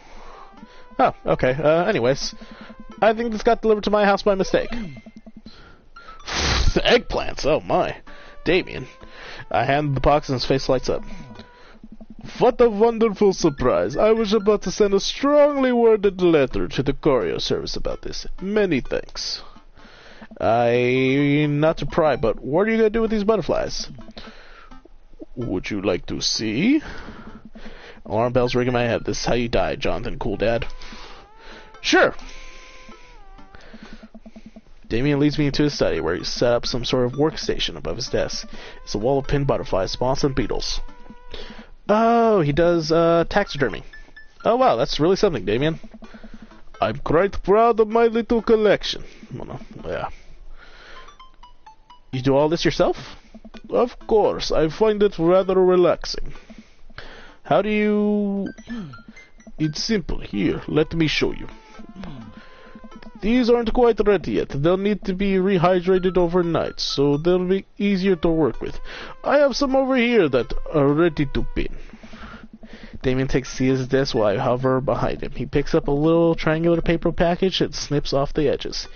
Oh, okay. Anyways, I think this got delivered to my house by mistake. Eggplants, oh my. Damien. I hand the box and his face lights up. What a wonderful surprise. I was about to send a strongly worded letter to the courier service about this. Many thanks. Not to pry, but what are you going to do with these butterflies? Would you like to see? Alarm bells ring in my head. This is how you die, Jonathan Cool Dad. Sure. Damien leads me into his study, where he set up some sort of workstation above his desk. It's a wall of pinned butterflies, moths, and beetles. Oh, he does taxidermy. Oh wow, that's really something, Damien. I'm quite proud of my little collection. Well, yeah. You do all this yourself? Of course, I find it rather relaxing. How do you... It's simple. Here, let me show you. These aren't quite ready yet. They'll need to be rehydrated overnight, so they'll be easier to work with. I have some over here that are ready to pin. Damien takes a seat at his desk while I hover behind him. He picks up a little triangular paper package and snips off the edges.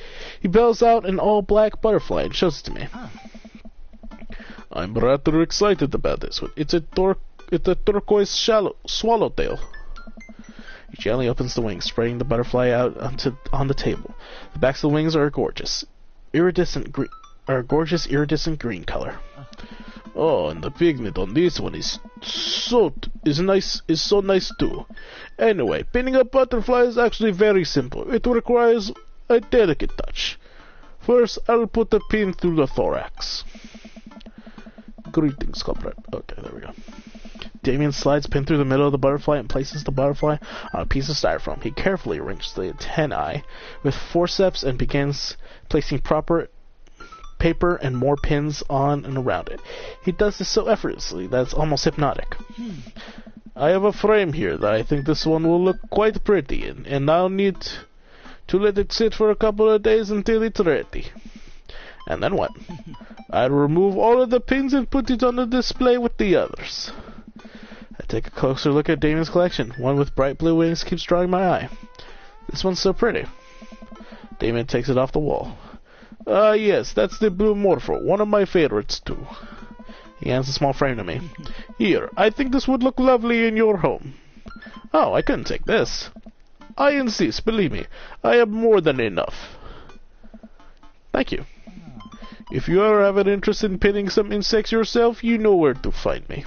He bells out an all-black butterfly and shows it to me. I'm rather excited about this one. It's a turquoise swallowtail. He gently opens the wings, spreading the butterfly out on the table. The backs of the wings are gorgeous, iridescent green color. Oh, and the pigment on this one is so nice too. Anyway, pinning a butterfly is actually very simple. It requires a delicate touch. First, I'll put a pin through the thorax. Greetings, comrade. Okay, there we go. Damien slides pin through the middle of the butterfly and places the butterfly on a piece of styrofoam. He carefully arranges the antennae with forceps and begins placing proper paper and more pins on and around it. He does this so effortlessly that it's almost hypnotic. I have a frame here that I think this one will look quite pretty in, and I'll need to let it sit for a couple of days until it's ready. And then what? I'll remove all of the pins and put it on the display with the others. I take a closer look at Damien's collection. One with bright blue wings keeps drawing my eye. This one's so pretty. Damien takes it off the wall. Yes, that's the blue morpho, one of my favorites too. He hands a small frame to me. Here, I think this would look lovely in your home. Oh, I couldn't take this. I insist, believe me. I have more than enough. Thank you. If you ever have an interest in pinning some insects yourself, you know where to find me.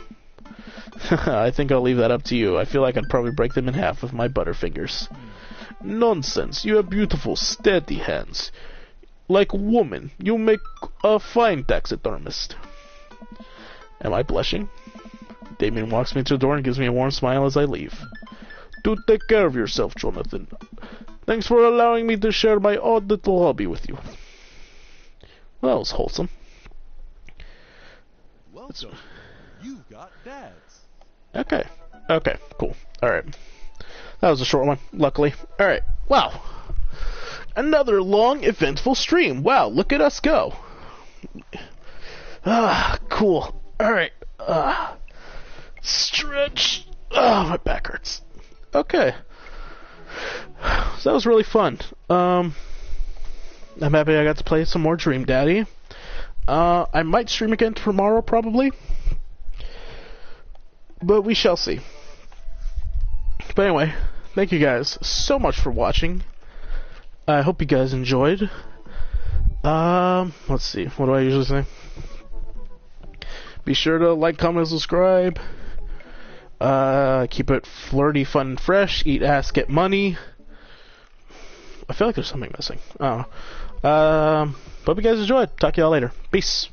I think I'll leave that up to you. I feel like I'd probably break them in half with my butterfingers. Nonsense. You have beautiful, steady hands. Like a woman, you make a fine taxidermist. Am I blushing? Damien walks me to the door and gives me a warm smile as I leave. Do take care of yourself, Jonathan. Thanks for allowing me to share my odd little hobby with you. Well, that was wholesome. Welcome. You've got dads. Okay, cool. Alright. That was a short one, luckily. Alright, wow. Another long, eventful stream. Wow, look at us go. Cool. Alright. Stretch. My back hurts. Okay. So that was really fun. I'm happy I got to play some more Dream Daddy. I might stream again tomorrow, probably. But we shall see. But anyway, thank you guys so much for watching. I hope you guys enjoyed. Let's see. What do I usually say? Be sure to like, comment, subscribe. Keep it flirty, fun, and fresh. Eat ass, get money. I feel like there's something missing. I don't know. Hope you guys enjoyed. Talk to y'all later. Peace.